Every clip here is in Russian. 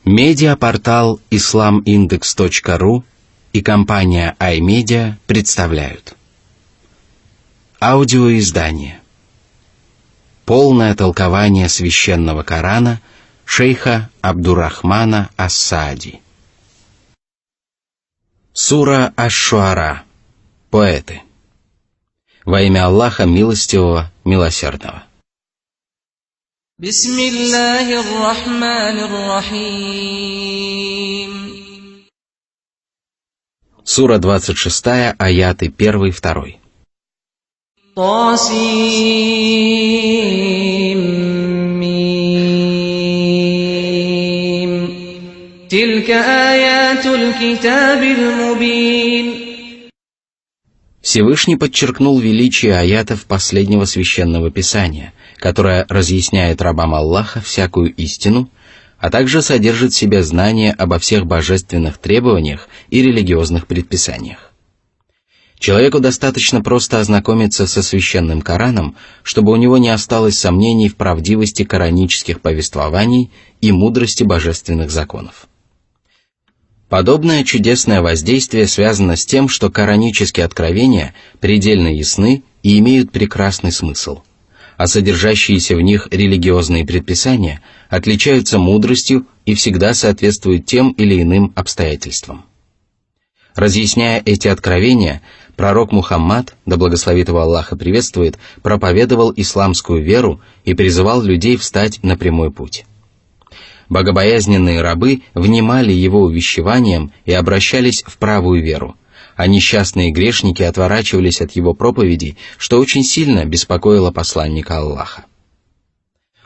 Медиапортал islamindex.ru и компания iMedia представляют аудиоиздание «Полное толкование священного Корана» шейха Абдуррахмана ас-Саади. Сура Аш-Шуара. Поэты. Во имя Аллаха Милостивого, Милосердного. Бисмиллахир-рахманир-рахим. Сура 26, аяты 1-2. Тасим-мим. Тилька аятуль китабиль мубин. Всевышний подчеркнул величие аятов последнего священного писания, которое разъясняет рабам Аллаха всякую истину, а также содержит в себе знания обо всех божественных требованиях и религиозных предписаниях. Человеку достаточно просто ознакомиться со священным Кораном, чтобы у него не осталось сомнений в правдивости коранических повествований и мудрости божественных законов. Подобное чудесное воздействие связано с тем, что коранические откровения предельно ясны и имеют прекрасный смысл, а содержащиеся в них религиозные предписания отличаются мудростью и всегда соответствуют тем или иным обстоятельствам. Разъясняя эти откровения, пророк Мухаммад, да благословит его Аллах и приветствует, проповедовал исламскую веру и призывал людей встать на прямой путь. Богобоязненные рабы внимали его увещеваниям и обращались в правую веру, а несчастные грешники отворачивались от его проповедей, что очень сильно беспокоило посланника Аллаха.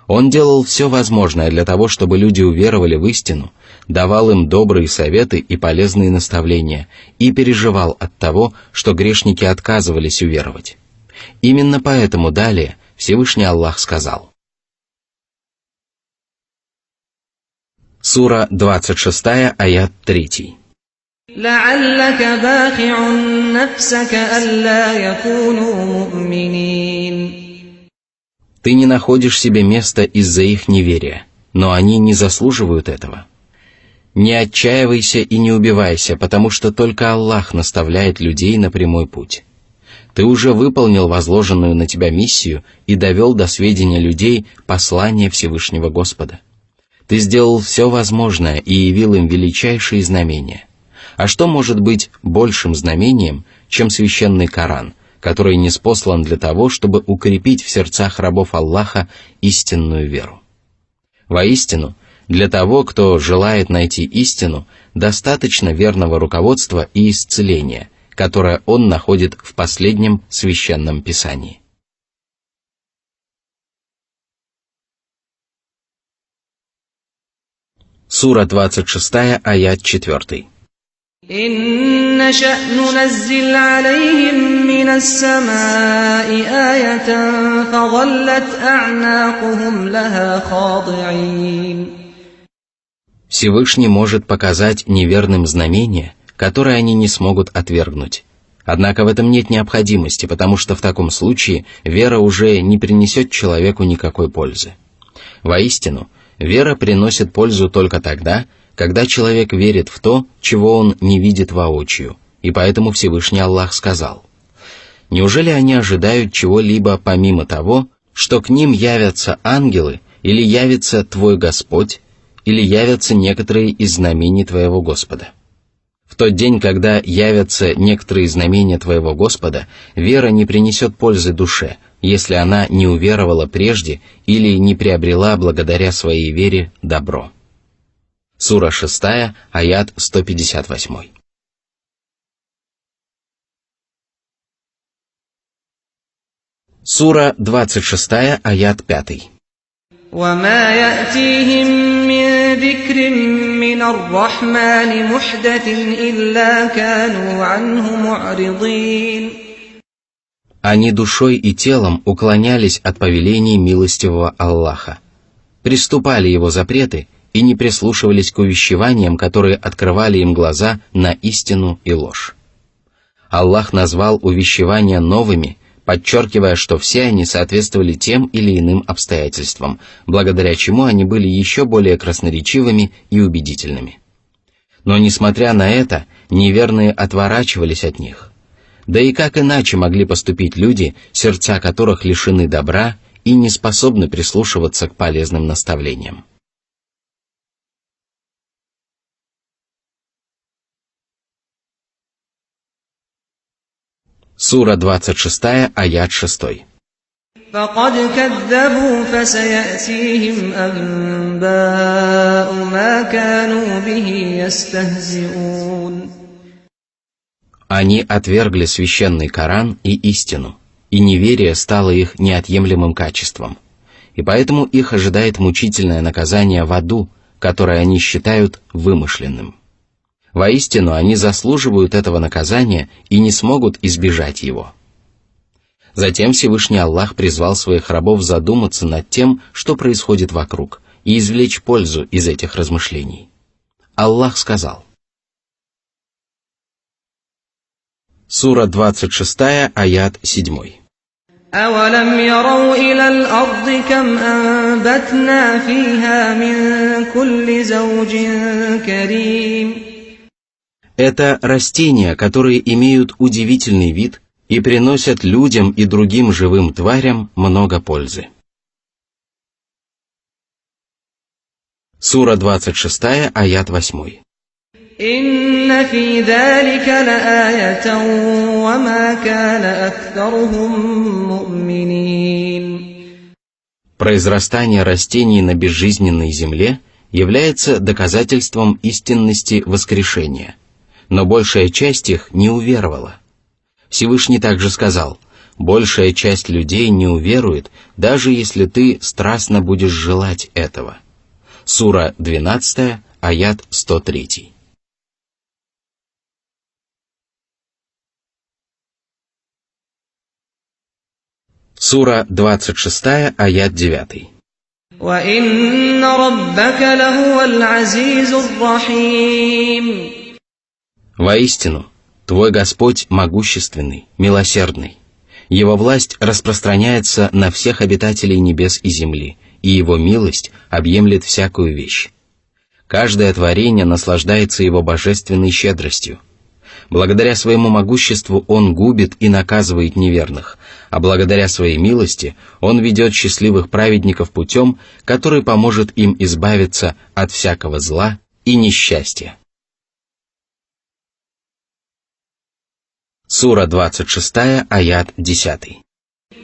Он делал все возможное для того, чтобы люди уверовали в истину, давал им добрые советы и полезные наставления и переживал от того, что грешники отказывались уверовать. Именно поэтому далее Всевышний Аллах сказал. Сура 26, аят 3. لعلك باخع نفسك ألا يكونوا مؤمنين. Ты не находишь себе места из-за их неверия, но они не заслуживают этого. Не отчаивайся и не убивайся, потому что только Аллах наставляет людей на прямой путь. Ты уже выполнил возложенную на тебя миссию и довел до сведения людей послание Всевышнего Господа. Ты сделал все возможное и явил им величайшие знамения. А что может быть большим знамением, чем священный Коран, который ниспослан для того, чтобы укрепить в сердцах рабов Аллаха истинную веру? Воистину, для того, кто желает найти истину, достаточно верного руководства и исцеления, которое он находит в последнем священном писании. Сура 26, аят 4. إن نشأ ننزل عليهم من السماء آية فظلت أعناقهم لها خاضعين. Всевышний может показать неверным знамения, которые они не смогут отвергнуть. Однако в этом нет необходимости, потому что в таком случае вера уже не принесет человеку никакой пользы. Воистину, вера приносит пользу только тогда, когда человек верит в то, чего он не видит воочию, и поэтому Всевышний Аллах сказал: «Неужели они ожидают чего-либо помимо того, что к ним явятся ангелы, или явится твой Господь, или явятся некоторые из знамений твоего Господа?» В тот день, когда явятся некоторые знамения твоего Господа, вера не принесет пользы душе, если она не уверовала прежде или не приобрела благодаря своей вере добро. Сура 6, аят 158. Сура 26, аят 5. وما يأتيهم من ذكر من الرحمن محدث إلا كانوا عنه معرضين. Они душой и телом уклонялись от повелений милостивого Аллаха, приступали его запреты и не прислушивались к увещеваниям, которые открывали им глаза на истину и ложь. Аллах назвал увещевания новыми, подчеркивая, что все они соответствовали тем или иным обстоятельствам, благодаря чему они были еще более красноречивыми и убедительными. Но, несмотря на это, неверные отворачивались от них. Да и как иначе могли поступить люди, сердца которых лишены добра и не способны прислушиваться к полезным наставлениям? Сура 26, аят 6. فقد كذبوا فسيأتيهم أنباء ما كانوا به يستهزئون. Они отвергли священный Коран и истину, и неверие стало их неотъемлемым качеством, и поэтому их ожидает мучительное наказание в аду, которое они считают вымышленным. Воистину, они заслуживают этого наказания и не смогут избежать его. Затем Всевышний Аллах призвал своих рабов задуматься над тем, что происходит вокруг, и извлечь пользу из этих размышлений. Аллах сказал. Сура 26, аят 7. أَوَلَمْ يَرَوْا إِلَى الْأَرْضِ كَمْ أَنبَتْنَا فِيهَا مِن كُلِّ زَوْجٍ كَرِيمٍ. Это растения, которые имеют удивительный вид и приносят людям и другим живым тварям много пользы. Сура 26, аят 8. إِنَّ فِي ذَلِكَ لَآيَةً وَمَا كَانَ أَكْثَرُهُم مُؤْمِنِينَ. Произрастание растений на безжизненной земле является доказательством истинности воскрешения, но большая часть их не уверовала. Всевышний также сказал: большая часть людей не уверует, даже если ты страстно будешь желать этого. Сура 12, аят 103. Сура 26, аят 9. وَإِنَّ رَبَّكَ لَهُوَ الْعَزِيزُ الرَّحِيمُ. Воистину, твой Господь могущественный, милосердный. Его власть распространяется на всех обитателей небес и земли, и Его милость объемлет всякую вещь. Каждое творение наслаждается Его божественной щедростью. Благодаря своему могуществу Он губит и наказывает неверных, а благодаря своей милости Он ведет счастливых праведников путем, который поможет им избавиться от всякого зла и несчастья. Сура 26, аят 10.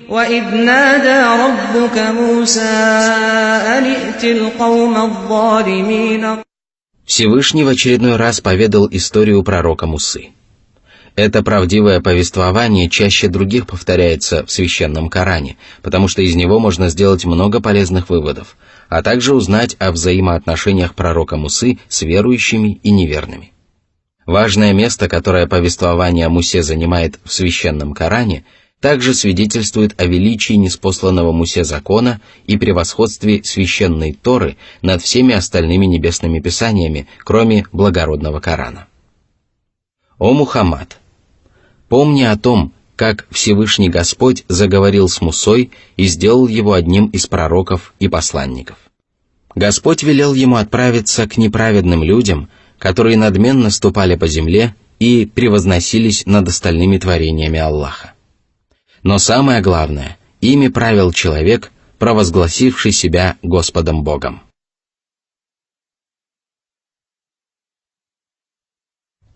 وَإِذْ نَادَى رَبُّكَ مُوسَىٰ أَنِ ائْتِ الْقَوْمَ الظَّالِمِينَ. Всевышний в очередной раз поведал историю пророка Мусы. Это правдивое повествование чаще других повторяется в священном Коране, потому что из него можно сделать много полезных выводов, а также узнать о взаимоотношениях пророка Мусы с верующими и неверными. Важное место, которое повествование о Мусе занимает в священном Коране, также свидетельствует о величии ниспосланного Мусе закона и превосходстве священной Торы над всеми остальными небесными писаниями, кроме благородного Корана. О Мухаммад! Помни о том, как Всевышний Господь заговорил с Мусой и сделал его одним из пророков и посланников. Господь велел ему отправиться к неправедным людям, которые надменно ступали по земле и превозносились над остальными творениями Аллаха. Но самое главное, ими правил человек, провозгласивший себя Господом Богом.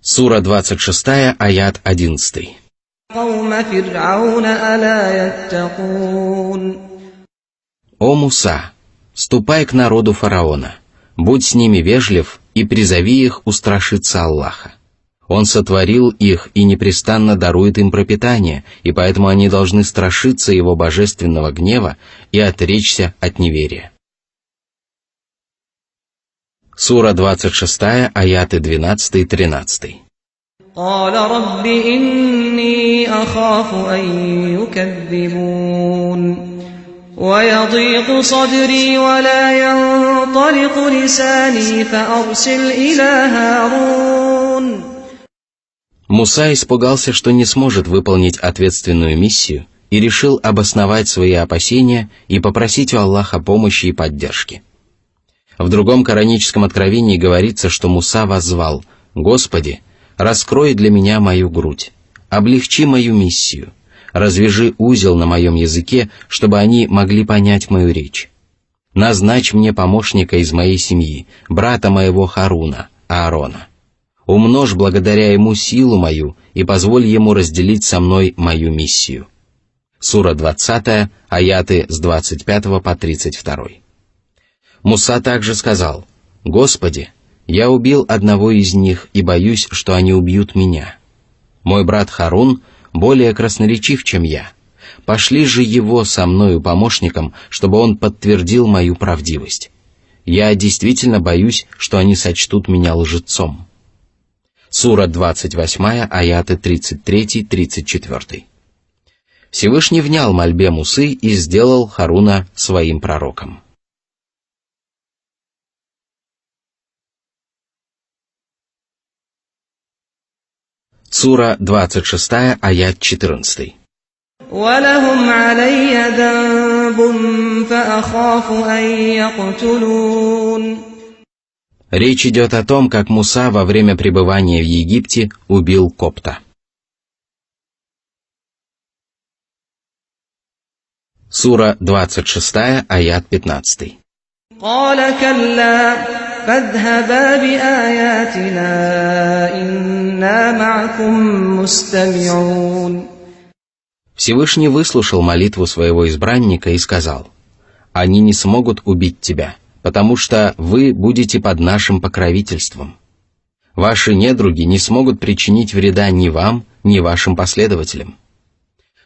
Сура 26, аят 11. О Муса, ступай к народу фараона, будь с ними вежлив и призови их устрашиться Аллаха. Он сотворил их и непрестанно дарует им пропитание, и поэтому они должны страшиться его божественного гнева и отречься от неверия. Сура 26, аяты 12 и 13. قال رب إني أخاف أن يكذبون ويضيق صدري ولا ينطلق لساني فأرسل إلى هارون. Муса испугался, что не сможет выполнить ответственную миссию, и решил обосновать свои опасения и попросить у Аллаха помощи и поддержки. В другом кораническом откровении говорится, что Муса воззвал: «Господи, раскрой для меня мою грудь, облегчи мою миссию, развяжи узел на моем языке, чтобы они могли понять мою речь. Назначь мне помощника из моей семьи, брата моего Харуна, Аарона. Умножь благодаря ему силу мою и позволь ему разделить со мной мою миссию». Сура 20, аяты с 25 по 32. Муса также сказал: «Господи, я убил одного из них и боюсь, что они убьют меня. Мой брат Харун более красноречив, чем я. Пошли же его со мною помощником, чтобы он подтвердил мою правдивость. Я действительно боюсь, что они сочтут меня лжецом». Сура 28, аяты 33-34. Всевышний внял мольбе Мусы и сделал Харуна своим пророком. Сура 26, аят 14. وَلَهُمْ عَلَيَّ ذَنبٌ فَأَخَافُ أَن يَقْتُلُونِ. Речь идет о том, как Муса во время пребывания в Египте убил копта. Сура 26, аят 15. قَالَ كَلَّا فَاذْهَبَا بِآيَاتِنَا إِنَّا مَعَكُمْ مُسْتَمِعُونَ. Всевышний выслушал молитву своего избранника и сказал: «Они не смогут убить тебя, потому что вы будете под нашим покровительством. Ваши недруги не смогут причинить вреда ни вам, ни вашим последователям».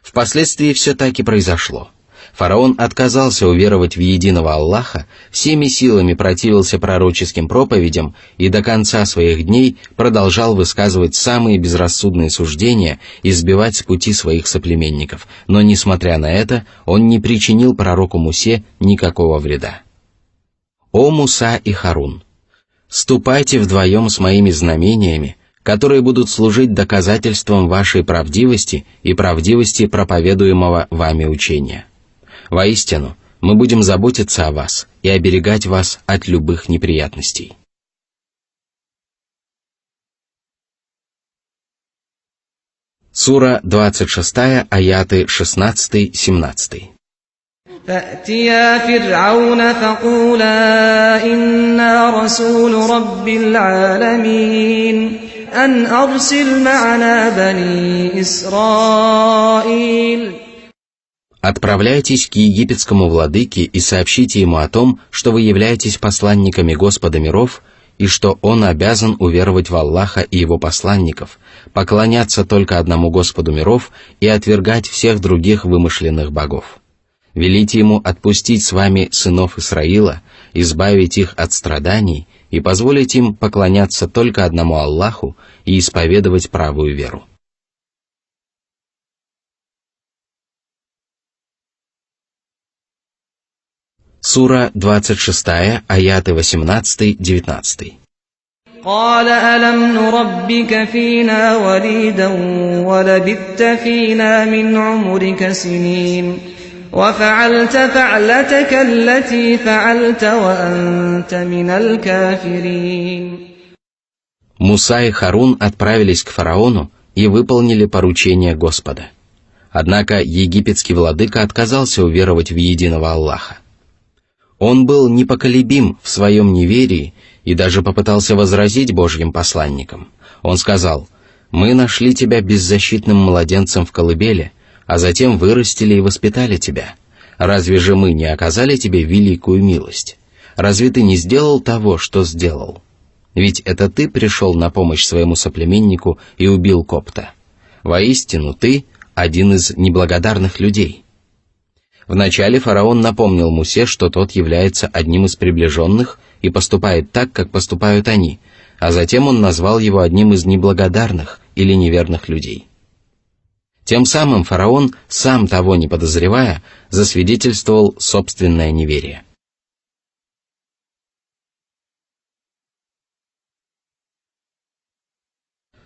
Впоследствии все так и произошло. Фараон отказался уверовать в единого Аллаха, всеми силами противился пророческим проповедям и до конца своих дней продолжал высказывать самые безрассудные суждения и сбивать с пути своих соплеменников, но, несмотря на это, он не причинил пророку Мусе никакого вреда. «О Муса и Харун! Ступайте вдвоем с моими знамениями, которые будут служить доказательством вашей правдивости и правдивости проповедуемого вами учения. Воистину, мы будем заботиться о вас и оберегать вас от любых неприятностей». Сура 26, аяты 16-17. فَأْتِيَا فِرْعَوْنَ فَقُولَا إِنَّا رَسُولُ رَبِّ الْعَالَمِينَ أَنْ أَرْسِلْ مَعَنَا بَنِي إِسْرَائِيلَ. «Отправляйтесь к египетскому владыке и сообщите ему о том, что вы являетесь посланниками Господа миров, и что он обязан уверовать в Аллаха и его посланников, поклоняться только одному Господу миров и отвергать всех других вымышленных богов. Велите ему отпустить с вами сынов Исраила, избавить их от страданий и позволить им поклоняться только одному Аллаху и исповедовать правую веру». Сура 26, аяты 18-19. قَالَ أَلَمْ نُرَبِّكَ فِينَا وَلِيدًا وَلَبِثْتَ فِينَا مِنْ عُمُرِكَ سِنِينَ وَفَعَلْتَ فَعْلَتَكَ الَّتِي فَعَلْتَ وَأَنْتَ مِنَ الْكَافِرِينَ. Муса и Харун отправились к фараону и выполнили поручение Господа. Однако египетский владыка отказался уверовать в единого Аллаха. Он был непоколебим в своем неверии и даже попытался возразить Божьим посланникам. Он сказал: «Мы нашли тебя беззащитным младенцем в колыбели, а затем вырастили и воспитали тебя. Разве же мы не оказали тебе великую милость? Разве ты не сделал того, что сделал? Ведь это ты пришел на помощь своему соплеменнику и убил копта. Воистину, ты один из неблагодарных людей». Вначале фараон напомнил Мусе, что тот является одним из приближенных и поступает так, как поступают они, а затем он назвал его одним из неблагодарных или неверных людей. Тем самым фараон, сам того не подозревая, засвидетельствовал собственное неверие.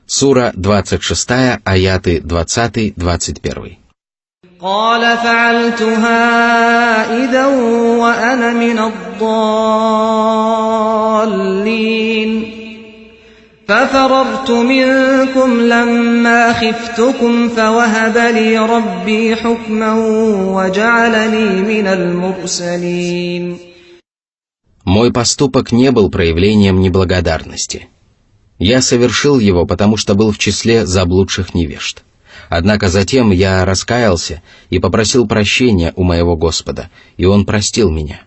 Сура 26, аяты 20-21. قال فعلتها إذا وأنا من الضالين ففررت منكم لما خفتكم فوهب لي ربي حكما وجعلني من المرسلين. Мой поступок не был проявлением неблагодарности. Я совершил его, потому что был в числе заблудших невежд. Однако затем я раскаялся и попросил прощения у моего Господа, и Он простил меня.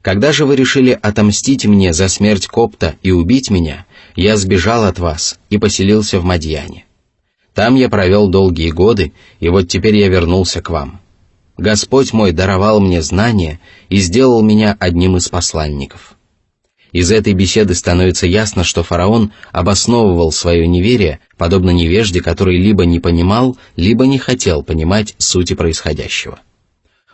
Когда же вы решили отомстить мне за смерть Копта и убить меня, я сбежал от вас и поселился в Мадьяне. Там я провел долгие годы, и вот теперь я вернулся к вам. Господь мой даровал мне знания и сделал меня одним из посланников». Из этой беседы становится ясно, что фараон обосновывал свое неверие, подобно невежде, который либо не понимал, либо не хотел понимать сути происходящего.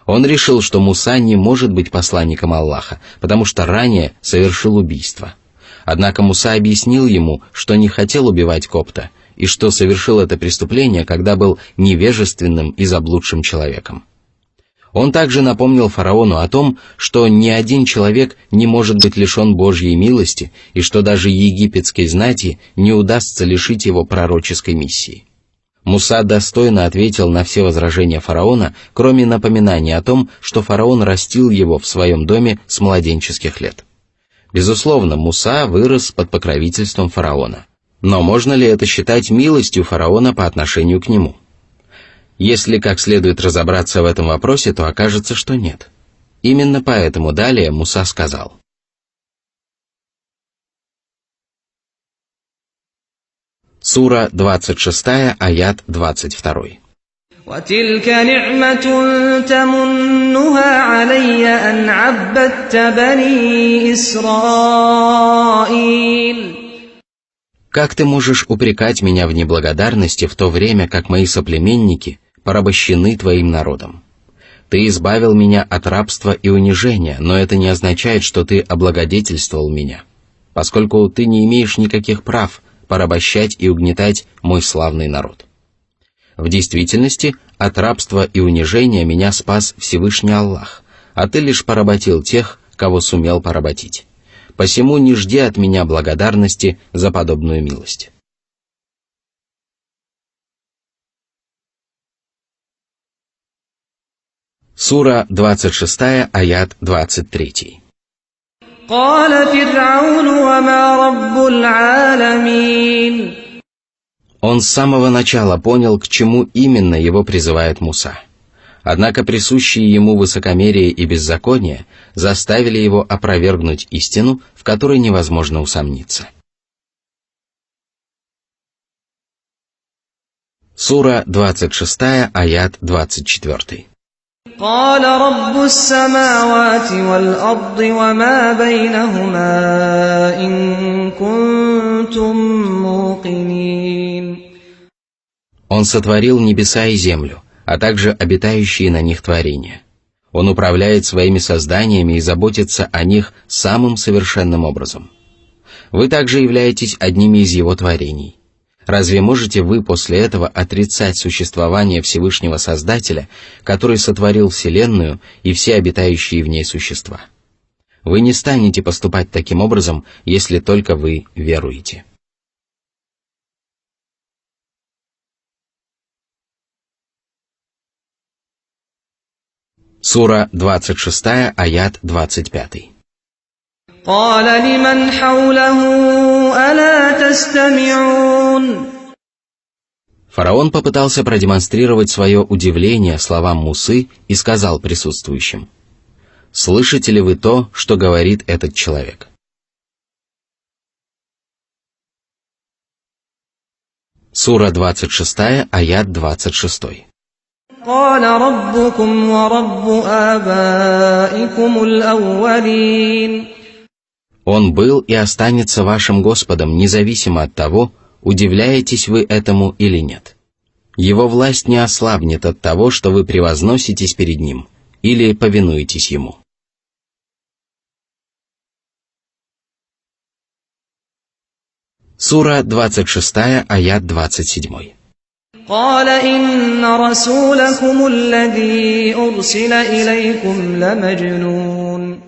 Он решил, что Муса не может быть посланником Аллаха, потому что ранее совершил убийство. Однако Муса объяснил ему, что не хотел убивать Копта, и что совершил это преступление, когда был невежественным и заблудшим человеком. Он также напомнил фараону о том, что ни один человек не может быть лишен Божьей милости, и что даже египетской знати не удастся лишить его пророческой миссии. Муса достойно ответил на все возражения фараона, кроме напоминания о том, что фараон растил его в своем доме с младенческих лет. Безусловно, Муса вырос под покровительством фараона. Но можно ли это считать милостью фараона по отношению к нему? Если как следует разобраться в этом вопросе, то окажется, что нет. Именно поэтому далее Муса сказал: Сура 26, аят 22. وَتِلْكَ نِعْمَةٌ تَمُنُّهَا عَلَيَّ أَنْ عَبَّدتَّ بَنِي إِسْرَائِيلَ. Как ты можешь упрекать меня в неблагодарности в то время, как мои соплеменники порабощены твоим народом? Ты избавил меня от рабства и унижения, но это не означает, что ты облагодетельствовал меня, поскольку ты не имеешь никаких прав порабощать и угнетать мой славный народ. В действительности, от рабства и унижения меня спас Всевышний Аллах, а ты лишь поработил тех, кого сумел поработить. Посему не жди от меня благодарности за подобную милость. Сура 26, аят 23. قال فرعون وما رب العالمين. Он с самого начала понял, к чему именно его призывает Муса. Однако присущие ему высокомерие и беззаконие заставили его опровергнуть истину, в которой невозможно усомниться. Сура 26, аят 24. قال رب السماوات والأرض وما بينهما إن كنتم موقنين. Он сотворил небеса и землю, а также обитающие на них творения. Он управляет своими созданиями и заботится о них самым совершенным образом. Вы также являетесь одними из его творений. Разве можете вы после этого отрицать существование Всевышнего Создателя, который сотворил Вселенную и все обитающие в ней существа? Вы не станете поступать таким образом, если только вы веруете. Сура 26, аят 25. قال لمن حوله ألا تستمعون. Фараон попытался продемонстрировать свое удивление словам Мусы и сказал присутствующим: «Слышите ли вы то, что говорит этот человек?» Сура 26, аят 26. قال ربكم ورب آبائكم الأولين. Он был и останется вашим Господом, независимо от того, удивляетесь вы этому или нет. Его власть не ослабнет от того, что вы превозноситесь перед Ним или повинуетесь Ему. Сура 26, аят 27. قال إن رسولكم الذي أرسل إليكم لمجنون.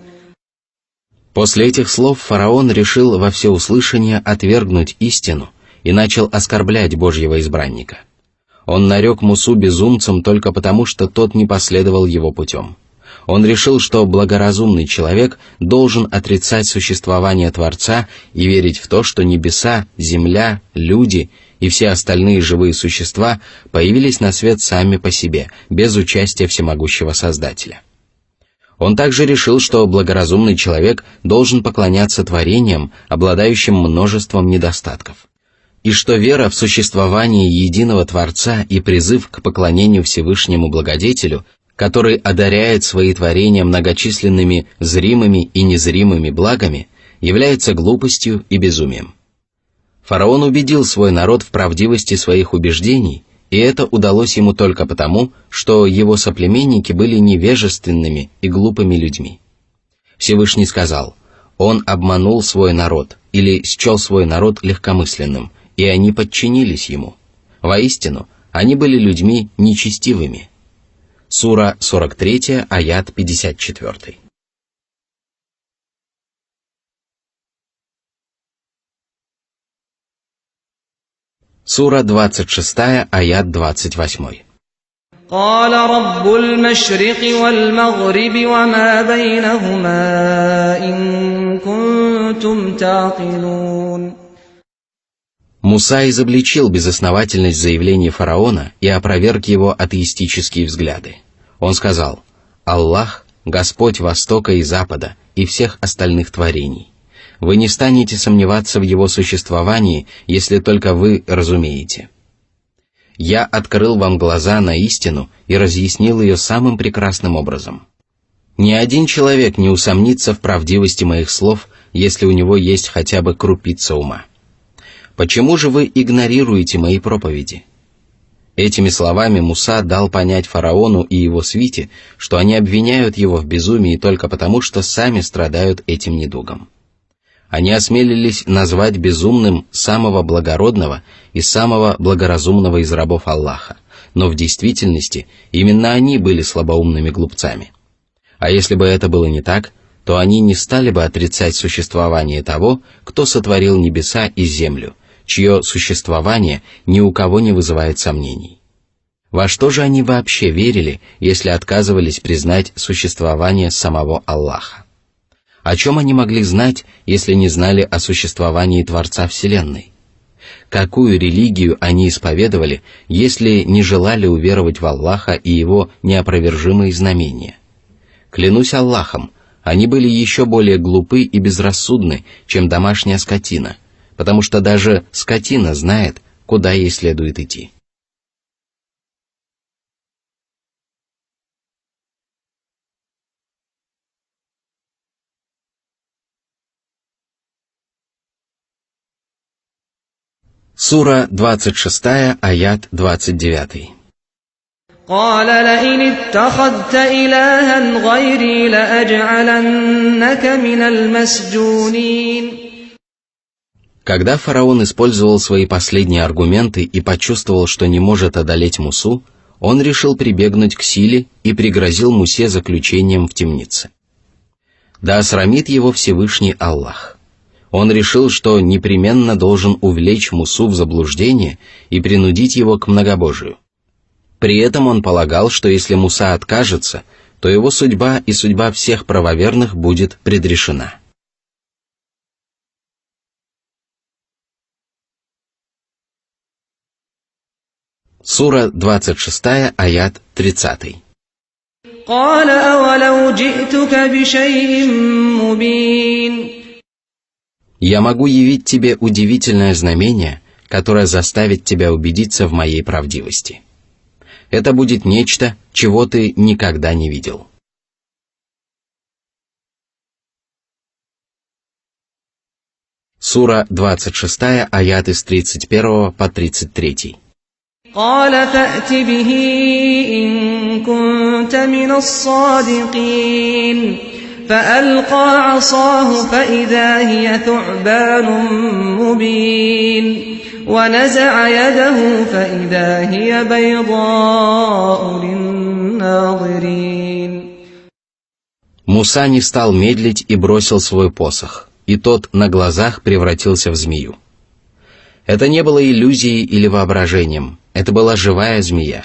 После этих слов фараон решил во всеуслышание отвергнуть истину и начал оскорблять Божьего избранника. Он нарек Мусу безумцем только потому, что тот не последовал его путем. Он решил, что благоразумный человек должен отрицать существование Творца и верить в то, что небеса, земля, люди и все остальные живые существа появились на свет сами по себе, без участия всемогущего Создателя. Он также решил, что благоразумный человек должен поклоняться творениям, обладающим множеством недостатков, и что вера в существование единого Творца и призыв к поклонению Всевышнему Благодетелю, который одаряет свои творения многочисленными зримыми и незримыми благами, является глупостью и безумием. Фараон убедил свой народ в правдивости своих убеждений, и это удалось ему только потому, что его соплеменники были невежественными и глупыми людьми. Всевышний сказал: «Он обманул свой народ» или счел свой народ легкомысленным, и они подчинились ему. Воистину, они были людьми нечестивыми. Сура 43, аят 54. Сура 26, аят 28. قال رب المشرق والمغرب وما بينهما إن كنتم تعقلون. Муса изобличил безосновательность заявлений фараона и опроверг его атеистические взгляды. Он сказал: «Аллах – Господь Востока и Запада и всех остальных творений. Вы не станете сомневаться в его существовании, если только вы разумеете. Я открыл вам глаза на истину и разъяснил ее самым прекрасным образом. Ни один человек не усомнится в правдивости моих слов, если у него есть хотя бы крупица ума. Почему же вы игнорируете мои проповеди?» Этими словами Муса дал понять фараону и его свите, что они обвиняют его в безумии только потому, что сами страдают этим недугом. Они осмелились назвать безумным самого благородного и самого благоразумного из рабов Аллаха, но в действительности именно они были слабоумными глупцами. А если бы это было не так, то они не стали бы отрицать существование того, кто сотворил небеса и землю, чье существование ни у кого не вызывает сомнений. Во что же они вообще верили, если отказывались признать существование самого Аллаха? О чем они могли знать, если не знали о существовании Творца Вселенной? Какую религию они исповедовали, если не желали уверовать в Аллаха и Его неопровержимые знамения? Клянусь Аллахом, они были еще более глупы и безрассудны, чем домашняя скотина, потому что даже скотина знает, куда ей следует идти. Сура 26, аят 29. قال لئن اتخذت إلها غيري لأجعلنك من المسجونين. Когда фараон использовал свои последние аргументы и почувствовал, что не может одолеть Мусу, он решил прибегнуть к силе и пригрозил Мусе заключением в темнице. Да осрамит его Всевышний Аллах. Он решил, что непременно должен увлечь Мусу в заблуждение и принудить его к многобожию. При этом он полагал, что если Муса откажется, то его судьба и судьба всех правоверных будет предрешена. Сура 26, аят 30. قال أولو جئتك بشيء مبين. Я могу явить тебе удивительное знамение, которое заставит тебя убедиться в моей правдивости. Это будет нечто, чего ты никогда не видел. Сура 26, аят с 31 по 33. قال فأت به إن كنت من الصادقين فألقى عصاه فإذا هي ثعبان مبين ونزع يده فإذا هي بيضاء للناظرين. Муса не стал медлить и бросил свой посох, и тот на глазах превратился в змею. Это не было иллюзией или воображением, это была живая змея.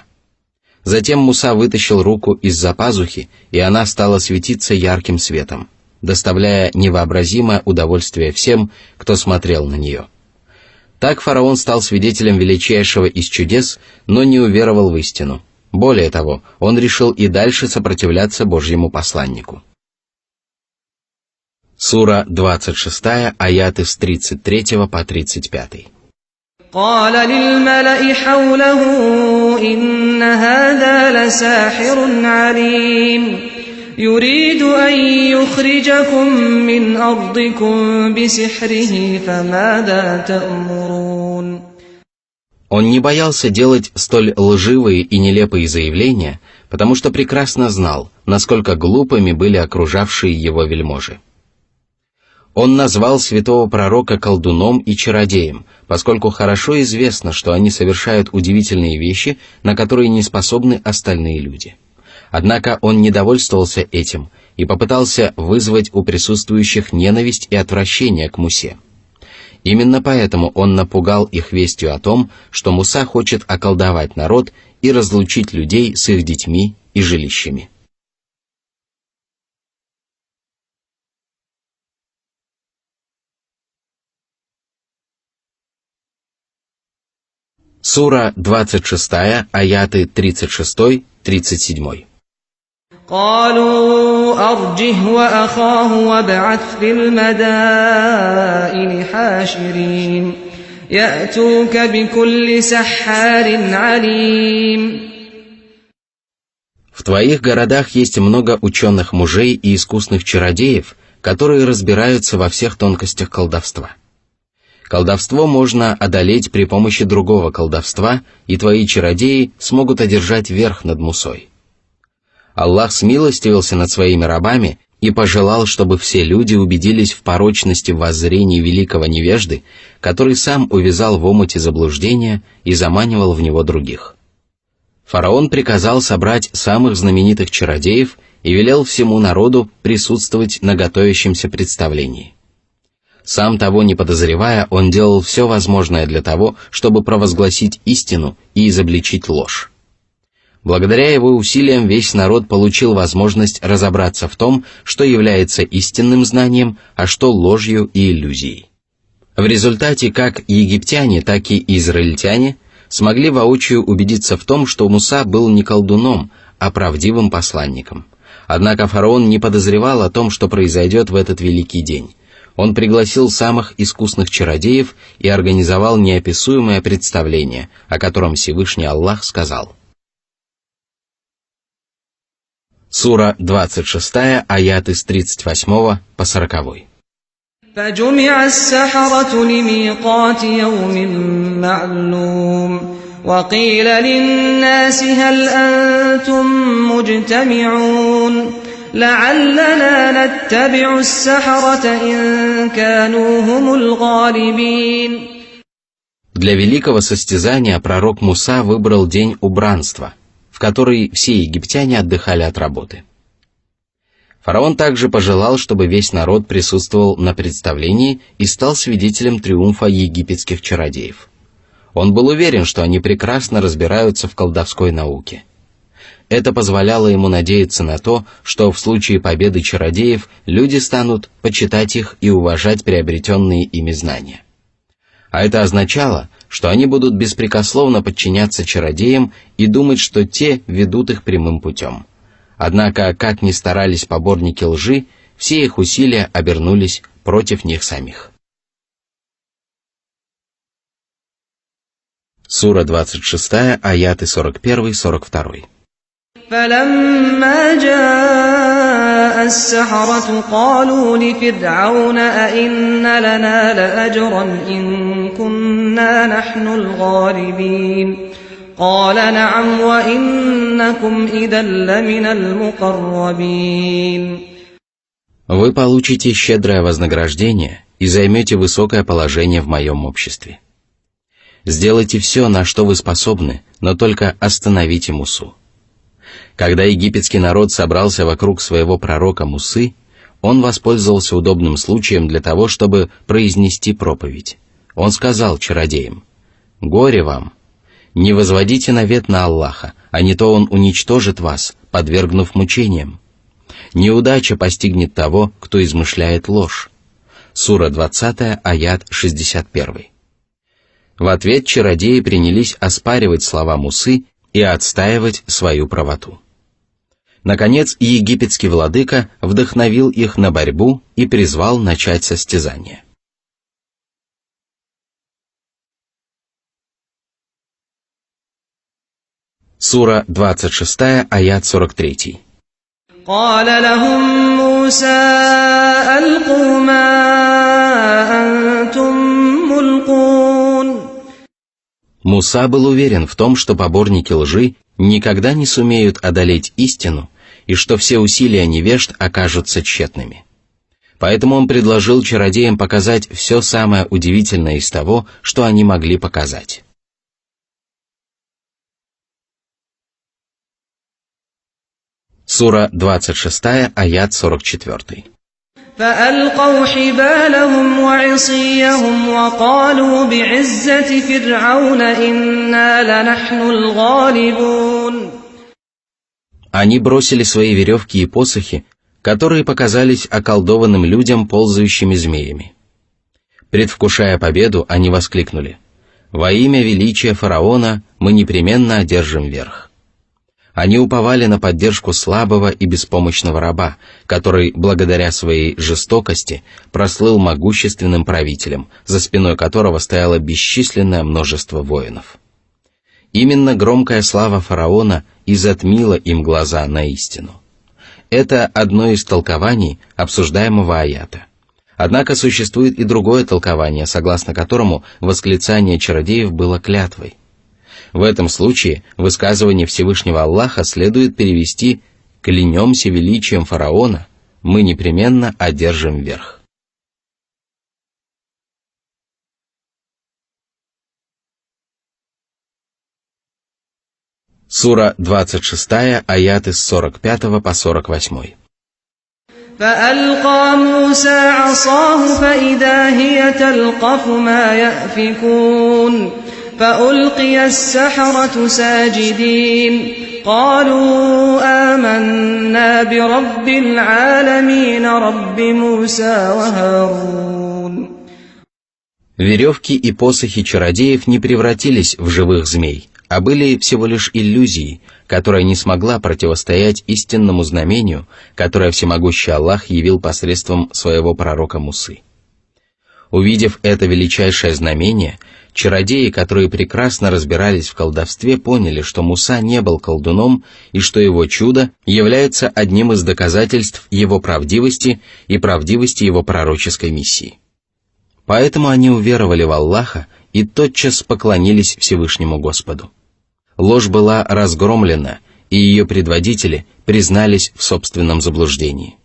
Затем Муса вытащил руку из-за пазухи, и она стала светиться ярким светом, доставляя невообразимое удовольствие всем, кто смотрел на нее. Так фараон стал свидетелем величайшего из чудес, но не уверовал в истину. Более того, он решил и дальше сопротивляться Божьему посланнику. Сура 26, аяты с 33 по 35. قال للملأ حوله إن هذا لساحر عليم يريد أن يخرجكم من أرضكم بسحره فماذا تأمرون. Он не боялся делать столь лживые и нелепые заявления, потому что прекрасно знал, насколько глупыми были окружавшие его вельможи. Он назвал святого пророка колдуном и чародеем, поскольку хорошо известно, что они совершают удивительные вещи, на которые не способны остальные люди. Однако он не довольствовался этим и попытался вызвать у присутствующих ненависть и отвращение к Мусе. Именно поэтому он напугал их вестью о том, что Муса хочет околдовать народ и разлучить людей с их детьми и жилищами. Сура 26, аяты 36-37. قالوا أرجه وأخاه وابعث في المدائن حاشرين يأتوك بكل سحار عليم. В твоих городах есть много ученых мужей и искусных чародеев, которые разбираются во всех тонкостях колдовства. Колдовство можно одолеть при помощи другого колдовства, и твои чародеи смогут одержать верх над Мусой. Аллах смилостивился над своими рабами и пожелал, чтобы все люди убедились в порочности воззрений великого невежды, который сам увязал в омуте заблуждения и заманивал в него других. Фараон приказал собрать самых знаменитых чародеев и велел всему народу присутствовать на готовящемся представлении. Сам того не подозревая, он делал все возможное для того, чтобы провозгласить истину и изобличить ложь. Благодаря его усилиям весь народ получил возможность разобраться в том, что является истинным знанием, а что ложью и иллюзией. В результате как египтяне, так и израильтяне смогли воочию убедиться в том, что Муса был не колдуном, а правдивым посланником. Однако фараон не подозревал о том, что произойдет в этот великий день. Он пригласил самых искусных чародеев и организовал неописуемое представление, о котором Всевышний Аллах сказал. Сура 26, аяты с 38 по 40. فجمع السحرة لميقات يوم معلوم وقيل للناس هل أنتم مجتمعون لعلنا نتبع السحرة إن كانوا هم الغالبين. Для великого состязания пророк Муса выбрал день убранства, в который все египтяне отдыхали от работы. Фараон также пожелал, чтобы весь народ присутствовал на представлении и стал свидетелем триумфа египетских чародеев. Он был уверен, что они прекрасно разбираются в колдовской науке. Это позволяло ему надеяться на то, что в случае победы чародеев люди станут почитать их и уважать приобретенные ими знания. А это означало, что они будут беспрекословно подчиняться чародеям и думать, что те ведут их прямым путем. Однако, как ни старались поборники лжи, все их усилия обернулись против них самих. Сура 26, аяты 41-42. فلما جاء السحرة قالوا لفرعون أئن لنا لأجرا إن كنا نحن الغالبين قال نعم وإنكم إذا لمن المقربين. Вы получите щедрое вознаграждение и займете высокое положение в моем обществе. Сделайте все, на что вы способны, но только остановите Мусу». Когда египетский народ собрался вокруг своего пророка Мусы, он воспользовался удобным случаем для того, чтобы произнести проповедь. Он сказал чародеям: «Горе вам! Не возводите навет на Аллаха, а не то Он уничтожит вас, подвергнув мучениям. Неудача постигнет того, кто измышляет ложь». Сура 20, аят 61. В ответ чародеи принялись оспаривать слова Мусы и отстаивать свою правоту. Наконец, египетский владыка вдохновил их на борьбу и призвал начать состязание. Сура 26, аят 43. قال لهم موسى ألقوا ما أنتم ملقون. Муса был уверен в том, что поборники лжи никогда не сумеют одолеть истину и что все усилия невежд окажутся тщетными. Поэтому он предложил чародеям показать все самое удивительное из того, что они могли показать. Сура 26, аят 44. فألقوا حبالهم وعصيهم وقالوا بعزة فرعون إنا لنحن الغالبون. Они бросили свои веревки и посохи, которые показались околдованным людям ползающими змеями. Предвкушая победу, они воскликнули: «Во имя величия фараона мы непременно одержим верх». Они уповали на поддержку слабого и беспомощного раба, который, благодаря своей жестокости, прослыл могущественным правителем, за спиной которого стояло бесчисленное множество воинов. Именно громкая слава фараона и затмила им глаза на истину. Это одно из толкований обсуждаемого аята. Однако существует и другое толкование, согласно которому восклицание чародеев было клятвой. В этом случае высказывание Всевышнего Аллаха следует перевести: «Клянемся величием фараона, мы непременно одержим верх». Сура 26, аяты с 45 по 48. فألقى موسى عصاه فإذا هي تلقف ما يأفكون فألقي السحرة ساجدين قالوا آمنا برب العالمين رب موسى وهارون. Веревки и посохи чародеев не превратились в живых змей, а были всего лишь иллюзией, которая не смогла противостоять истинному знамению, которое всемогущий Аллах явил посредством своего пророка Мусы. Увидев это величайшее знамение, чародеи, которые прекрасно разбирались в колдовстве, поняли, что Муса не был колдуном и что его чудо является одним из доказательств его правдивости и правдивости его пророческой миссии. Поэтому они уверовали в Аллаха и тотчас поклонились Всевышнему Господу. Ложь была разгромлена, и ее предводители признались в собственном заблуждении.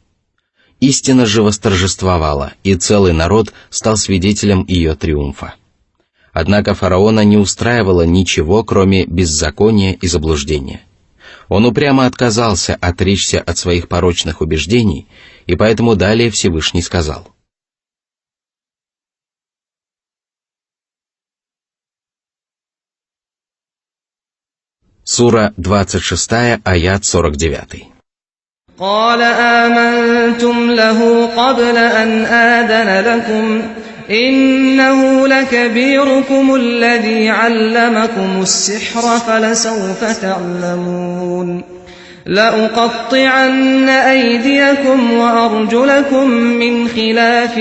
Истина же восторжествовала, и целый народ стал свидетелем ее триумфа. Однако фараона не устраивало ничего, кроме беззакония и заблуждения. Он упрямо отказался отречься от своих порочных убеждений, и поэтому далее Всевышний сказал: Сура 26, аят 49. قال آمنتم له قبل أن آذن لكم إنه لكبيركم الذي علمكم السحر فلسوف تعلمون لأقطعن أيديكم وأرجلكم من خلاف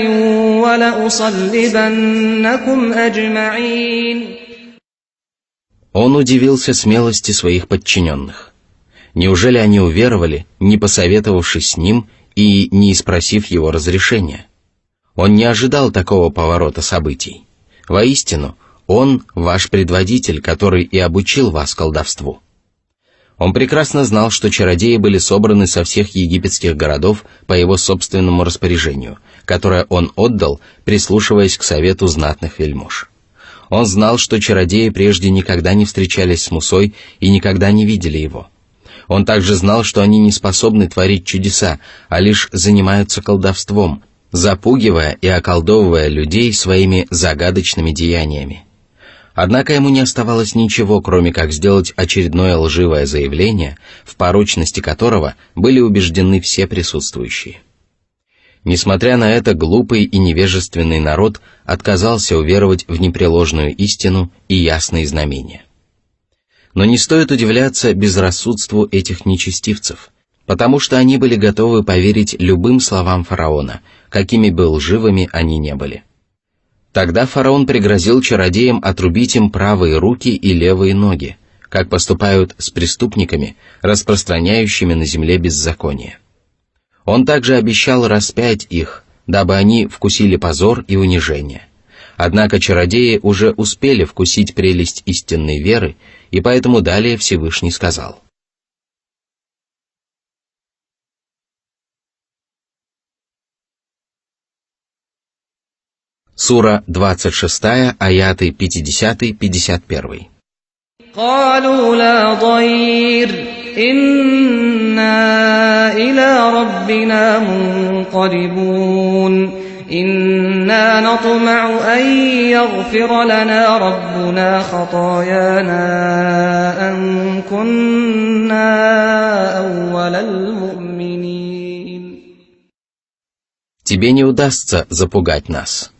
ولأصلبنكم أجمعين. Он удивился смелости своих подчиненных. Неужели они уверовали, не посоветовавшись с ним и не спросив его разрешения? Он не ожидал такого поворота событий. Воистину, он ваш предводитель, который и обучил вас колдовству. Он прекрасно знал, что чародеи были собраны со всех египетских городов по его собственному распоряжению, которое он отдал, прислушиваясь к совету знатных вельмож. Он знал, что чародеи прежде никогда не встречались с Мусой и никогда не видели его. Он также знал, что они не способны творить чудеса, а лишь занимаются колдовством, запугивая и околдовывая людей своими загадочными деяниями. Однако ему не оставалось ничего, кроме как сделать очередное лживое заявление, в порочности которого были убеждены все присутствующие. Несмотря на это, глупый и невежественный народ отказался уверовать в непреложную истину и ясные знамения. Но не стоит удивляться безрассудству этих нечестивцев, потому что они были готовы поверить любым словам фараона, какими бы лживыми они не были. Тогда фараон пригрозил чародеям отрубить им правые руки и левые ноги, как поступают с преступниками, распространяющими на земле беззаконие. Он также обещал распять их, дабы они вкусили позор и унижение. Однако чародеи уже успели вкусить прелесть истинной веры, и поэтому далее Всевышний сказал: Сура 26, аяты 50-51. قالوا لا ضير إنا إلى ربنا منقلبون إنا نطمع أن يغفر لنا ربنا خطايانا أن كنا أول المؤمنين. Тебе не удастся запугать нас.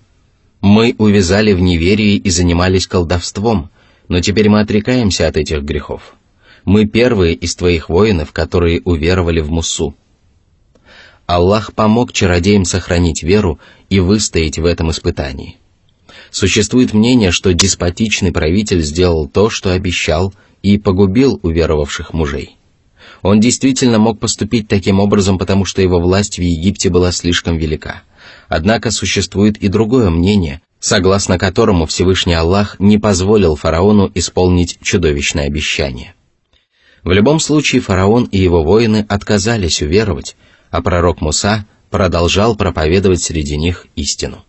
Мы увязали в неверии и занимались колдовством, но теперь мы отрекаемся от этих грехов. Мы первые из твоих воинов, которые уверовали в Мусу. Аллах помог чародеям сохранить веру и выстоять в этом испытании. Существует мнение, что деспотичный правитель сделал то, что обещал, и погубил уверовавших мужей. Он действительно мог поступить таким образом, потому что его власть в Египте была слишком велика. Однако существует и другое мнение, согласно которому Всевышний Аллах не позволил фараону исполнить чудовищное обещание. В любом случае фараон и его воины отказались уверовать, а пророк Муса продолжал проповедовать среди них истину.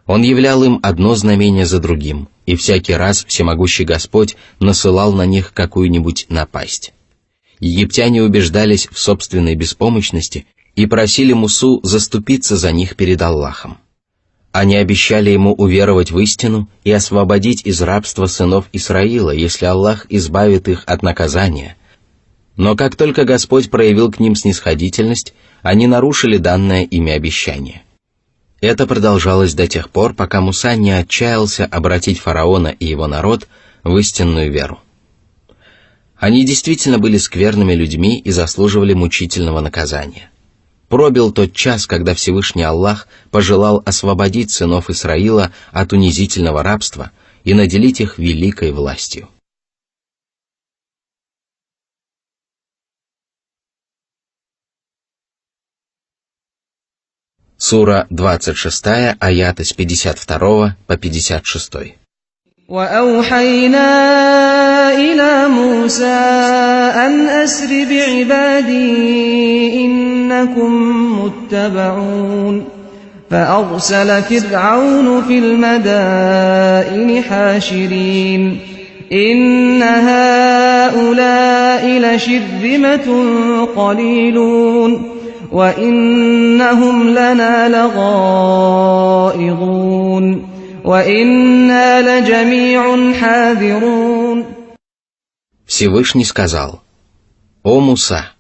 Он являл им одно знамение за другим, и всякий раз всемогущий Господь насылал на них какую-нибудь напасть. Египтяне убеждались в собственной беспомощности и просили Мусу заступиться за них перед Аллахом. Они обещали ему уверовать в истину и освободить из рабства сынов Исраила, если Аллах избавит их от наказания. Но как только Господь проявил к ним снисходительность, они нарушили данное ими обещание. Это продолжалось до тех пор, пока Муса не отчаялся обратить фараона и его народ в истинную веру. Они действительно были скверными людьми и заслуживали мучительного наказания. Пробил тот час, когда Всевышний Аллах пожелал освободить сынов Исраила от унизительного рабства и наделить их великой властью. Сура 26, аяты с 52 по 56. وأوحينا إلى موسى أن أسر بعبادي إنكم متبعون فأرسل فرعون في المدائن حاشرين إن هؤلاء لشرذمة قليلون وإنهم لنا لغائظون وَإِنَّا لَجَمِيعٌ حَاذِرُونَ. Всевышний сказал: «О Муса,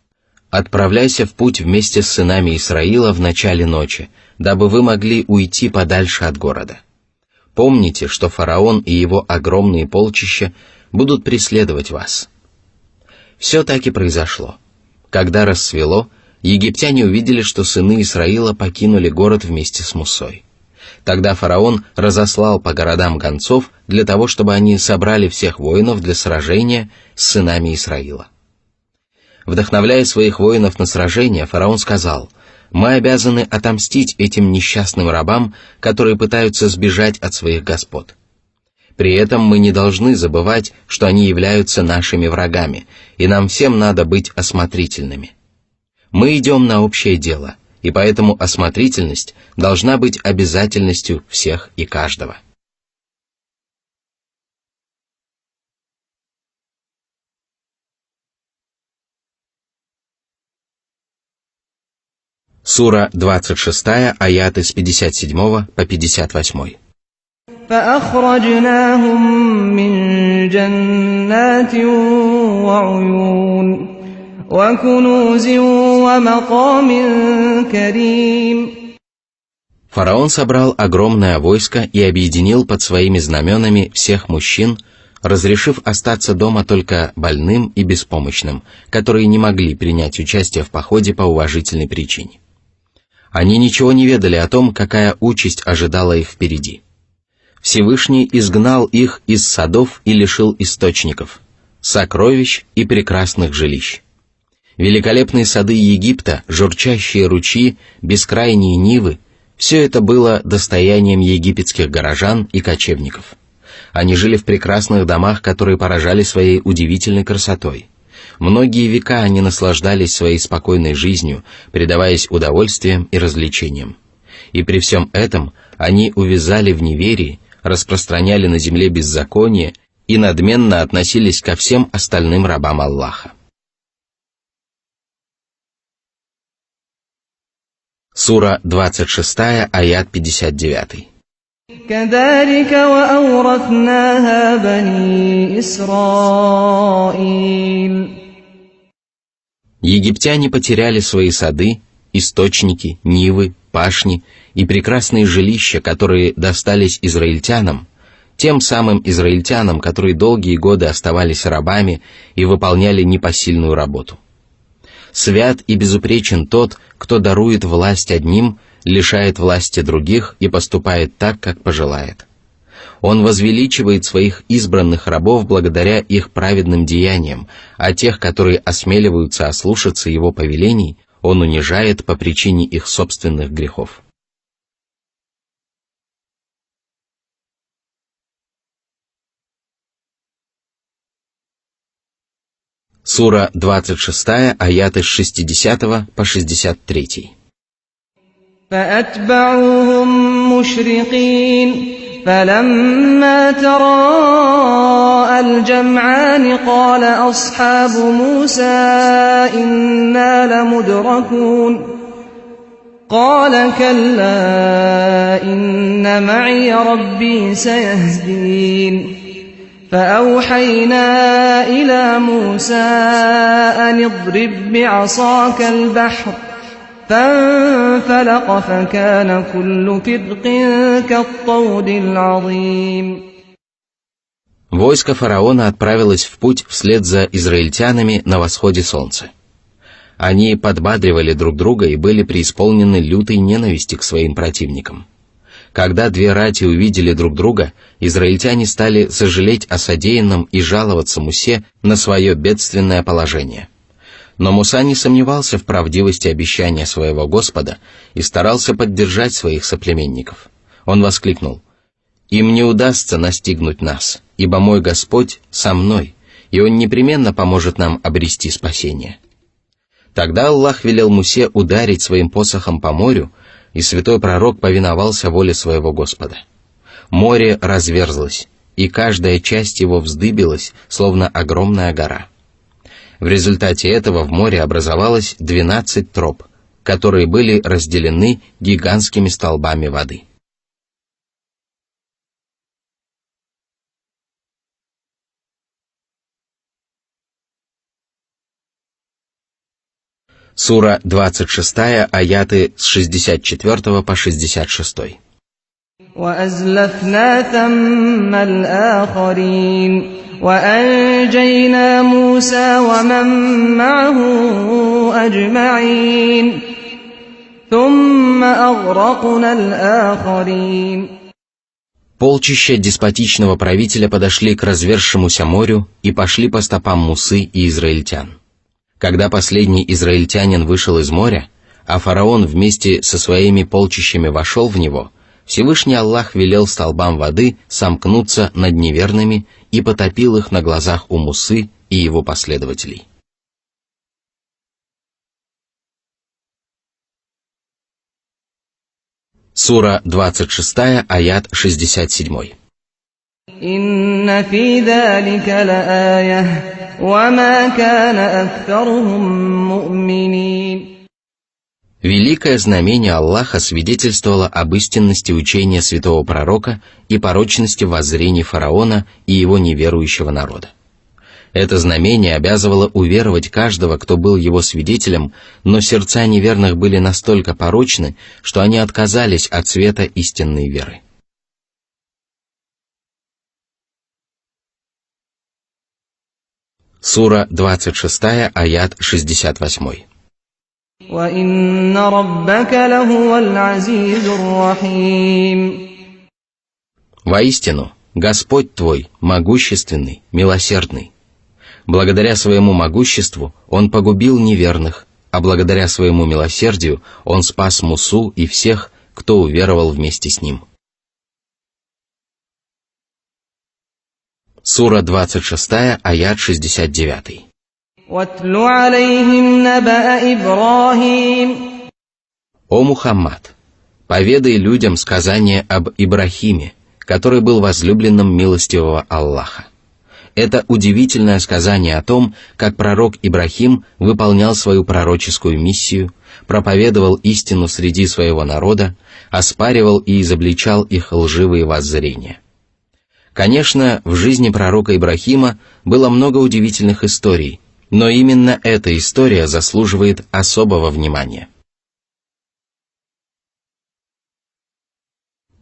отправляйся в путь вместе с сынами Исраила в начале ночи, дабы вы могли уйти подальше от города. Помните, что фараон и его огромные полчища будут преследовать вас». Все так и произошло. Когда рассвело, египтяне увидели, что сыны Исраила покинули город вместе с Мусой. Тогда фараон разослал по городам гонцов для того, чтобы они собрали всех воинов для сражения с сынами Исраила. Вдохновляя своих воинов на сражение, фараон сказал: «Мы обязаны отомстить этим несчастным рабам, которые пытаются сбежать от своих господ. При этом мы не должны забывать, что они являются нашими врагами, и нам всем надо быть осмотрительными. Мы идем на общее дело, и поэтому осмотрительность должна быть обязательностью всех и каждого». Сура 26, аяты с 57 по 58. فأخرجناهم من جنات وعيون وكنوز ومقام كريم. Фараон собрал огромное войско и объединил под своими знаменами всех мужчин, разрешив остаться дома только больным и беспомощным, которые не могли принять участие в походе по уважительной причине. Они ничего не ведали о том, какая участь ожидала их впереди. Всевышний изгнал их из садов и лишил источников, сокровищ и прекрасных жилищ. Великолепные сады Египта, журчащие ручьи, бескрайние нивы — все это было достоянием египетских горожан и кочевников. Они жили в прекрасных домах, которые поражали своей удивительной красотой. Многие века они наслаждались своей спокойной жизнью, предаваясь удовольствиям и развлечениям. И при всем этом они увязали в неверии, распространяли на земле беззаконие и надменно относились ко всем остальным рабам Аллаха. Сура 26, аят 59. كذلك وأورثناها بني إسرائيل. Египтяне потеряли свои сады, источники, нивы, пашни и прекрасные жилища, которые достались израильтянам, тем самым израильтянам, которые долгие годы оставались рабами и выполняли непосильную работу. Свят и безупречен тот, кто дарует власть одним, лишает власти других и поступает так, как пожелает. Он возвеличивает своих избранных рабов благодаря их праведным деяниям, а тех, которые осмеливаются ослушаться его повелений, он унижает по причине их собственных грехов. Сура 26, аяты с 60 по 63. فأتبعوهم مشرقين فلما تراءى الجمعان قال أصحاب موسى إنا لمدركون قال كلا إن معي ربي سيهدين فأوحينا إلى موسى أن اضرب بعصاك البحر فانفلق فكان كل فرق كالطود العظيم. Войско фараона отправилось в путь вслед за израильтянами на восходе солнца. Они подбадривали друг друга и были преисполнены лютой ненависти к своим противникам. Когда две рати увидели друг друга, израильтяне стали сожалеть о содеянном и жаловаться Мусе на свое бедственное положение. Но Муса не сомневался в правдивости обещания своего Господа и старался поддержать своих соплеменников. Он воскликнул: «Им не удастся настигнуть нас, ибо мой Господь со мной, и Он непременно поможет нам обрести спасение». Тогда Аллах велел Мусе ударить своим посохом по морю, и святой пророк повиновался воле своего Господа. Море разверзлось, и каждая часть его вздыбилась, словно огромная гора. В результате этого в море образовалось 12 троп, которые были разделены гигантскими столбами воды. Сура 26, аяты с 64 по 66. وأزلفنا ثم الآخرين وأنجينا موسى ومن معه أجمعين ثم أغرقنا الآخرين. Полчища деспотичного правителя подошли к разверзшемуся морю и пошли по стопам Мусы и израильтян. Когда последний израильтянин вышел из моря, а фараон вместе со своими полчищами вошел в него, Всевышний Аллах велел столбам воды сомкнуться над неверными и потопил их на глазах у Мусы и его последователей. Сура 26, аят 67. إن في ذلك لآية وما كان أكثرهم مؤمنين. В Великое знамение Аллаха свидетельствовало об истинности учения святого пророка и порочности воззрений фараона и его неверующего народа. Это знамение обязывало уверовать каждого, кто был его свидетелем, но сердца неверных были настолько порочны, что они отказались от света истинной веры. Сура 26, аят 68. وَإِنَّ رَبَّكَ لَهُوَ الْعَزِيزُ الرَّحِيمُ. Воистину, Господь твой могущественный, милосердный. Благодаря своему могуществу Он погубил неверных, а благодаря своему милосердию Он спас Мусу и всех, кто уверовал вместе с ним. Сура 26, аят 69. وَاتْلُ عَلَيْهِمْ نَبَأَ إِبْرَاهِيمَ. О Мухаммад, поведай людям сказание об Ибрахиме, который был возлюбленным милостивого Аллаха. Это удивительное сказание о том, как пророк Ибрахим выполнял свою пророческую миссию, проповедовал истину среди своего народа, оспаривал и изобличал их лживые воззрения. Конечно, в жизни пророка Ибрахима было много удивительных историй, но именно эта история заслуживает особого внимания.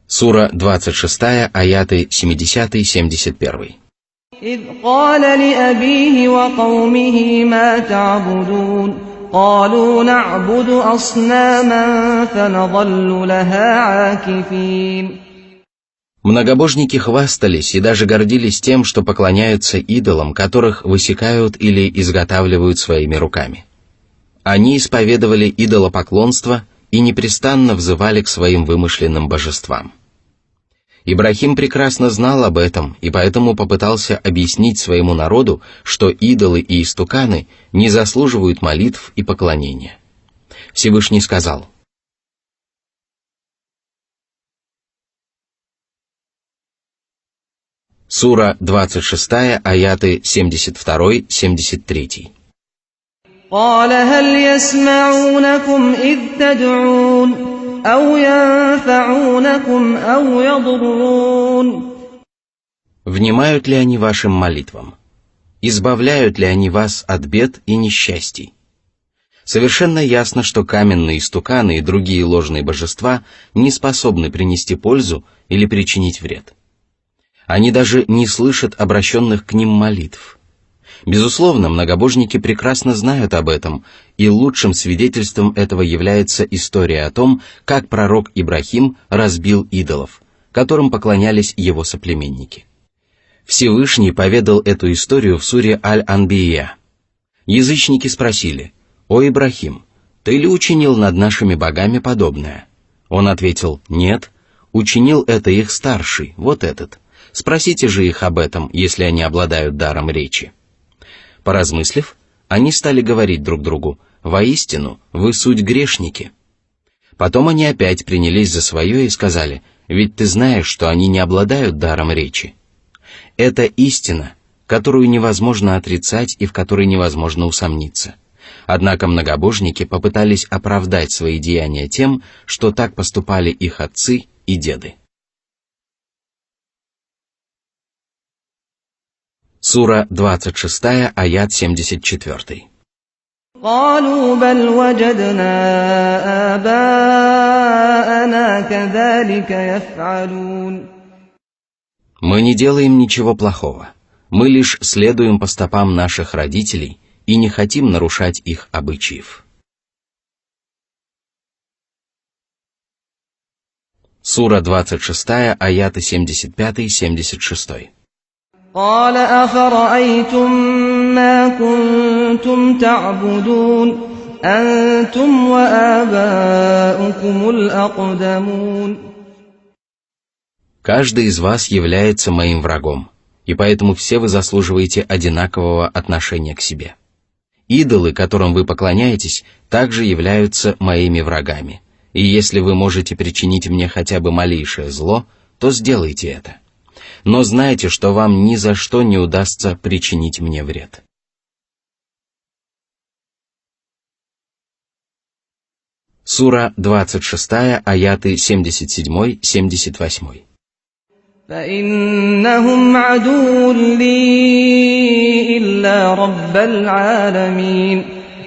Сура 26, аяты 70-71. إِذْ قَالَ لِأَبِيهِ وَقَوْمِهِ مَا تَعْبُدُونَ قَالُوا نَعْبُدُ أَصْنَامًا فَنَظَلُّ لَهَا عَاكِفِينَ. Многобожники хвастались и даже гордились тем, что поклоняются идолам, которых высекают или изготавливают своими руками. Они исповедовали идолопоклонство и непрестанно взывали к своим вымышленным божествам. Ибрахим прекрасно знал об этом и поэтому попытался объяснить своему народу, что идолы и истуканы не заслуживают молитв и поклонения. Всевышний сказал: Сура 26, аяты 72-73. قَالَ هَلْ يَسْمَعُونَكُمْ إِذْ تَدْعُونَ أَوْ يَنفَعُونَكُمْ أَوْ يَضُرُّونَ. Внимают ли они вашим молитвам? Избавляют ли они вас от бед и несчастий? Совершенно ясно, что каменные истуканы и другие ложные божества не способны принести пользу или причинить вред. Они даже не слышат обращенных к ним молитв. Безусловно, многобожники прекрасно знают об этом, и лучшим свидетельством этого является история о том, как пророк Ибрахим разбил идолов, которым поклонялись его соплеменники. Всевышний поведал эту историю в суре Аль-Анбия. Язычники спросили: «О Ибрахим, ты ли учинил над нашими богами подобное?» Он ответил: «Нет, учинил это их старший, вот этот. Спросите же их об этом, если они обладают даром речи». Поразмыслив, они стали говорить друг другу: «Воистину, вы суть грешники». Потом они опять принялись за свое и сказали: «Ведь ты знаешь, что они не обладают даром речи». Это истина, которую невозможно отрицать и в которой невозможно усомниться. Однако многобожники попытались оправдать свои деяния тем, что так поступали их отцы и деды. Сура 26, аят 74. قَالُوا بَلْ وَجَدْنَا آبَاءَنَا كَذَلِكَ يَفْعَلُونَ. Мы не делаем ничего плохого. Мы лишь следуем по стопам наших родителей и не хотим нарушать их обычаев. Сура 26, аяты 75-76. قَالَ أَفَرَأَيْتُم مَّا كُنتُمْ تَعْبُدُونَ أَنتُمْ وَآبَاؤُكُمُ الْأَقْدَمُونَ. Каждый из вас является моим врагом, и поэтому все вы заслуживаете одинакового отношения к себе. Идолы, которым вы поклоняетесь, также являются моими врагами, и если вы можете причинить мне хотя бы малейшее зло, то сделайте это. Но знайте, что вам ни за что не удастся причинить мне вред. Сура 26, аяты 77-78. فإنهم عدو لي إلا رب العالمين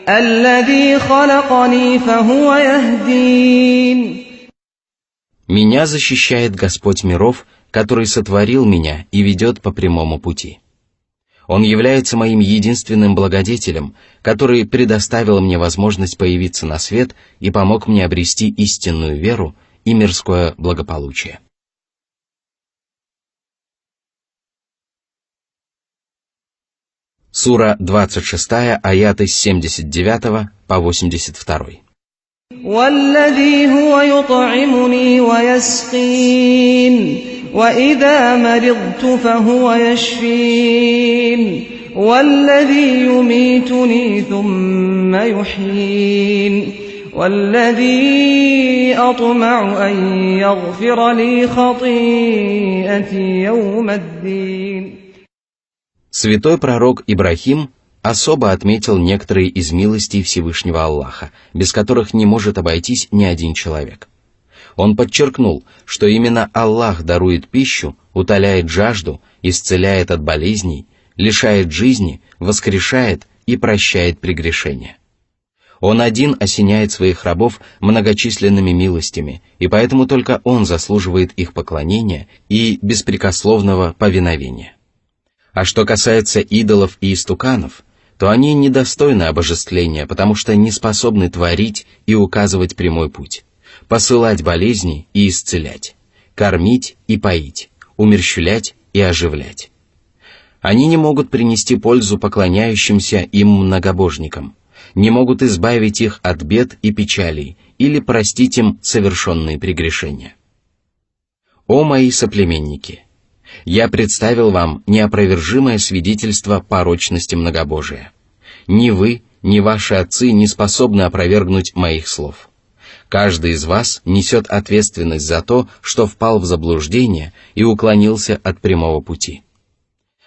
الذي خلقني فهو يهدين. Меня защищает Господь миров, который сотворил меня и ведет по прямому пути. Он является моим единственным благодетелем, который предоставил мне возможность появиться на свет и помог мне обрести истинную веру и мирское благополучие. Сура 26, аяты с 79 по 82. والذي هو يطعمني ويسقين وإذا مرضت فهو يشفين والذي يميتني ثم يحيين والذي أطمع أن يغفر لي خطيئتي يوم الدين. Святой пророк Ибрахим особо отметил некоторые из милостей Всевышнего Аллаха, без которых не может обойтись ни один человек. Он подчеркнул, что именно Аллах дарует пищу, утоляет жажду, исцеляет от болезней, лишает жизни, воскрешает и прощает прегрешения. Он один осеняет своих рабов многочисленными милостями, и поэтому только Он заслуживает их поклонения и беспрекословного повиновения. А что касается идолов и истуканов, то они недостойны обожествления, потому что не способны творить и указывать прямой путь, посылать болезни и исцелять, кормить и поить, умерщвлять и оживлять. Они не могут принести пользу поклоняющимся им многобожникам, не могут избавить их от бед и печалей или простить им совершенные прегрешения. О мои соплеменники! Я представил вам неопровержимое свидетельство порочности многобожия. Ни вы, ни ваши отцы не способны опровергнуть моих слов. Каждый из вас несет ответственность за то, что впал в заблуждение и уклонился от прямого пути.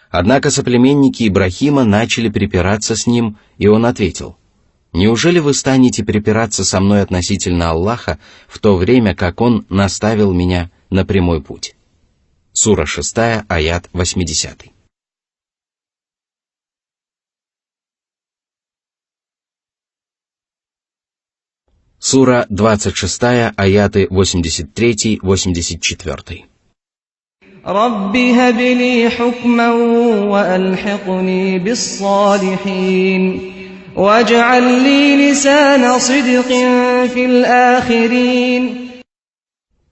Однако соплеменники Ибрахима начали припираться с ним, и он ответил: «Неужели вы станете припираться со мной относительно Аллаха, в то время как Он наставил меня на прямой путь?» Сура 6, аят 80. Сура 26, аяты 83-84. رَبِّ هَبْ لِي حُكْمًا وَأَلْحِقْنِي بِالصَّالِحِينَ وَاجْعَلْ لِي لِسَانَ صِدْقٍ فِي الْآخِرِينَ.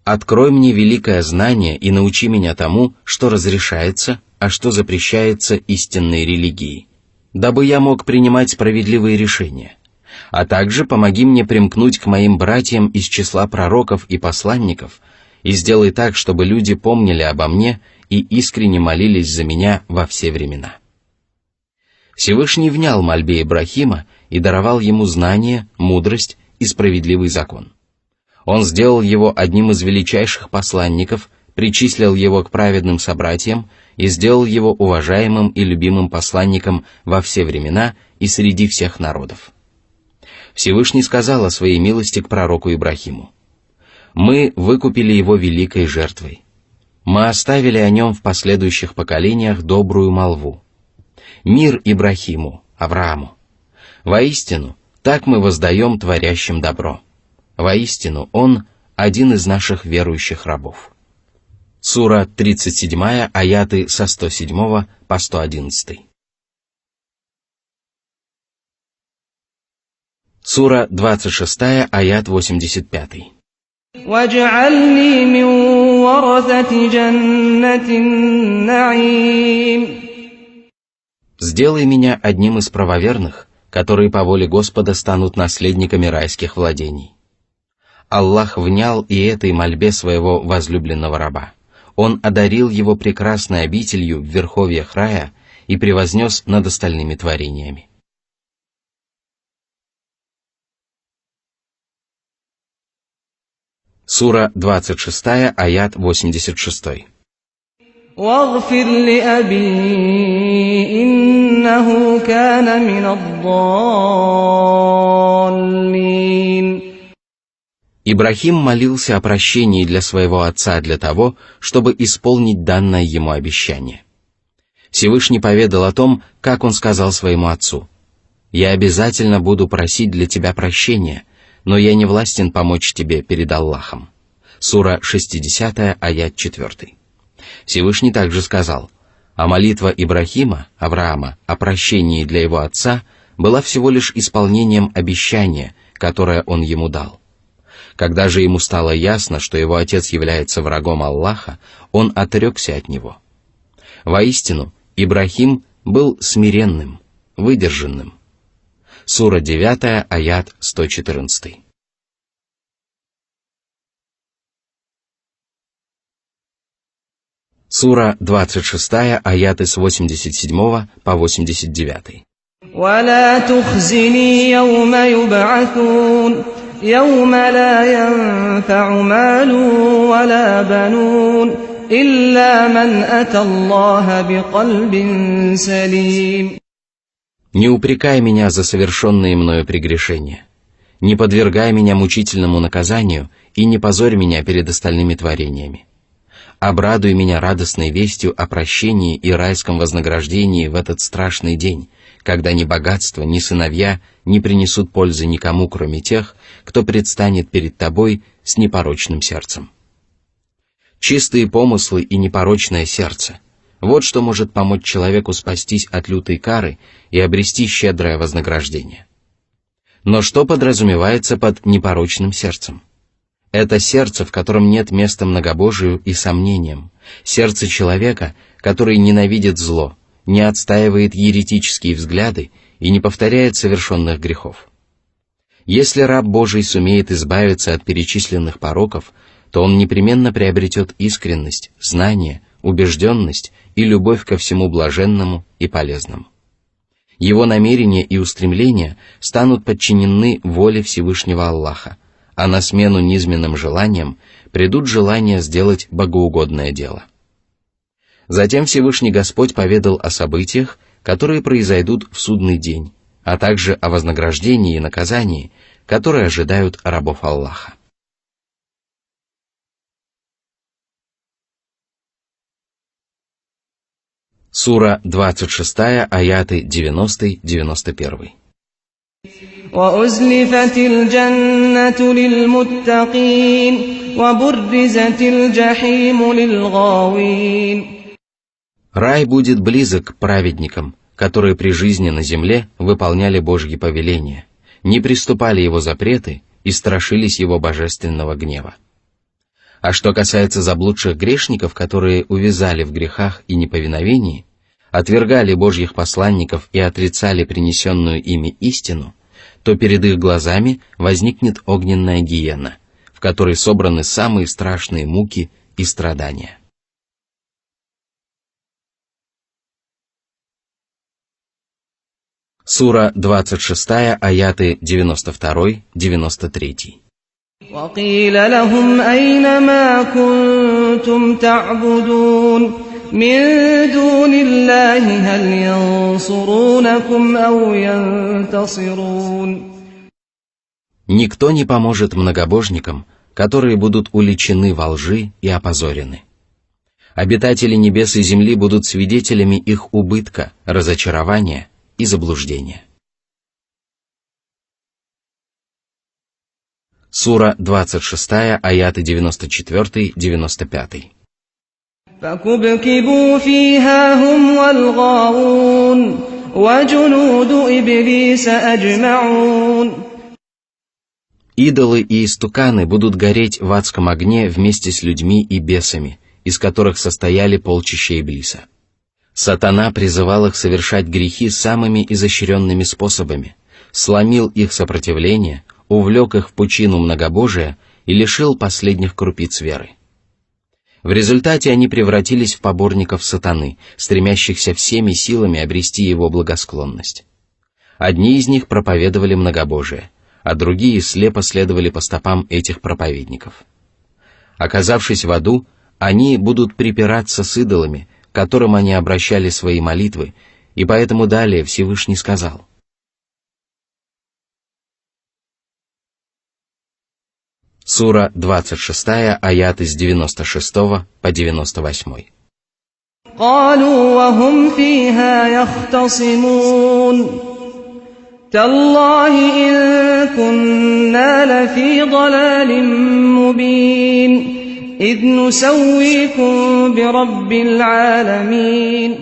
Открой мне великое знание и научи меня тому, что разрешается, а что запрещается истинной религией, дабы я мог принимать справедливые решения. А также помоги мне примкнуть к моим братьям из числа пророков и посланников и сделай так, чтобы люди помнили обо мне и искренне молились за меня во все времена. Всевышний внял мольбе Ибрахима и даровал ему знание, мудрость и справедливый закон. Он сделал его одним из величайших посланников, причислил его к праведным собратьям и сделал его уважаемым и любимым посланником во все времена и среди всех народов. Всевышний сказал о своей милости к пророку Ибрахиму: «Мы выкупили его великой жертвой. Мы оставили о нем в последующих поколениях добрую молву. Мир Ибрахиму, Аврааму. Воистину, так мы воздаем творящим добро. Воистину, он один из наших верующих рабов». Сура 37, аяты со 107 по 111. Сура 26, аят 85. وَاجْعَلْنِي مِنْ وَرَثَةِ جَنَّةِ النَّعِيمِ. Сделай меня одним из правоверных, которые по воле Господа станут наследниками райских владений. Аллах внял и этой мольбе своего возлюбленного раба. Он одарил его прекрасной обителью в верховьях рая и превознес над остальными творениями. Сура 26, аят 86. واغفر لأبي إنه كان من الضالين. Ибрахим молился о прощении для своего отца для того, чтобы исполнить данное ему обещание. Всевышний поведал о том, как он сказал своему отцу: «Я обязательно буду просить для тебя прощения, но я не властен помочь тебе перед Аллахом». Сура 60, аят 4. Всевышний также сказал: «А молитва Ибрахима, Авраама, о прощении для его отца была всего лишь исполнением обещания, которое он ему дал. Когда же ему стало ясно, что его отец является врагом Аллаха, он отрекся от него. Воистину, Ибрахим был смиренным, выдержанным». Сура 9, аят 114. Сура 26, аяты с 87 по 89. وَلَا تُخْزِنِي يَوْمَ يُبْعَثُونَ يَوْمَ لَا يَنفَعُ مَالٌ وَلَا بَنُونَ إِلَّا مَنْ أَتَى اللَّهَ بِقَلْبٍ سَلِيمٍ. Не упрекай меня за совершенные мною прегрешения, не подвергай меня мучительному наказанию и не позорь меня перед остальными творениями. Обрадуй меня радостной вестью о прощении и райском вознаграждении в этот страшный день, когда ни богатство, ни сыновья не принесут пользы никому, кроме тех, кто предстанет перед тобой с непорочным сердцем. Чистые помыслы и непорочное сердце — вот что может помочь человеку спастись от лютой кары и обрести щедрое вознаграждение. Но что подразумевается под непорочным сердцем? Это сердце, в котором нет места многобожию и сомнениям, сердце человека, который ненавидит зло, не отстаивает еретические взгляды и не повторяет совершенных грехов. Если раб Божий сумеет избавиться от перечисленных пороков, то он непременно приобретет искренность, знание, убежденность и любовь ко всему блаженному и полезному. Его намерения и устремления станут подчинены воле Всевышнего Аллаха, а на смену низменным желаниям придут желания сделать богоугодное дело. Затем Всевышний Господь поведал о событиях, которые произойдут в судный день, а также о вознаграждении и наказании, которые ожидают рабов Аллаха. Сура 26, аяты 90-91. وَأُزْلِفَتِ الْجَنَّةُ لِلْمُتَّقِينَ وَبُرِّزَتِ الْجَحِيمُ لِلْغَاوِينَ. Рай будет близок к праведникам, которые при жизни на земле выполняли Божьи повеления, не приступали его запреты и страшились его божественного гнева. А что касается заблудших грешников, которые увязали в грехах и неповиновении, отвергали Божьих посланников и отрицали принесенную ими истину, то перед их глазами возникнет огненная гиенна, в которой собраны самые страшные муки и страдания. Сура 26, аяты 92-93. وَقِيلَ لَهُمْ أَيْنَ مَا كُنْتُمْ تَعْبُدُونَ مِنْ دُونِ اللَّهِ هَلْ يَنْصُرُونَكُمْ أَوْ يَنْتَصِرُونَ. Никто не поможет многобожникам, которые будут уличены во лжи и опозорены. Обитатели небес и земли будут свидетелями их убытка, разочарования и заблуждения. Сура 26, аяты 94-95. فَكُبْكِبُوا فِيهَا هُمْ وَالْغَاوُونَ وَجُنُودُ إِبْلِيسَ أَجْمَعُونَ. Идолы и истуканы будут гореть в адском огне вместе с людьми и бесами, из которых состояли полчища Иблиса. Сатана призывал их совершать грехи самыми изощренными способами, сломил их сопротивление, увлек их в пучину многобожия и лишил последних крупиц веры. В результате они превратились в поборников сатаны, стремящихся всеми силами обрести его благосклонность. Одни из них проповедовали многобожие, а другие слепо следовали по стопам этих проповедников. Оказавшись в аду, они будут припираться с идолами, к которым они обращали свои молитвы, и поэтому далее Всевышний сказал: Сура 26, аят с 96 по 98. قالوا وهم فيها يختصمون تالله إن كنا لفي ضلال مبين إذ نسويكم برب العالمين.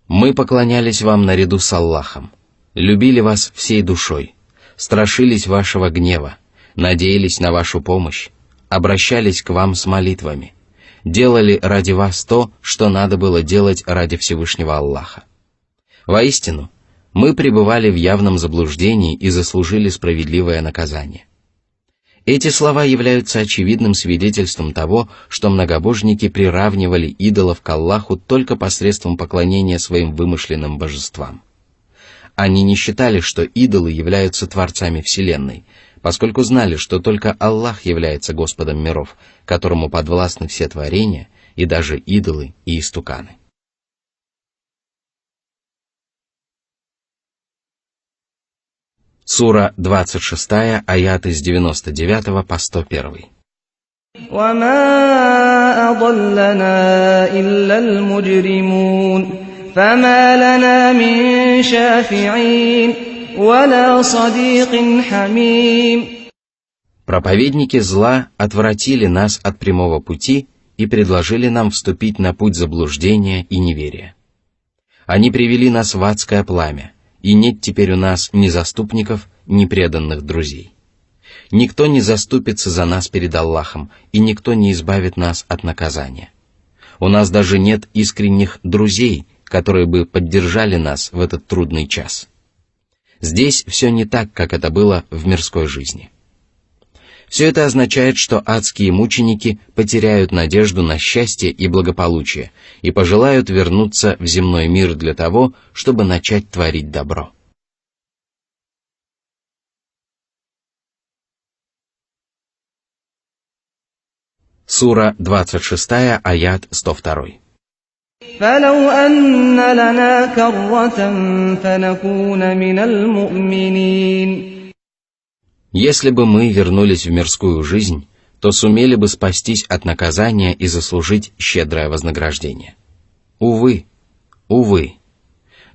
Мы поклонялись вам наряду с Аллахом, любили вас всей душой, страшились вашего гнева, надеялись на вашу помощь, обращались к вам с молитвами, делали ради вас то, что надо было делать ради Всевышнего Аллаха. Воистину, мы пребывали в явном заблуждении и заслужили справедливое наказание. Эти слова являются очевидным свидетельством того, что многобожники приравнивали идолов к Аллаху только посредством поклонения своим вымышленным божествам. Они не считали, что идолы являются творцами Вселенной, поскольку знали, что только Аллах является Господом миров, которому подвластны все творения, и даже идолы и истуканы. Сура 26, аяты с 99 по 101. وما أضلنا إلا المجرمون فما لنا من شافعين ولا صديق حميم. Проповедники зла отвратили нас от прямого пути и предложили нам вступить на путь заблуждения и неверия. Они привели нас в адское пламя, и нет теперь у нас ни заступников, ни преданных друзей. Никто не заступится за нас перед Аллахом, и никто не избавит нас от наказания. У нас даже нет искренних друзей, которые бы поддержали нас в этот трудный час. Здесь все не так, как это было в мирской жизни. Все это означает, что адские мученики потеряют надежду на счастье и благополучие и пожелают вернуться в земной мир для того, чтобы начать творить добро. Сура 26, аят 102. فلو أن لنا كرة فنكون من المؤمنين. Если бы мы вернулись в мирскую жизнь, то сумели бы спастись от наказания и заслужить щедрое вознаграждение. Увы,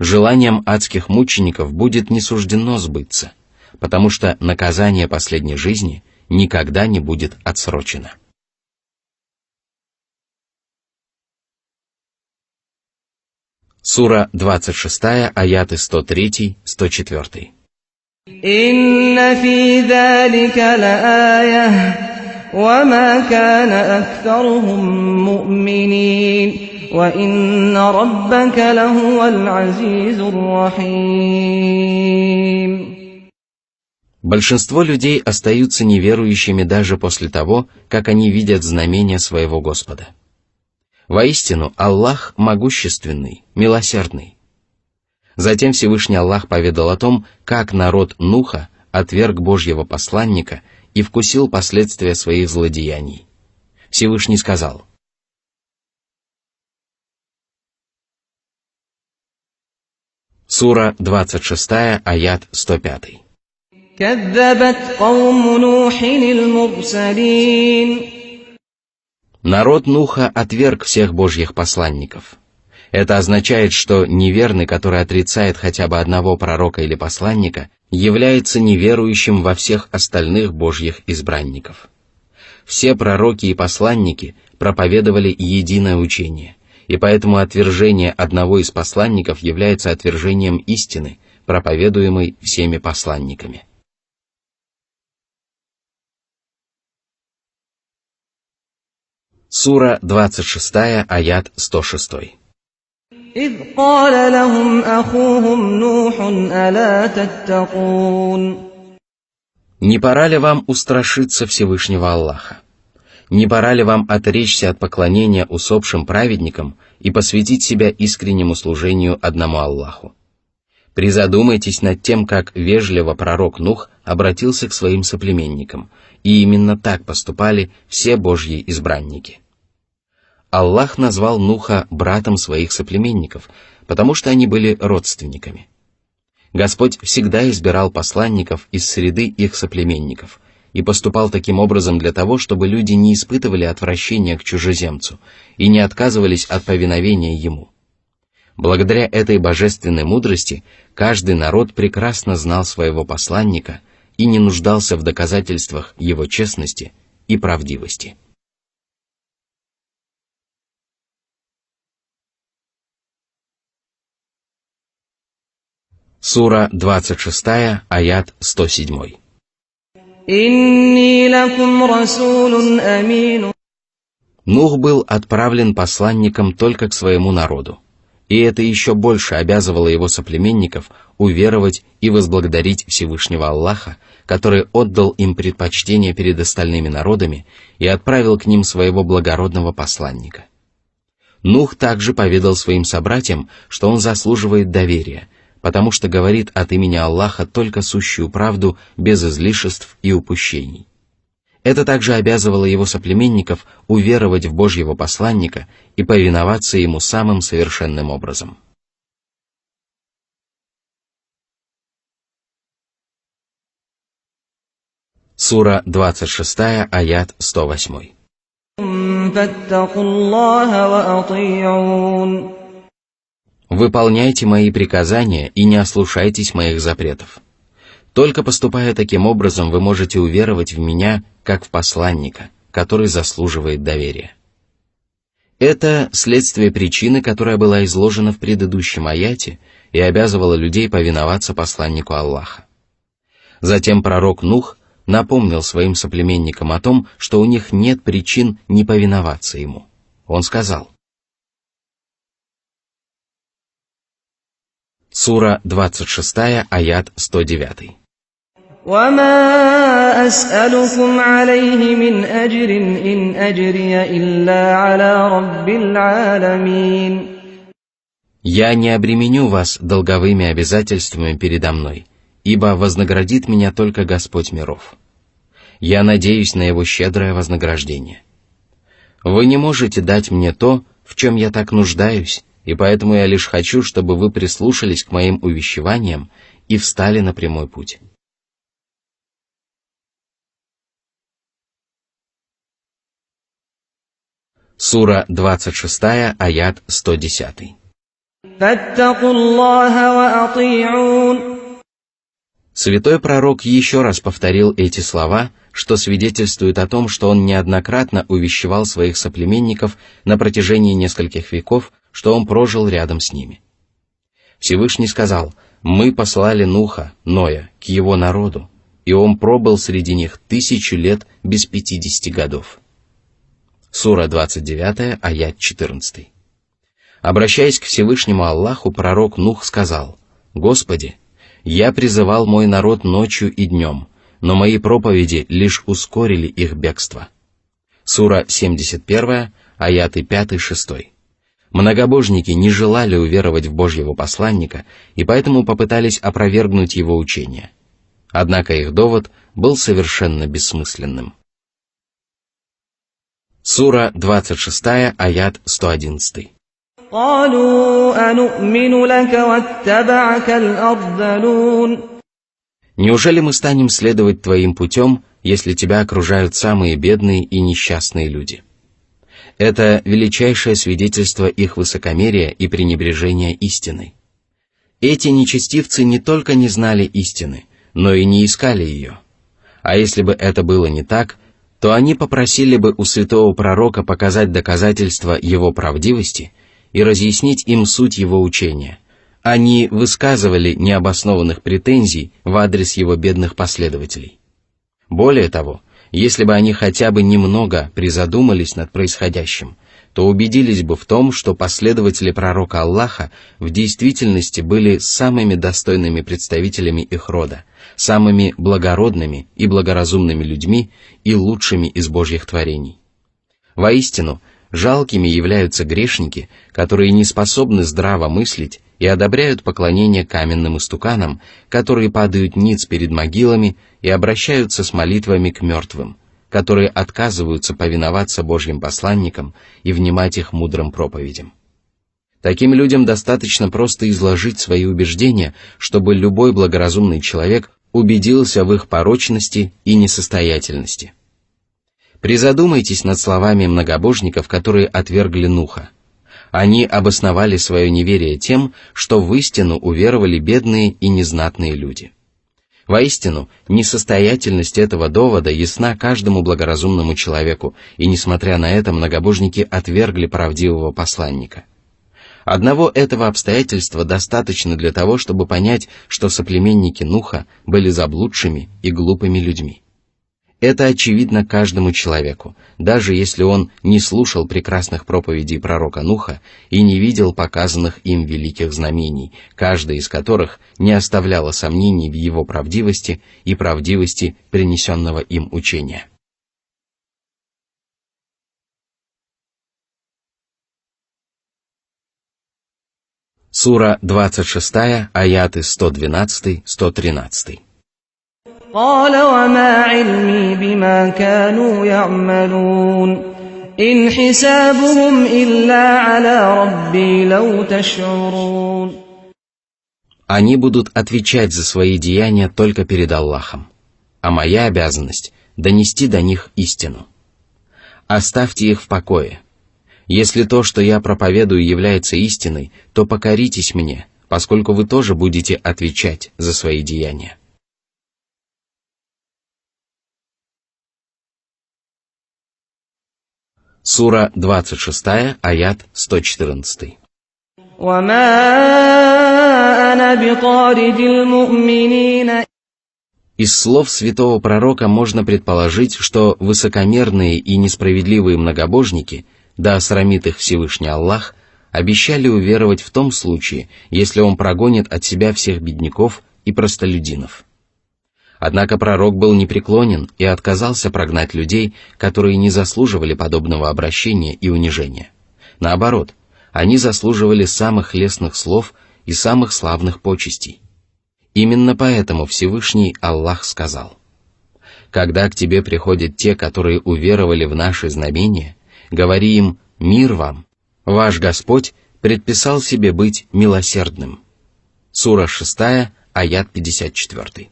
желанием адских мучеников будет не суждено сбыться, потому что наказание последней жизни никогда не будет отсрочено. Сура 26, аяты 103-104. إن في ذلك لآية وما كان أكثرهم مؤمنين وإن ربك لهو العزيز الرحيم. Большинство людей остаются неверующими даже после того, как они видят знамения своего Господа. Воистину, Аллах могущественный, милосердный. Затем Всевышний Аллах поведал о том, как народ Нуха отверг Божьего посланника и вкусил последствия своих злодеяний. Всевышний сказал: Сура 26, аят 105. كذبت قوم نوح المرسلين. Народ Нуха отверг всех Божьих посланников. Это означает, что неверный, который отрицает хотя бы одного пророка или посланника, является неверующим во всех остальных Божьих избранников. Все пророки и посланники проповедовали единое учение, и поэтому отвержение одного из посланников является отвержением истины, проповедуемой всеми посланниками. Сура 26, аят 106. إذ قال لهم أخوهم نوح ألا تتقون. Не пора ли вам устрашиться Всевышнего Аллаха? Не пора ли вам отречься от поклонения усопшим праведникам и посвятить себя искреннему служению одному Аллаху? Призадумайтесь над тем, как вежливо пророк Нух обратился к своим соплеменникам, и именно так поступали все Божьи избранники. Аллах назвал Нуха братом своих соплеменников, потому что они были родственниками. Господь всегда избирал посланников из среды их соплеменников, и поступал таким образом для того, чтобы люди не испытывали отвращения к чужеземцу и не отказывались от повиновения ему. Благодаря этой божественной мудрости каждый народ прекрасно знал своего посланника и не нуждался в доказательствах его честности и правдивости. Сура 26, аят 107. Нух был отправлен посланником только к своему народу, и это еще больше обязывало его соплеменников уверовать и возблагодарить Всевышнего Аллаха, который отдал им предпочтение перед остальными народами и отправил к ним своего благородного посланника. Нух также поведал своим собратьям, что он заслуживает доверия, потому что говорит от имени Аллаха только сущую правду, без излишеств и упущений. Это также обязывало его соплеменников уверовать в Божьего посланника и повиноваться ему самым совершенным образом. Сура 26, аят 108. «Выполняйте мои приказания и не ослушайтесь моих запретов. Только поступая таким образом, вы можете уверовать в меня, как в посланника, который заслуживает доверия». Это следствие причины, которая была изложена в предыдущем аяте и обязывала людей повиноваться посланнику Аллаха. Затем пророк Нух напомнил своим соплеменникам о том, что у них нет причин не повиноваться ему. Он сказал: Сура 26, аят 109. «Вама ас'алукум алейхи мин аджрин ин аджрия илля аля раббил аламин». «Я не обременю вас долговыми обязательствами передо мной, ибо вознаградит меня только Господь миров. Я надеюсь на его щедрое вознаграждение. Вы не можете дать мне то, в чем я так нуждаюсь, и поэтому я лишь хочу, чтобы вы прислушались к моим увещеваниям и встали на прямой путь». Сура 26, аят 110. Святой пророк еще раз повторил эти слова, что свидетельствует о том, что он неоднократно увещевал своих соплеменников на протяжении нескольких веков, что он прожил рядом с ними. Всевышний сказал: «Мы послали Нуха, Ноя, к его народу, и он пробыл среди них 1000 лет без 50 годов». Сура 29, аят 14. Обращаясь к Всевышнему Аллаху, пророк Нух сказал: «Господи, я призывал мой народ ночью и днем, но мои проповеди лишь ускорили их бегство». Сура 71, аяты 5-6. Многобожники не желали уверовать в Божьего посланника и поэтому попытались опровергнуть его учение. Однако их довод был совершенно бессмысленным. Сура 26, аят 111. «Неужели мы станем следовать твоим путем, если тебя окружают самые бедные и несчастные люди?» Это величайшее свидетельство их высокомерия и пренебрежения истиной. Эти нечестивцы не только не знали истины, но и не искали ее. А если бы это было не так, то они попросили бы у святого пророка показать доказательства его правдивости и разъяснить им суть его учения. Они высказывали необоснованных претензий в адрес его бедных последователей. Более того, если бы они хотя бы немного призадумались над происходящим, то убедились бы в том, что последователи пророка Аллаха в действительности были самыми достойными представителями их рода, самыми благородными и благоразумными людьми и лучшими из Божьих творений. Воистину, жалкими являются грешники, которые не способны здраво мыслить и одобряют поклонение каменным истуканам, которые падают ниц перед могилами и обращаются с молитвами к мертвым, которые отказываются повиноваться Божьим посланникам и внимать их мудрым проповедям. Таким людям достаточно просто изложить свои убеждения, чтобы любой благоразумный человек убедился в их порочности и несостоятельности. Призадумайтесь над словами многобожников, которые отвергли Нуха. Они обосновали свое неверие тем, что в истину уверовали бедные и незнатные люди. Воистину, несостоятельность этого довода ясна каждому благоразумному человеку, и несмотря на это многобожники отвергли правдивого посланника. Одного этого обстоятельства достаточно для того, чтобы понять, что соплеменники Нуха были заблудшими и глупыми людьми. Это очевидно каждому человеку, даже если он не слушал прекрасных проповедей пророка Нуха и не видел показанных им великих знамений, каждое из которых не оставляло сомнений в его правдивости и правдивости принесенного им учения. Сура 26, аяты 112-113. قال وما علمي بما كانوا يعملون إن حسابهم إلا على ربي لو تشعرون. Они будут отвечать за свои деяния только перед Аллахом, а моя обязанность – донести до них истину. Оставьте их в покое. Если то, что я проповедую, является истиной, то покоритесь мне, поскольку вы тоже будете отвечать за свои деяния. Сура 26, аят 114. Из слов святого пророка можно предположить, что высокомерные и несправедливые многобожники, да осрамит их Всевышний Аллах, обещали уверовать в том случае, если он прогонит от себя всех бедняков и простолюдинов. Однако пророк был непреклонен и отказался прогнать людей, которые не заслуживали подобного обращения и унижения. Наоборот, они заслуживали самых лестных слов и самых славных почестей. Именно поэтому Всевышний Аллах сказал: «Когда к тебе приходят те, которые уверовали в наши знамения, говори им: мир вам, ваш Господь предписал себе быть милосердным». Сура 6, аят 54.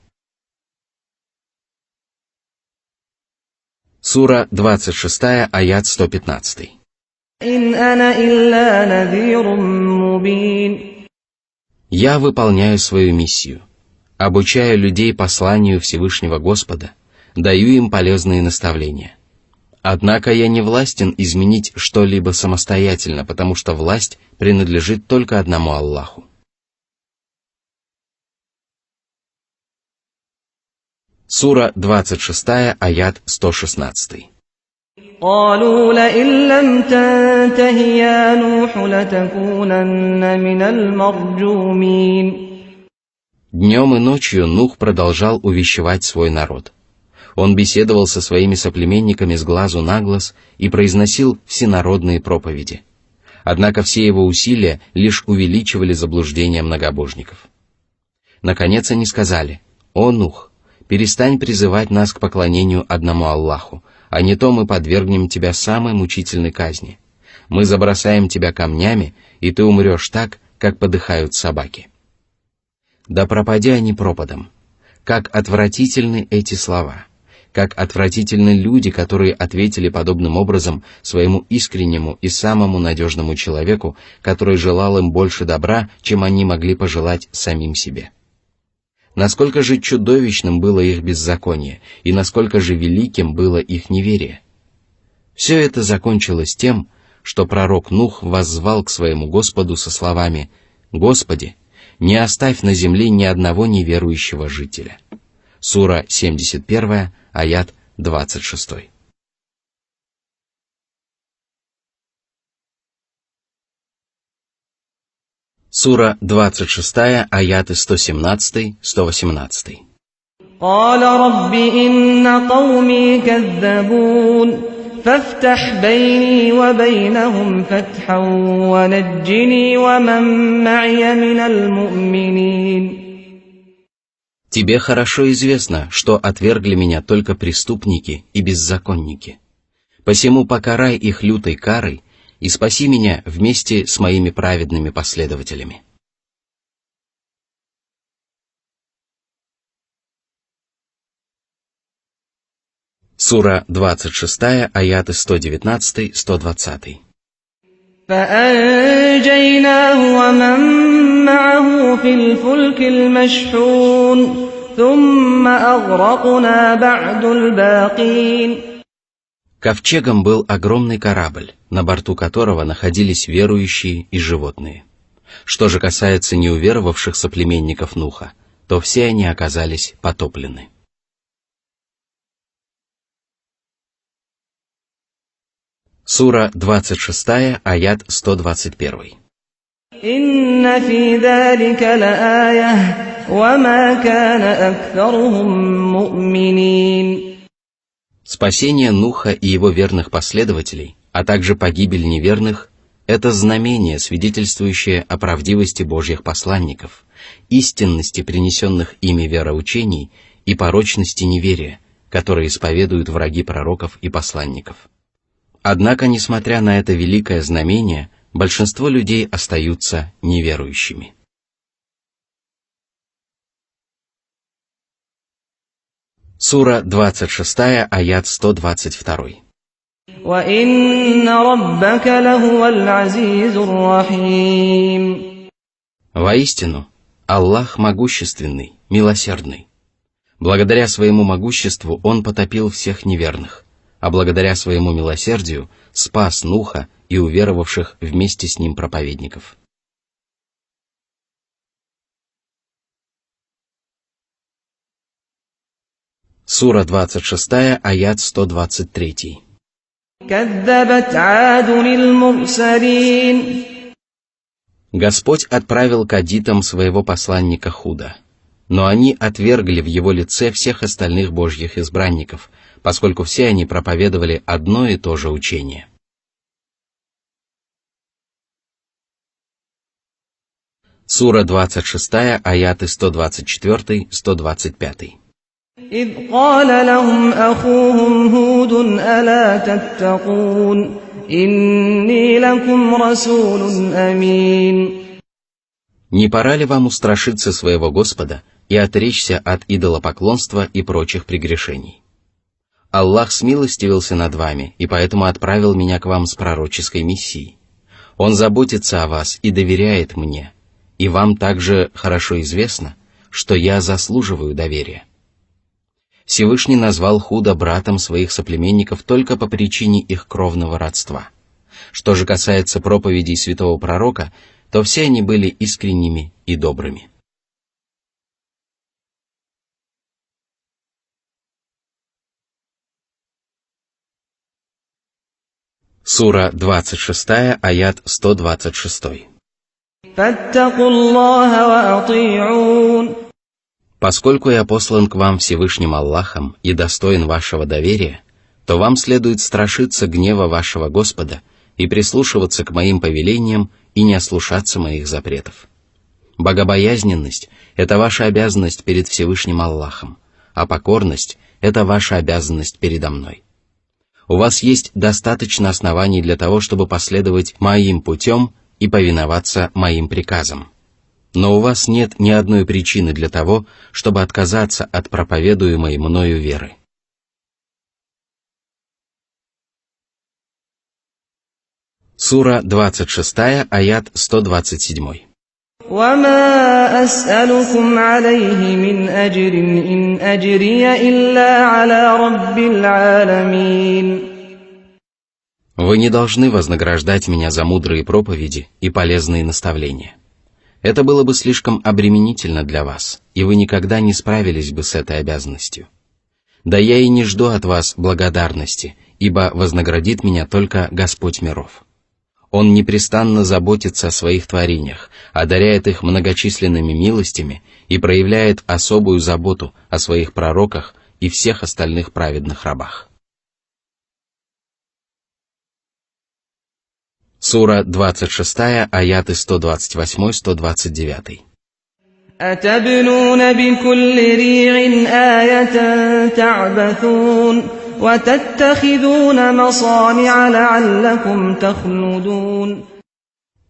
Сура 26, аят 115. «Я выполняю свою миссию, обучаю людей посланию Всевышнего Господа, даю им полезные наставления. Однако я не властен изменить что-либо самостоятельно, потому что власть принадлежит только одному Аллаху». Сура 26, аят 116. قالوا لئن لم تنته يا نوح لتكونن من المرجومين. Днем и ночью Нух продолжал увещевать свой народ. Он беседовал со своими соплеменниками с глазу на глаз и произносил всенародные проповеди. Однако все его усилия лишь увеличивали заблуждение многобожников. Наконец они сказали: «О Нух, перестань призывать нас к поклонению одному Аллаху, а не то мы подвергнем тебя самой мучительной казни. Мы забросаем тебя камнями, и ты умрешь так, как подыхают собаки». Да пропади они пропадом. Как отвратительны эти слова! Как отвратительны люди, которые ответили подобным образом своему искреннему и самому надежному человеку, который желал им больше добра, чем они могли пожелать самим себе. Насколько же чудовищным было их беззаконие, и насколько же великим было их неверие. Все это закончилось тем, что пророк Нух воззвал к своему Господу со словами: «Господи, не оставь на земле ни одного неверующего жителя». Сура 71, аят 26. Сура 26, аяты 117-118. قال رب إن قومي كذبون فافتح بيني وبينهم فتحا ونجني ومن معي من المؤمنين. Тебе хорошо известно, что отвергли меня только преступники и беззаконники. Посему покарай их лютой карой и спаси меня вместе с моими праведными последователями. Сура 26, аяты 119-120. فأنجيناه ومن معه في الفلك المشحون ثم أغرقنا بعد الباقين. Ковчегом был огромный корабль, на борту которого находились верующие и животные. Что же касается неуверовавших соплеменников Нуха, то все они оказались потоплены. Сура 26, аят 121. «Инна фи залика лаая, ва ма кана акфарухум му'минин». Спасение Нуха и его верных последователей, а также погибель неверных – это знамение, свидетельствующее о правдивости Божьих посланников, истинности принесенных ими вероучений и порочности неверия, которые исповедуют враги пророков и посланников. Однако, несмотря на это великое знамение, большинство людей остаются неверующими. Сура 26, аят 122. Воистину, Аллах могущественный, милосердный. Благодаря своему могуществу Он потопил всех неверных, а благодаря своему милосердию спас Нуха и уверовавших вместе с ним проповедников. Сура 26, аят 123. Господь отправил к адитам своего посланника Худа, но они отвергли в его лице всех остальных Божьих избранников, поскольку все они проповедовали одно и то же учение. Сура 26, аяты 124-125. إذ قال لهم أخوهم هود ألا تتقون إني لكم رسول أمين. Не пора ли вам устрашиться своего Господа и отречься от идолопоклонства и прочих прегрешений? Аллах смилостивился над вами и поэтому отправил меня к вам с пророческой миссией. Он заботится о вас и доверяет мне, и вам также хорошо известно, что я заслуживаю доверия. Всевышний назвал Худа братом своих соплеменников только по причине их кровного родства. Что же касается проповедей святого пророка, то все они были искренними и добрыми. Сура 26, аят 126. Поскольку я послан к вам Всевышним Аллахом и достоин вашего доверия, то вам следует страшиться гнева вашего Господа и прислушиваться к моим повелениям и не ослушаться моих запретов. Богобоязненность – это ваша обязанность перед Всевышним Аллахом, а покорность – это ваша обязанность передо мной. У вас есть достаточно оснований для того, чтобы последовать моим путем и повиноваться моим приказам. Но у вас нет ни одной причины для того, чтобы отказаться от проповедуемой мною веры. Сура 26, аят 127. وَمَا أَسْأَلُكُمْ عَلَيْهِ مِنْ أَجْرٍ إِنْ أَجْرِيَ إِلَّا عَلَى رَبِّ الْعَالَمِينَ. Вы не должны вознаграждать меня за мудрые проповеди и полезные наставления. Это было бы слишком обременительно для вас, и вы никогда не справились бы с этой обязанностью. Да я и не жду от вас благодарности, ибо вознаградит меня только Господь миров. Он непрестанно заботится о своих творениях, одаряет их многочисленными милостями и проявляет особую заботу о своих пророках и всех остальных праведных рабах. Сура 26, аяты 128-129. أَتَبْنُونَ بِكُلِّ رِيعٍ آيَةً تَعْبَثُونَ وَتَتَّخِذُونَ مَصَانِعَ لَعَلَّكُمْ تَخْلُدُونَ.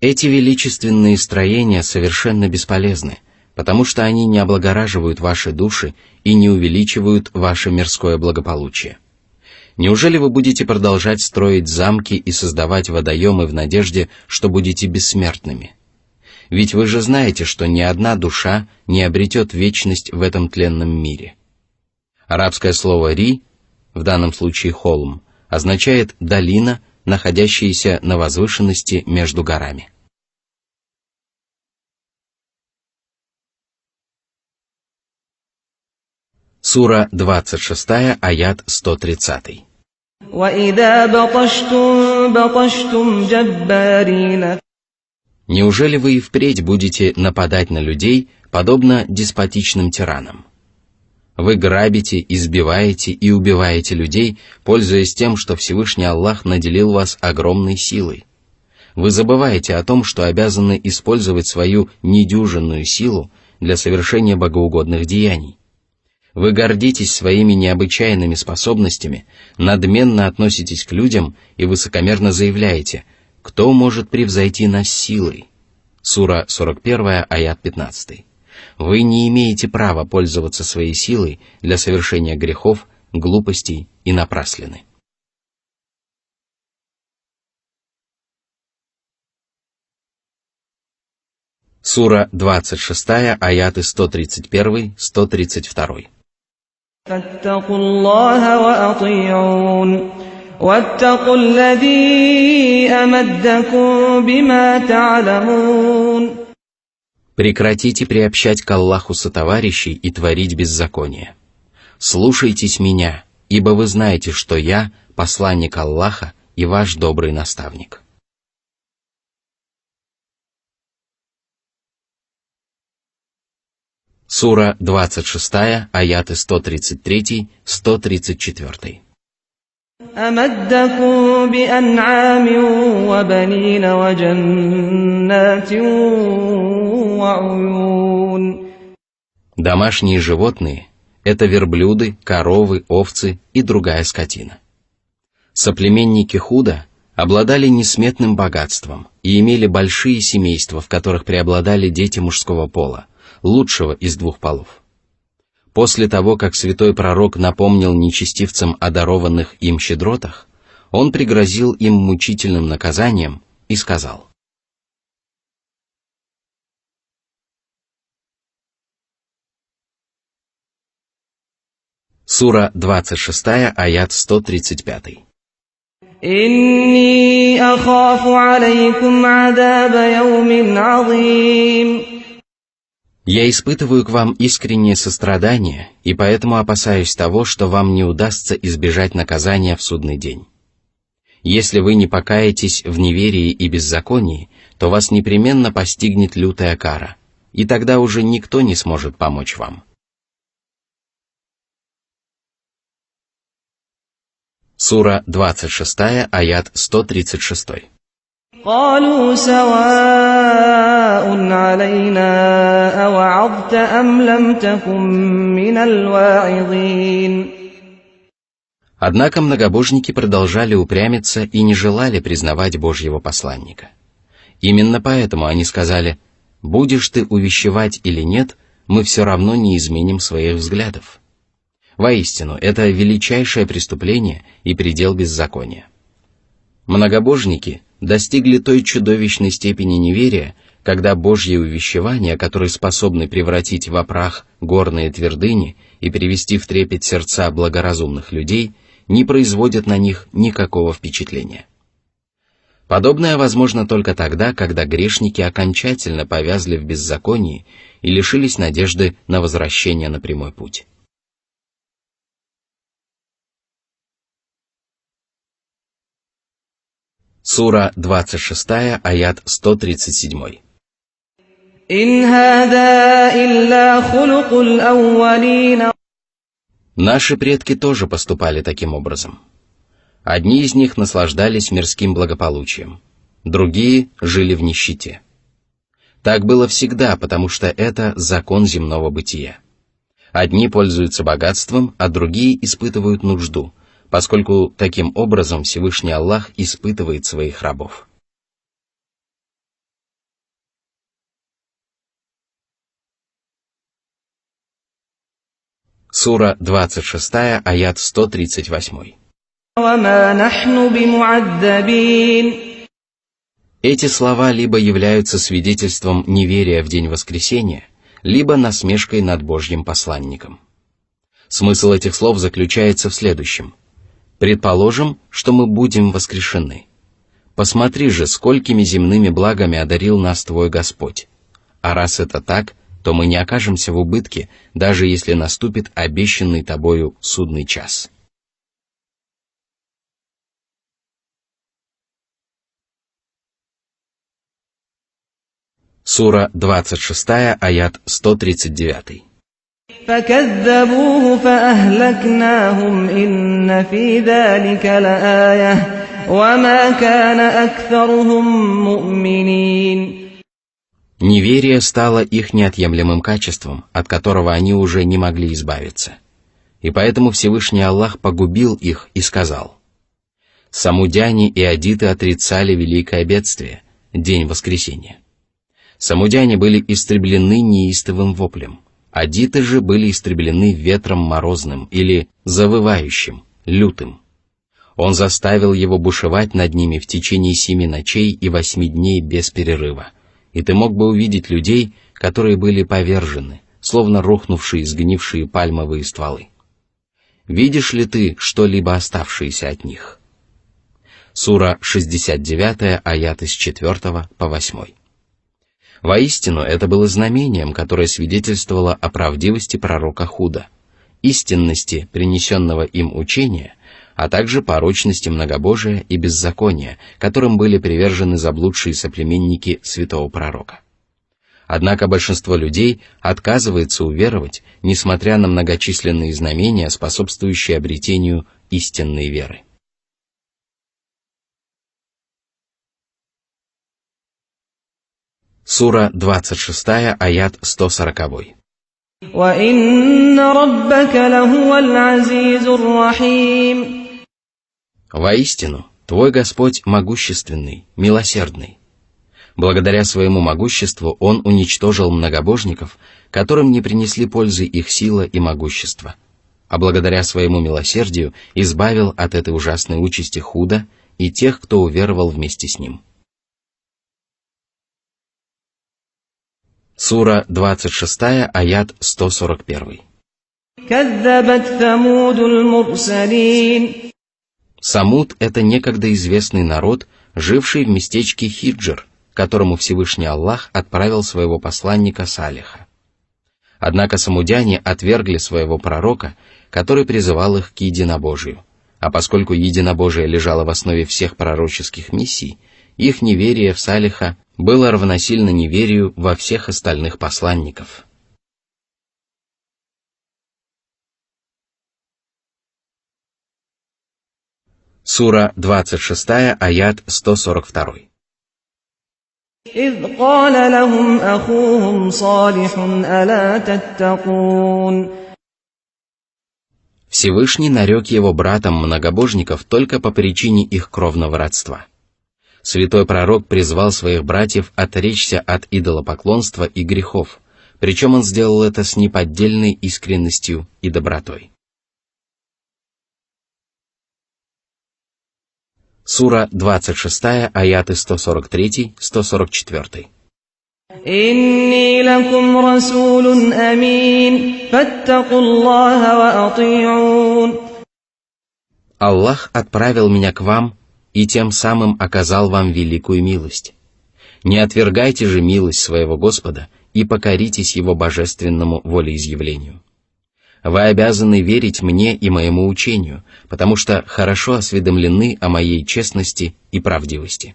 Эти величественные строения совершенно бесполезны, потому что они не облагораживают ваши души и не увеличивают ваше мирское благополучие. Неужели вы будете продолжать строить замки и создавать водоемы в надежде, что будете бессмертными? Ведь вы же знаете, что ни одна душа не обретет вечность в этом тленном мире. Арабское слово «ри», в данном случае «холм», означает «долина», находящаяся на возвышенности между горами. Сура 26, аят 130. Неужели вы и впредь будете нападать на людей, подобно деспотичным тиранам? Вы грабите, избиваете и убиваете людей, пользуясь тем, что Всевышний Аллах наделил вас огромной силой. Вы забываете о том, что обязаны использовать свою недюжинную силу для совершения богоугодных деяний. Вы гордитесь своими необычайными способностями, надменно относитесь к людям и высокомерно заявляете: «Кто может превзойти нас силой?» Сура 41, аят 15. Вы не имеете права пользоваться своей силой для совершения грехов, глупостей и напраслины. Сура 26, аяты 131-132. فاتقوا الله وأطيعون واتقوا الذي أمدكم بما تعلمون. Прекратите приобщать к Аллаху сотоварищей и творить беззаконие. Слушайтесь меня, ибо вы знаете, что я посланник Аллаха и ваш добрый наставник. Сура 26, аяты 133-134. أمدكم بأنعام وبنين وجنات وعيون. Домашние животные – это верблюды, коровы, овцы и другая скотина. Соплеменники Худа обладали несметным богатством и имели большие семейства, в которых преобладали дети мужского пола, лучшего из двух полов. После того, как святой пророк напомнил нечестивцам о дарованных им щедротах, он пригрозил им мучительным наказанием и сказал: Сура 26, аят 135. «Инни ахафу алейкум адаба яумин азим». Я испытываю к вам искреннее сострадание, и поэтому опасаюсь того, что вам не удастся избежать наказания в судный день. Если вы не покаетесь в неверии и беззаконии, то вас непременно постигнет лютая кара, и тогда уже никто не сможет помочь вам. Сура 26, аят 136. قالوا سواء علينا أوعظت أم لم تكن من الواعظين. Однако многобожники продолжали упрямиться и не желали признавать Божьего посланника. Именно поэтому они сказали: «Будешь ты увещевать или нет, мы все равно не изменим своих взглядов». Воистину, это величайшее преступление и предел беззакония. Многобожники достигли той чудовищной степени неверия, когда Божьи увещевания, которые способны превратить в прах горные твердыни и привести в трепет сердца благоразумных людей, не производят на них никакого впечатления. Подобное возможно только тогда, когда грешники окончательно повязли в беззаконии и лишились надежды на возвращение на прямой путь. Сура 26, аят 137. Наши предки тоже поступали таким образом. Одни из них наслаждались мирским благополучием, другие жили в нищете. Так было всегда, потому что это закон земного бытия. Одни пользуются богатством, а другие испытывают нужду, поскольку таким образом Всевышний Аллах испытывает своих рабов. Сура 26, аят 138. وما نحن بمعذبين. Эти слова либо являются свидетельством неверия в день воскресения, либо насмешкой над Божьим посланником. Смысл этих слов заключается в следующем. Предположим, что мы будем воскрешены. Посмотри же, сколькими земными благами одарил нас Твой Господь. А раз это так, то мы не окажемся в убытке, даже если наступит обещанный Тобою судный час. Сура 26, аят 139. فَكَذَّبُوهُ فَأَهْلَكْنَاهُمْ إِنَّ فِي ذَلِكَ لَآيَةً وَمَا كَانَ أَكْثَرُهُم مُؤْمِنِينَ. Неверие стало их неотъемлемым качеством, от которого они уже не могли избавиться. И поэтому Всевышний Аллах погубил их и сказал: «Самудяне и адиты отрицали великое бедствие, день воскресения. Самудяне были истреблены неистовым воплем, адиты же были истреблены ветром морозным или завывающим, лютым. Он заставил его бушевать над ними в течение 7 ночей и 8 дней без перерыва, и ты мог бы увидеть людей, которые были повержены, словно рухнувшие сгнившие пальмовые стволы. Видишь ли ты что-либо оставшееся от них?» Сура 69, аяты с 4 по 8. Воистину, это было знамением, которое свидетельствовало о правдивости пророка Худа, истинности принесенного им учения, а также порочности многобожия и беззакония, которым были привержены заблудшие соплеменники святого пророка. Однако большинство людей отказывается уверовать, несмотря на многочисленные знамения, способствующие обретению истинной веры. Сура 26, аят 140. Воистину, твой Господь могущественный, милосердный. Благодаря своему могуществу Он уничтожил многобожников, которым не принесли пользы их сила и могущество, а благодаря своему милосердию избавил от этой ужасной участи Худа и тех, кто уверовал вместе с ним. Сура 26, аят 141. Самуд — это некогда известный народ, живший в местечке Хиджр, которому Всевышний Аллах отправил своего посланника Салиха. Однако самудяне отвергли своего пророка, который призывал их к единобожию, а поскольку единобожие лежало в основе всех пророческих миссий, их неверие в Салиха было равносильно неверию во всех остальных посланников. Сура 26, аят 142. إِذْ قَالَ لَهُمْ أَخُوهُمْ صَالِحٌ أَلَا تَتَّقُونَ. Всевышний нарек его братом многобожников только по причине их кровного родства. Святой пророк призвал своих братьев отречься от идолопоклонства и грехов, причем он сделал это с неподдельной искренностью и добротой. Сура 26, аяты 143-144. «Инни лакум расулун амин, фаттакуллаха ва ати'ун». Аллах отправил меня к вам и тем самым оказал вам великую милость. Не отвергайте же милость своего Господа и покоритесь Его божественному волеизъявлению. Вы обязаны верить мне и моему учению, потому что хорошо осведомлены о моей честности и правдивости.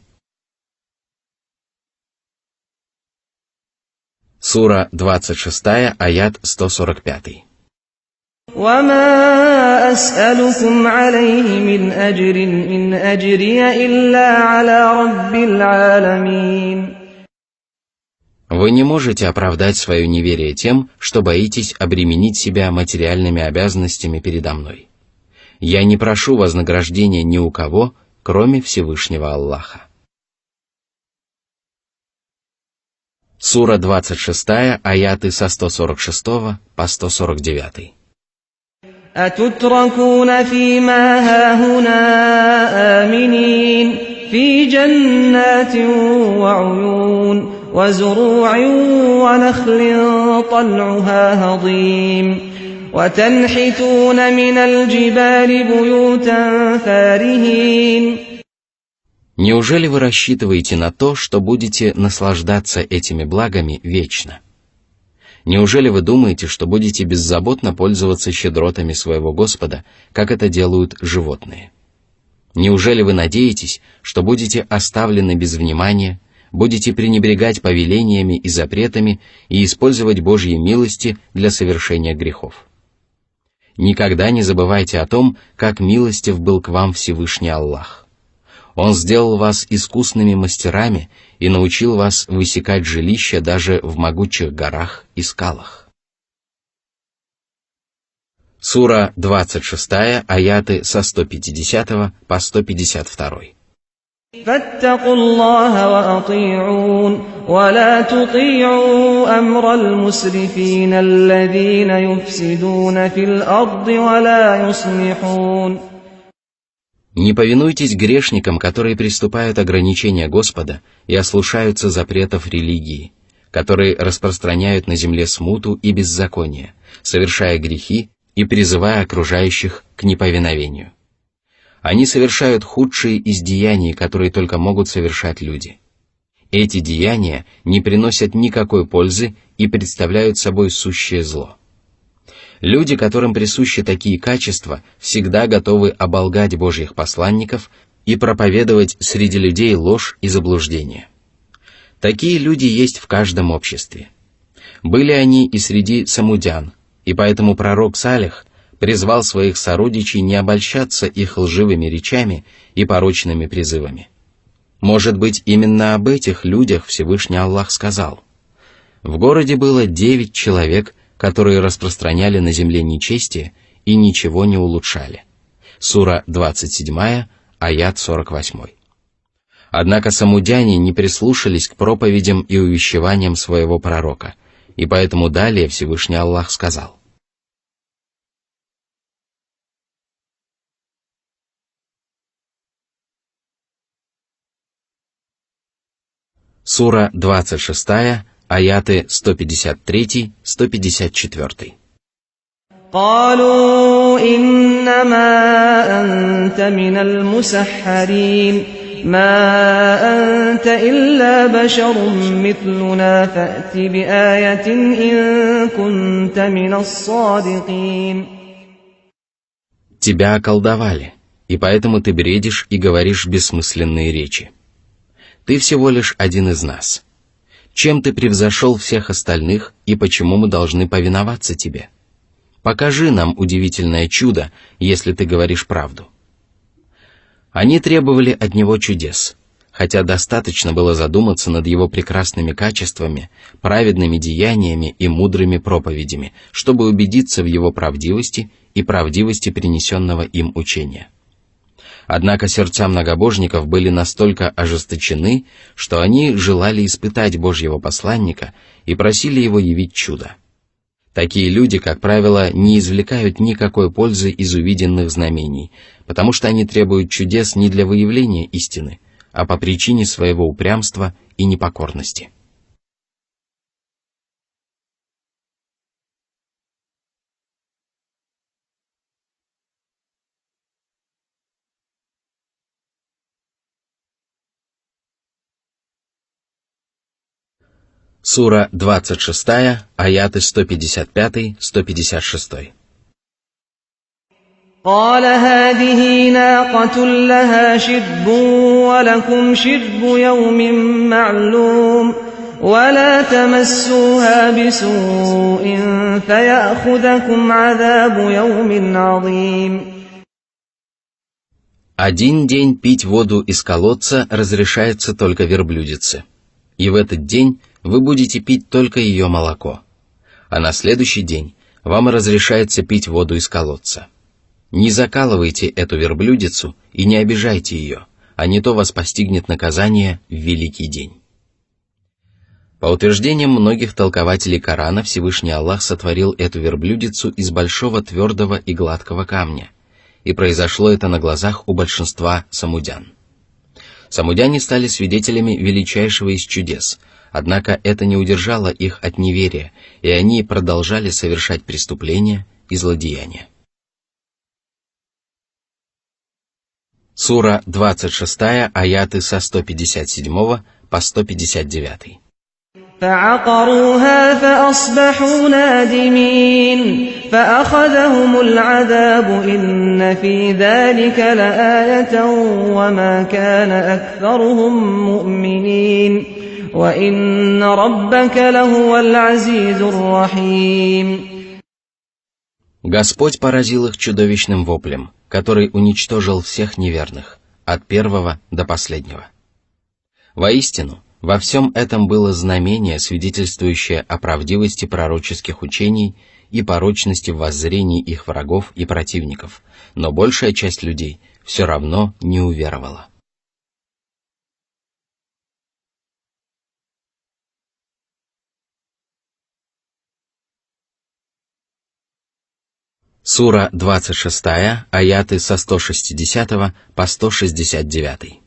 Сура 26, аят 145. وَمَا أَسْأَلُكُمْ عَلَيْهِ مِنْ أَجْرٍ إِنْ أَجْرِيَ إِلَّا عَلَى رَبِّ الْعَالَمِينَ. Вы не можете оправдать свое неверие тем, что боитесь обременить себя материальными обязанностями передо мной. Я не прошу вознаграждения ни у кого, кроме Всевышнего Аллаха. Сура 26, аяты со 146 по 149. أتتركون فيما هاهنا آمنين في جنات وعيون وزروع ونخل طلعها هضيم وتنحتون من الجبال بيوتا فارهين. Неужели вы рассчитываете на то, что будете наслаждаться этими благами вечно? Неужели вы думаете, что будете беззаботно пользоваться щедротами своего Господа, как это делают животные? Неужели вы надеетесь, что будете оставлены без внимания, будете пренебрегать повелениями и запретами и использовать Божьи милости для совершения грехов? Никогда не забывайте о том, как милостив был к вам Всевышний Аллах. Он сделал вас искусными мастерами и научил вас высекать жилища даже в могучих горах и скалах. Сура 26, аяты со 150 по 152. فاتقوا الله وأطيعون ولا تطيعوا أمر المسرفين الذين يفسدون في الأرض ولا يصلحون. Не повинуйтесь грешникам, которые приступают ограничения Господа и ослушаются запретов религии, которые распространяют на земле смуту и беззаконие, совершая грехи и призывая окружающих к неповиновению. Они совершают худшие из деяний, которые только могут совершать люди. Эти деяния не приносят никакой пользы и представляют собой сущее зло. Люди, которым присущи такие качества, всегда готовы оболгать Божьих посланников и проповедовать среди людей ложь и заблуждение. Такие люди есть в каждом обществе. Были они и среди самудян, и поэтому пророк Салих призвал своих сородичей не обольщаться их лживыми речами и порочными призывами. Может быть, именно об этих людях Всевышний Аллах сказал: «В городе было 9 человек, которые распространяли на земле нечестие и ничего не улучшали». Сура 27, аят 48. Однако самудяне не прислушались к проповедям и увещеваниям своего пророка, и поэтому далее Всевышний Аллах сказал: Сура 26, аяты 153-154. قالوا إنما أنت من المسحرين ما أنت إلا بشر مثلنا فأت بآية إن كنت من الصادقين. Тебя околдовали, и поэтому ты бредишь и говоришь бессмысленные речи. Ты всего лишь один из нас. Чем ты превзошел всех остальных, и почему мы должны повиноваться тебе? Покажи нам удивительное чудо, если ты говоришь правду. Они требовали от него чудес, хотя достаточно было задуматься над его прекрасными качествами, праведными деяниями и мудрыми проповедями, чтобы убедиться в его правдивости и правдивости принесенного им учения. Однако сердца многобожников были настолько ожесточены, что они желали испытать Божьего посланника и просили его явить чудо. Такие люди, как правило, не извлекают никакой пользы из увиденных знамений, потому что они требуют чудес не для выявления истины, а по причине своего упрямства и непокорности. Сура 26, аяты 155-156. قال هذه ناقة لها شرب ولكم شرب يوم معلوم ولا تمسوها بسوء فيأخذكم عذاب يوم عظيم. Один день пить воду из колодца разрешается только верблюдице, и в этот день вы будете пить только ее молоко, а на следующий день вам разрешается пить воду из колодца. Не закалывайте эту верблюдицу и не обижайте ее, а не то вас постигнет наказание в великий день. По утверждениям многих толкователей Корана, Всевышний Аллах сотворил эту верблюдицу из большого твердого и гладкого камня, и произошло это на глазах у большинства самудян. Самудяне стали свидетелями величайшего из чудес, однако это не удержало их от неверия, и они продолжали совершать преступления и злодеяния. Сура 26, аяты со 157 по 159. فعقروها فأصبحوا نادمين فأخذهم العذاب إن في ذلك لآية وما كان أكثرهم مؤمنين وإن ربك لهو العزيز الرحيم. Господь поразил их чудовищным воплем, который уничтожил всех неверных, от первого до последнего. Воистину, во всем этом было знамение, свидетельствующее о правдивости пророческих учений и порочности воззрений их врагов и противников, но большая часть людей все равно не уверовала. Сура 26, аяты со 160 по 169.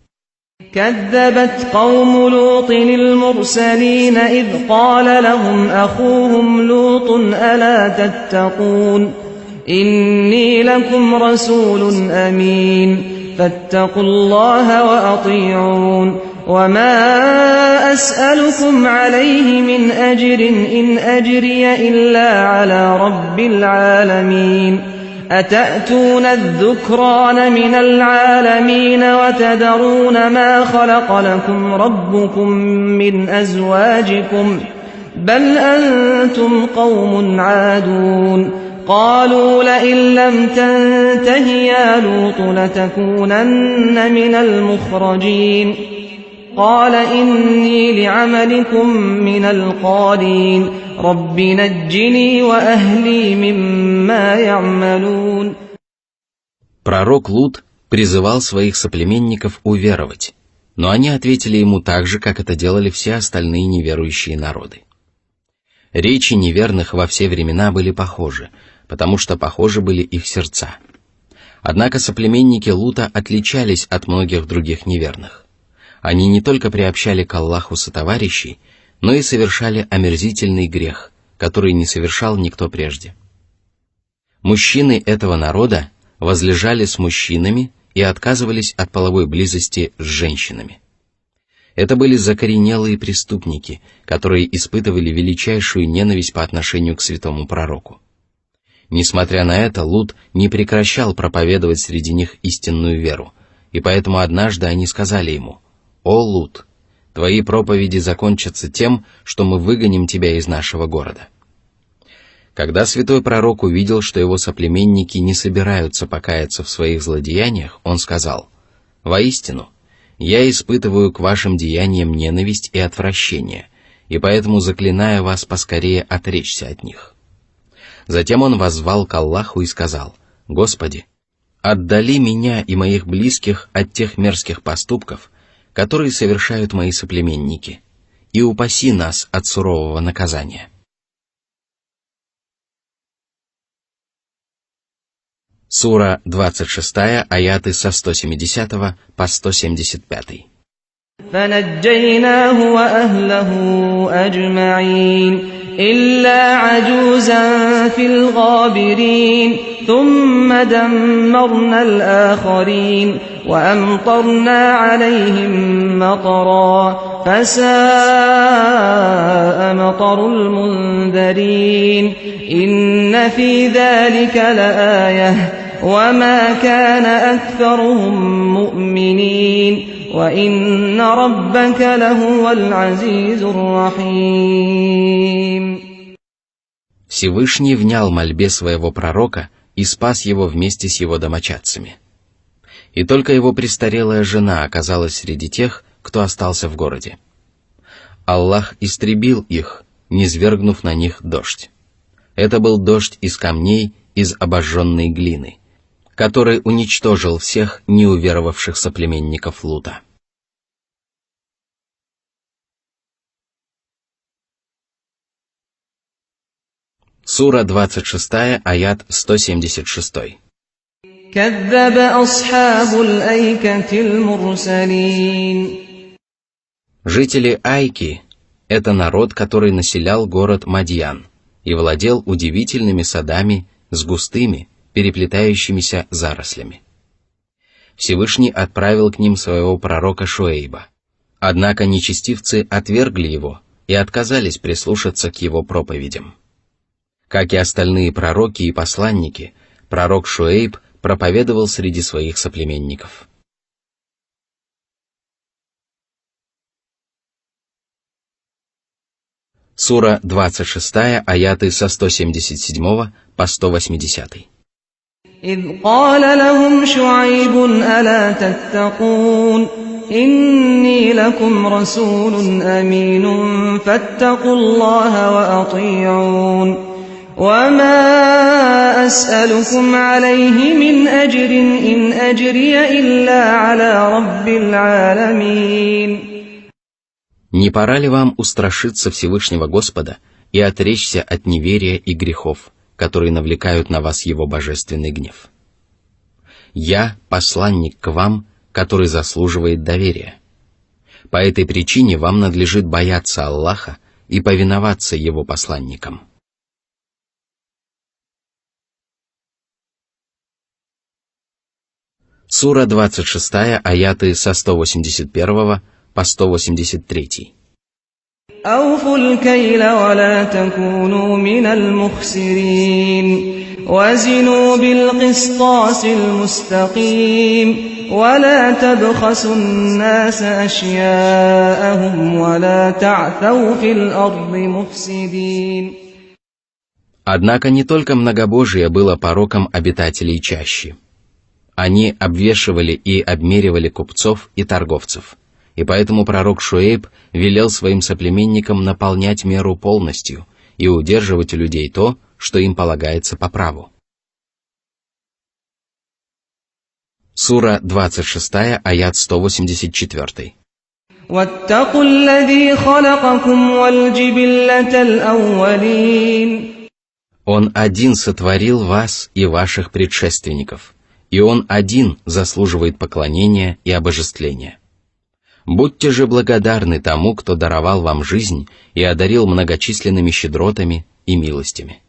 كذبت قوم لوط المرسلين إذ قال لهم أخوهم لوط ألا تتقون إني لكم رسول أمين فاتقوا الله وأطيعون وما أسألكم عليه من أجر إن أجري إلا على رب العالمين أتأتون الذكران من العالمين وتذرون ما خلق لكم ربكم من أزواجكم بل أنتم قوم عادون قالوا لئن لم تنته يا لوط لتكونن من المخرجين قال إني لعملكم من القالين رب نجني وأهلي مما يعملون. Пророк Лут призывал своих соплеменников уверовать, но они ответили ему так же, как это делали все остальные неверующие народы. Речи неверных во все времена были похожи, потому что похожи были их сердца. Однако соплеменники Лута отличались от многих других неверных. Они не только приобщали к Аллаху сотоварищей, но и совершали омерзительный грех, который не совершал никто прежде. Мужчины этого народа возлежали с мужчинами и отказывались от половой близости с женщинами. Это были закоренелые преступники, которые испытывали величайшую ненависть по отношению к святому пророку. Несмотря на это, Лут не прекращал проповедовать среди них истинную веру, и поэтому однажды они сказали ему: «О, Лут, твои проповеди закончатся тем, что мы выгоним тебя из нашего города». Когда святой пророк увидел, что его соплеменники не собираются покаяться в своих злодеяниях, он сказал: «Воистину, я испытываю к вашим деяниям ненависть и отвращение, и поэтому заклинаю вас поскорее отречься от них». Затем он воззвал к Аллаху и сказал: «Господи, отдали меня и моих близких от тех мерзких поступков, которые совершают мои соплеменники, и упаси нас от сурового наказания». Сура 26, аяты со 170 по 175. فنجيناه وأهله أجمعين إلا عجوزا في الغابرين ثم دمرنا الآخرين وأمطرنا عليهم مطرا فساء مطر المنذرين إن في ذلك لآية وما كان أكثرهم مؤمنين وإن ربك لهو العزيز الرحيم. Всевышний внял мольбе своего пророка и спас его вместе с его домочадцами. И только его престарелая жена оказалась среди тех, кто остался в городе. Аллах истребил их, низвергнув на них дождь. Это был дождь из камней из обожженной глины, который уничтожил всех неуверовавших соплеменников Лута. Сура 26, аят 176. كذب أصحاب الأيكة المرسلين. Жители Айки – это народ, который населял город Мадьян и владел удивительными садами с густыми, переплетающимися зарослями. Всевышний отправил к ним своего пророка Шуэйба. Однако нечестивцы отвергли его и отказались прислушаться к его проповедям. Как и остальные пророки и посланники, пророк Шуэйб проповедовал среди своих соплеменников. Сура 26, аяты со 177 по 180. إذ قال لهم شعيب ألا تتقون إني لكم رسول أمين فاتقوا الله وأطيعون وما أسألكم عليه من أجر إن أجري إلا على رب العالمين. Не пора ли вам устрашиться Всевышнего Господа и отречься от неверия и грехов, которые навлекают на вас его божественный гнев? Я посланник к вам, который заслуживает доверия. По этой причине вам надлежит бояться Аллаха и повиноваться его посланникам. Сура 26, аяты со 181 по 183. أوفوا الكيل ولا تكونوا من المخسرين وزنوا بالقسطاس المستقيم ولا تبخسوا الناس أشياءهم ولا تعثوا في الأرض مفسدين. Однако не только многобожие было пороком обитателей чащи. Они обвешивали и обмеривали купцов и торговцев. И поэтому пророк Шуэйб велел своим соплеменникам наполнять меру полностью и удерживать у людей то, что им полагается по праву. Сура 26, аят 184. واتقوا الذي خلقكم والجبلة الأولين. Он один сотворил вас и ваших предшественников, и Он один заслуживает поклонения и обожествления. Будьте же благодарны тому, кто даровал вам жизнь и одарил многочисленными щедротами и милостями.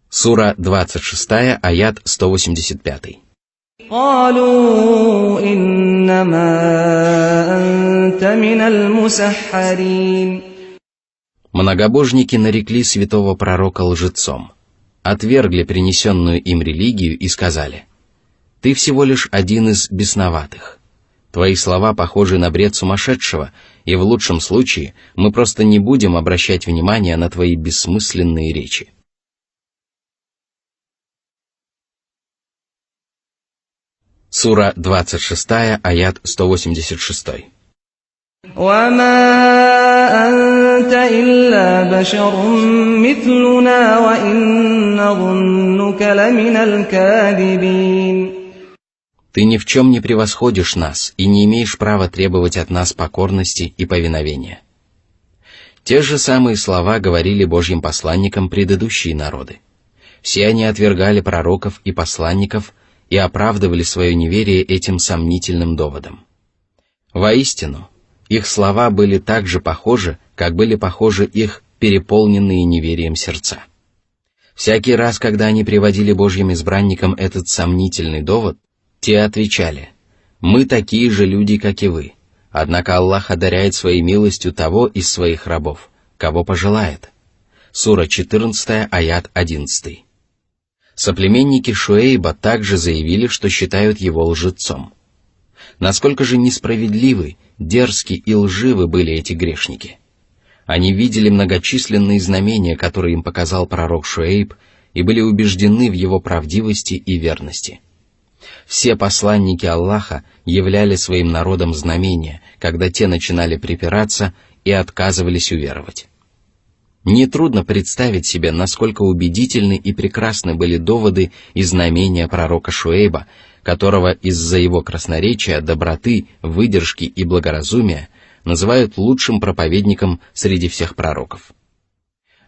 Сура 26, аят 185. قالوا إنما أنت من المسحرين. Многобожники нарекли святого пророка лжецом, отвергли принесенную им религию и сказали: «Ты всего лишь один из бесноватых. Твои слова похожи на бред сумасшедшего, и в лучшем случае мы просто не будем обращать внимания на твои бессмысленные речи». Сура 26, аят 186. وما أنت إلا بشر مثلنا وإن نظنك لمن الكاذبين. Ты ни в чем не превосходишь нас и не имеешь права требовать от нас покорности и повиновения. Те же самые слова говорили Божьим посланникам предыдущие народы. Все они отвергали пророков и посланников и оправдывали свое неверие этим сомнительным доводом. Воистину, их слова были так же похожи, как были похожи их переполненные неверием сердца. Всякий раз, когда они приводили Божьим избранникам этот сомнительный довод, те отвечали: «Мы такие же люди, как и вы, однако Аллах одаряет своей милостью того из своих рабов, кого пожелает». Сура 14, аят 11. Соплеменники Шуэйба также заявили, что считают его лжецом. Насколько же несправедливы, дерзки и лживы были эти грешники. Они видели многочисленные знамения, которые им показал пророк Шуэйб, и были убеждены в его правдивости и верности. Все посланники Аллаха являли своим народам знамения, когда те начинали припираться и отказывались уверовать. Нетрудно представить себе, насколько убедительны и прекрасны были доводы и знамения пророка Шуэйба, которого из-за его красноречия, доброты, выдержки и благоразумия называют лучшим проповедником среди всех пророков.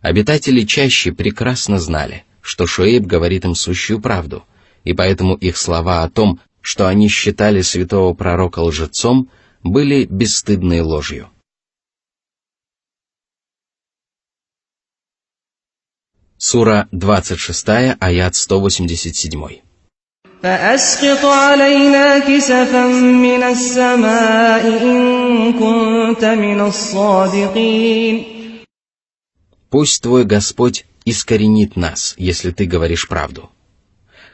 Обитатели чащи прекрасно знали, что Шуэйб говорит им сущую правду, и поэтому их слова о том, что они считали святого пророка лжецом, были бесстыдной ложью. Сура 26, аят 187. فأسقط علينا كسفا من السماء إن كنت من الصادقين. Пусть твой Господь искоренит нас, если ты говоришь правду.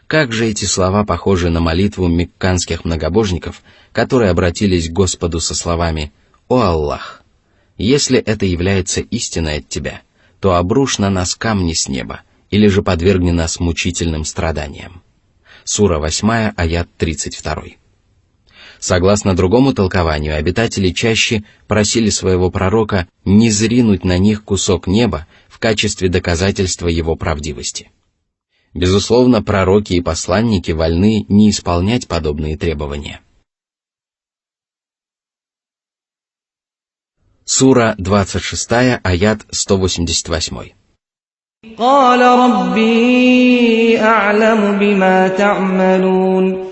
Как же эти слова похожи на молитву мекканских многобожников, которые обратились к Господу со словами: «О Аллах, если это является истиной от Тебя, то обрушь на нас камни с неба, или же подвергни нас мучительным страданиям». Сура 8, аят 32. Согласно другому толкованию, обитатели чащи просили своего пророка не зринуть на них кусок неба в качестве доказательства его правдивости. Безусловно, пророки и посланники вольны не исполнять подобные требования. Сура 26, аят 188. قال ربي أعلم بما تعملون.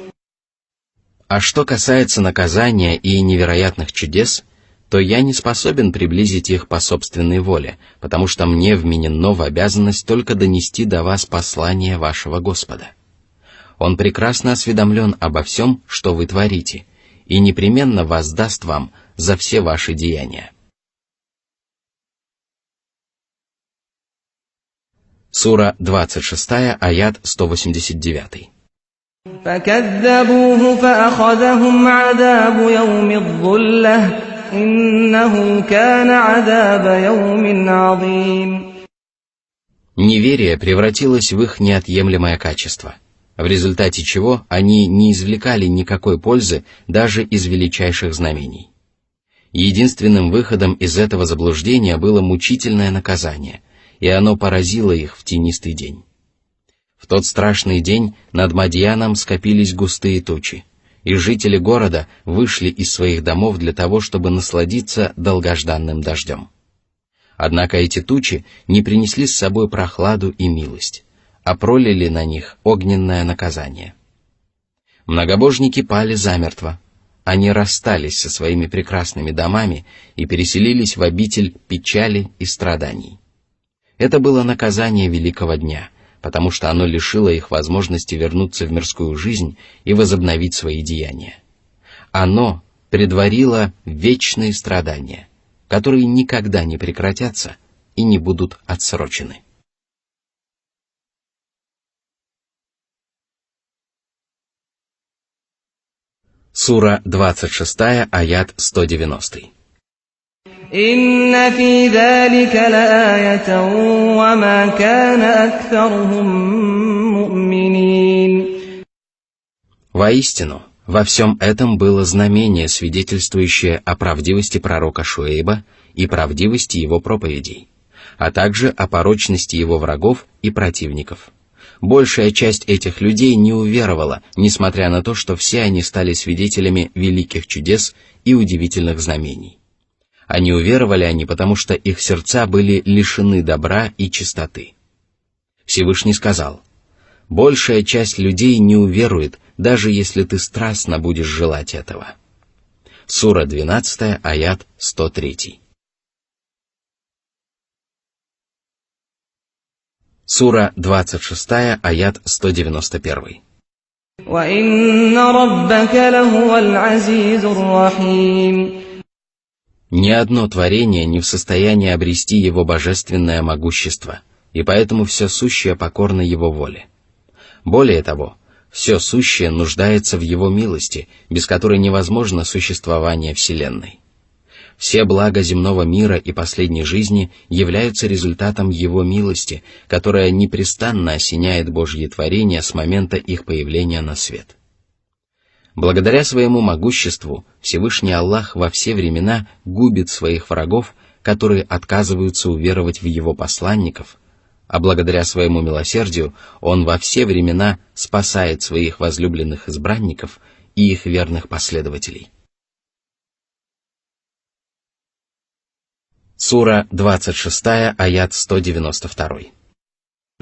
А что касается наказания и невероятных чудес, то я не способен приблизить их по собственной воле, потому что мне вменено в обязанность только донести до вас послание вашего Господа. Он прекрасно осведомлен обо всем, что вы творите, и непременно воздаст вам за все ваши деяния. Сура 26, аят 189. فكذبوه فأخذهم عذاب يوم الظلة إنه كان عذاب يوم عظيم. Неверие превратилось в их неотъемлемое качество, в результате чего они не извлекали никакой пользы даже из величайших знамений. Единственным выходом из этого заблуждения было мучительное наказание, и оно поразило их в тенистый день. В тот страшный день над Мадьяном скопились густые тучи, и жители города вышли из своих домов для того, чтобы насладиться долгожданным дождем. Однако эти тучи не принесли с собой прохладу и милость, а пролили на них огненное наказание. Многобожники пали замертво, они расстались со своими прекрасными домами и переселились в обитель печали и страданий. Это было наказание великого дня, потому что оно лишило их возможности вернуться в мирскую жизнь и возобновить свои деяния. Оно предварило вечные страдания, которые никогда не прекратятся и не будут отсрочены. Сура 26, аят 190. إن في ذلك لآية وما كان أكثرهم مؤمنين. Воистину, во всем этом было знамение, свидетельствующее о правдивости пророка Шуэйба и правдивости его проповедей, а также о порочности его врагов и противников. Большая часть этих людей не уверовала, несмотря на то, что все они стали свидетелями великих чудес и удивительных знамений. А не уверовали они, потому что их сердца были лишены добра и чистоты. Всевышний сказал: «Большая часть людей не уверует, даже если ты страстно будешь желать этого». Сура 12, аят 103. Сура 26, аят 191. وَإِنَّ رَبَّكَ لَهُوَ الْعَزِيزُ الرَّحِيمُ. Ни одно творение не в состоянии обрести его божественное могущество, и поэтому все сущее покорно его воле. Более того, все сущее нуждается в его милости, без которой невозможно существование Вселенной. Все блага земного мира и последней жизни являются результатом его милости, которая непрестанно осеняет Божьи творения с момента их появления на свет. Благодаря своему могуществу Всевышний Аллах во все времена губит своих врагов, которые отказываются уверовать в его посланников, а благодаря своему милосердию Он во все времена спасает своих возлюбленных избранников и их верных последователей. Сура 26, аят 192.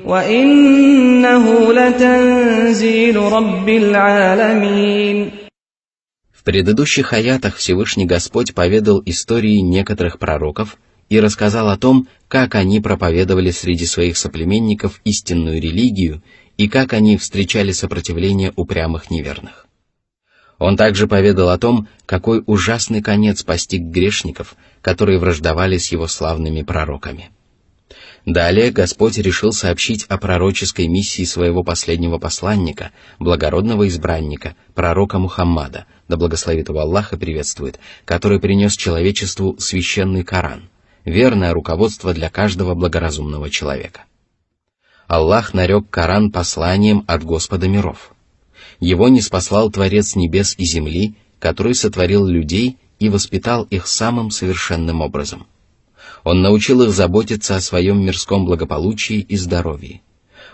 وَإِنَّهُ لَتَنزِيلُ رَبِّ الْعَالَمِينَ. В предыдущих аятах Всевышний Господь поведал истории некоторых пророков и рассказал о том, как они проповедовали среди своих соплеменников истинную религию и как они встречали сопротивление упрямых неверных. Он также поведал о том, какой ужасный конец постиг грешников, которые враждовали с его славными пророками. Далее Господь решил сообщить о пророческой миссии своего последнего посланника, благородного избранника, пророка Мухаммада, да благословит его Аллах и приветствует, который принес человечеству священный Коран, верное руководство для каждого благоразумного человека. Аллах нарек Коран посланием от Господа миров. Его ниспослал Творец небес и земли, который сотворил людей и воспитал их самым совершенным образом. Он научил их заботиться о своем мирском благополучии и здоровье.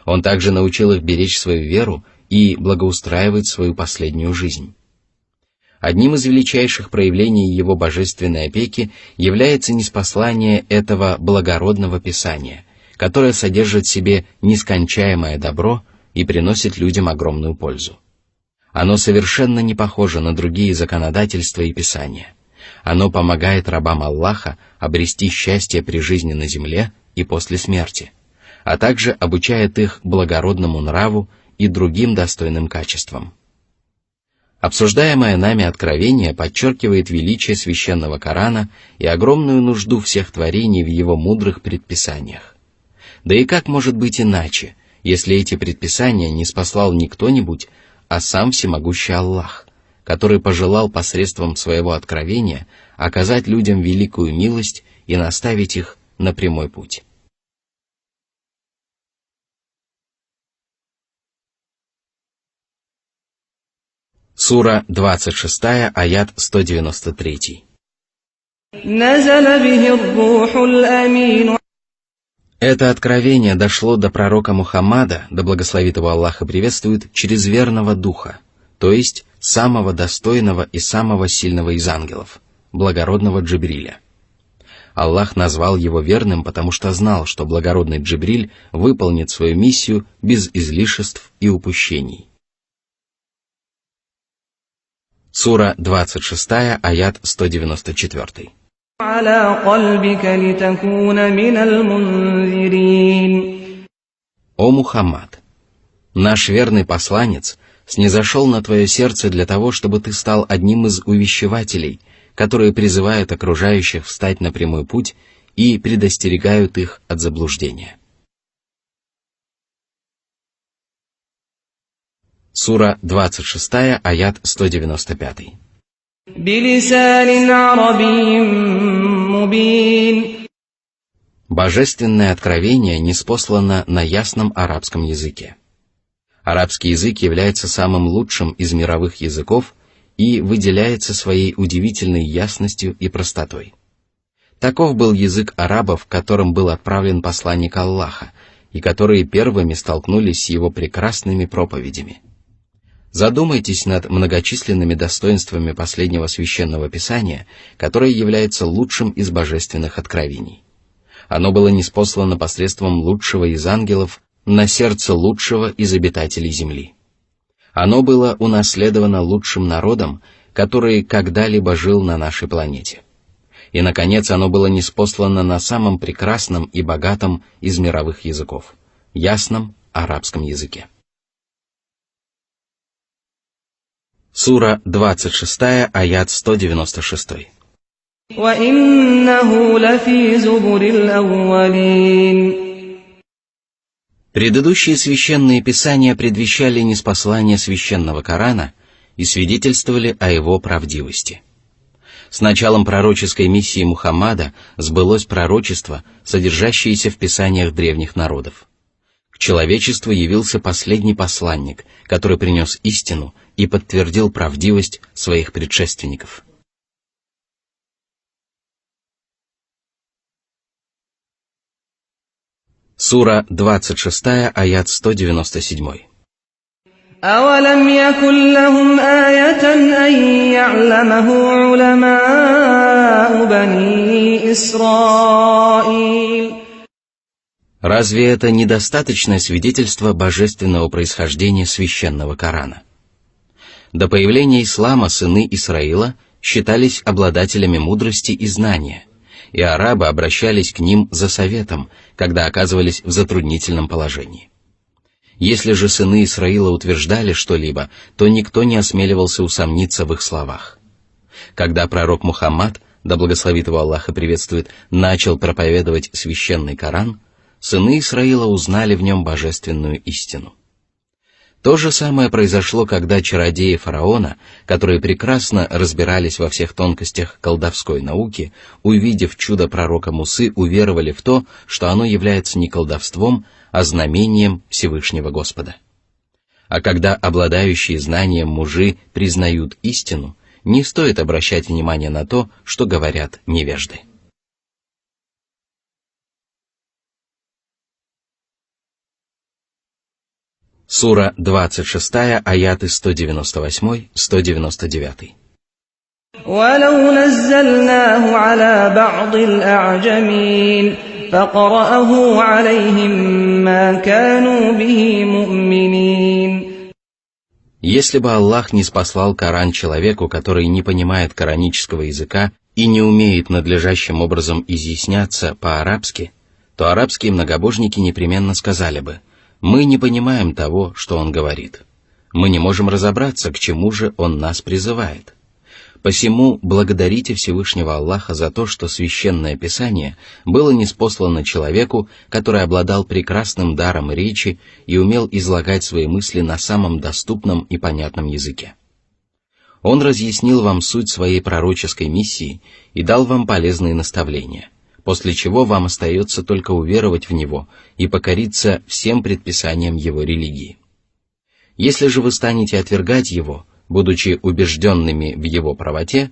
Он также научил их беречь свою веру и благоустраивать свою последнюю жизнь. Одним из величайших проявлений его божественной опеки является ниспослание этого благородного писания, которое содержит в себе нескончаемое добро и приносит людям огромную пользу. Оно совершенно не похоже на другие законодательства и писания. Оно помогает рабам Аллаха обрести счастье при жизни на земле и после смерти, а также обучает их благородному нраву и другим достойным качествам. Обсуждаемое нами откровение подчеркивает величие священного Корана и огромную нужду всех творений в его мудрых предписаниях. Да и как может быть иначе, если эти предписания не спаслал не кто-нибудь, а сам всемогущий Аллах, который пожелал посредством своего откровения оказать людям великую милость и наставить их на прямой путь. Сура 26, аят 193. Это откровение дошло до пророка Мухаммада, да благословит его Аллах и приветствует, через верного духа, то есть самого достойного и самого сильного из ангелов, благородного Джибриля. Аллах назвал его верным, потому что знал, что благородный Джибриль выполнит свою миссию без излишеств и упущений. Сура 26, аят 194. О Мухаммад! Наш верный посланец снизошел на твое сердце для того, чтобы ты стал одним из увещевателей, которые призывают окружающих встать на прямой путь и предостерегают их от заблуждения. Сура 26, аят 195. Божественное откровение ниспослано на ясном арабском языке. Арабский язык является самым лучшим из мировых языков и выделяется своей удивительной ясностью и простотой. Таков был язык арабов, которым был отправлен посланник Аллаха, и которые первыми столкнулись с его прекрасными проповедями. Задумайтесь над многочисленными достоинствами последнего священного писания, которое является лучшим из божественных откровений. Оно было ниспослано посредством лучшего из ангелов на сердце лучшего из обитателей земли. Оно было унаследовано лучшим народом, который когда-либо жил на нашей планете. И, наконец, оно было ниспослано на самом прекрасном и богатом из мировых языков – ясном арабском языке. Сура 26, аят 196. Предыдущие священные писания предвещали ниспослание священного Корана и свидетельствовали о его правдивости. С началом пророческой миссии Мухаммада сбылось пророчество, содержащееся в писаниях древних народов. К человечеству явился последний посланник, который принес истину и подтвердил правдивость своих предшественников. Сура 26, аят 197. أَوَلَمْ يَكُنْ لَهُمْ آيَةً أَنْ يَعْلَمَهُ عُلَمَاءُ بَنِي إِسْرَائِيلَ Разве это недостаточное свидетельство божественного происхождения священного Корана? До появления ислама сыны Исраила считались обладателями мудрости и знания, и арабы обращались к ним за советом, когда оказывались в затруднительном положении. Если же сыны Исраила утверждали что-либо, то никто не осмеливался усомниться в их словах. Когда пророк Мухаммад, да благословит его Аллах и приветствует, начал проповедовать священный Коран, сыны Исраила узнали в нем божественную истину. То же самое произошло, когда чародеи фараона, которые прекрасно разбирались во всех тонкостях колдовской науки, увидев чудо пророка Мусы, уверовали в то, что оно является не колдовством, а знамением Всевышнего Господа. А когда обладающие знанием мужи признают истину, не стоит обращать внимание на то, что говорят невежды. Сура 26, аяты 198-199. وَلَوْ نَزَّلْنَاهُ عَلَى بَعْضِ الْأَعْجَمِينَ فَقَرَأَهُ عَلَيْهِمْ مَا كَانُوا بِهِ مُؤْمِنِينَ. Если бы Аллах не спаслал Коран человеку, который не понимает коранического языка и не умеет надлежащим образом изъясняться по-арабски, то арабские многобожники непременно сказали бы: «Мы не понимаем того, что он говорит. Мы не можем разобраться, к чему же он нас призывает». Посему благодарите Всевышнего Аллаха за то, что Священное Писание было ниспослано человеку, который обладал прекрасным даром речи и умел излагать свои мысли на самом доступном и понятном языке. Он разъяснил вам суть своей пророческой миссии и дал вам полезные наставления, после чего вам остается только уверовать в него и покориться всем предписаниям его религии. Если же вы станете отвергать его, будучи убежденными в его правоте,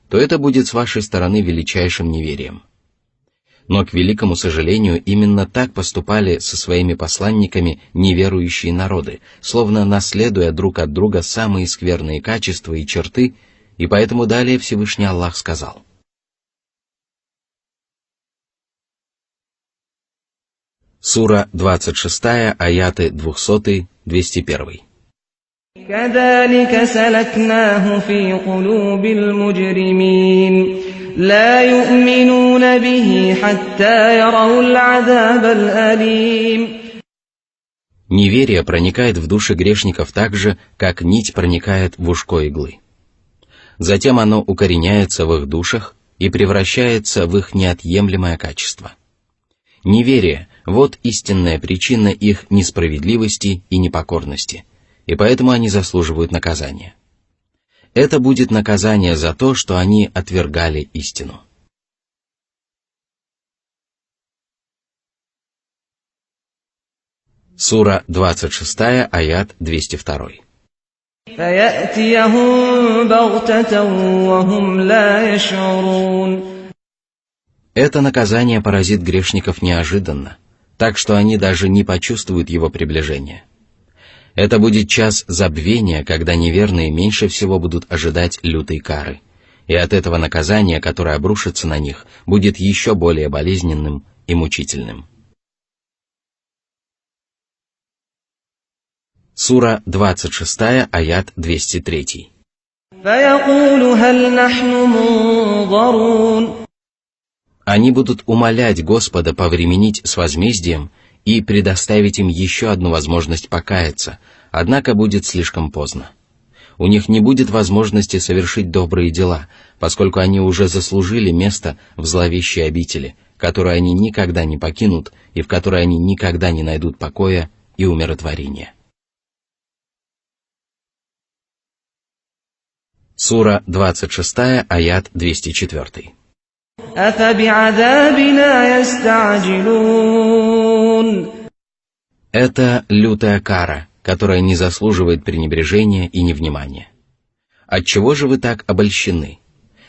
то это будет с вашей стороны величайшим неверием. Но, к великому сожалению, именно так поступали со своими посланниками неверующие народы, словно наследуя друг от друга самые скверные качества и черты, и поэтому далее Всевышний Аллах сказал: Сура 26, аяты 200-201. كَذَلِكَ سَلَكْنَاهُ فِي قُلُوبِ الْمُجْرِمِينَ لَا يُؤْمِنُونَ بِهِ حَتَّى يَرَوْا الْعَذَابَ الْأَلِيمَ. Неверие проникает в души грешников так же, как нить проникает в ушко иглы. Затем оно укореняется в их душах и превращается в их неотъемлемое качество. Неверие – вот истинная причина их несправедливости и непокорности, и поэтому они заслуживают наказания. Это будет наказание за то, что они отвергали истину. Сура 26, аят 202. فَيَأْتِيَهُمْ بَغْتَةً وَهُمْ لَا يَشْعُرُونَ. Это наказание поразит грешников неожиданно, так что они даже не почувствуют его приближения. Это будет час забвения, когда неверные меньше всего будут ожидать лютой кары, и от этого наказания, которое обрушится на них, будет еще более болезненным и мучительным. Сура 26, аят 203. فَيَقُولُ هَلْ نَحْنُ مُنظَرُونَ. Они будут умолять Господа повременить с возмездием и предоставить им еще одну возможность покаяться, однако будет слишком поздно. У них не будет возможности совершить добрые дела, поскольку они уже заслужили место в зловещей обители, которую они никогда не покинут и в которой они никогда не найдут покоя и умиротворения. Сура 26, аят 204. أَفَبِعَذَابِنَا يَسْتَعْجِلُونَ. Это лютая кара, которая не заслуживает пренебрежения и невнимания. Отчего же вы так обольщены?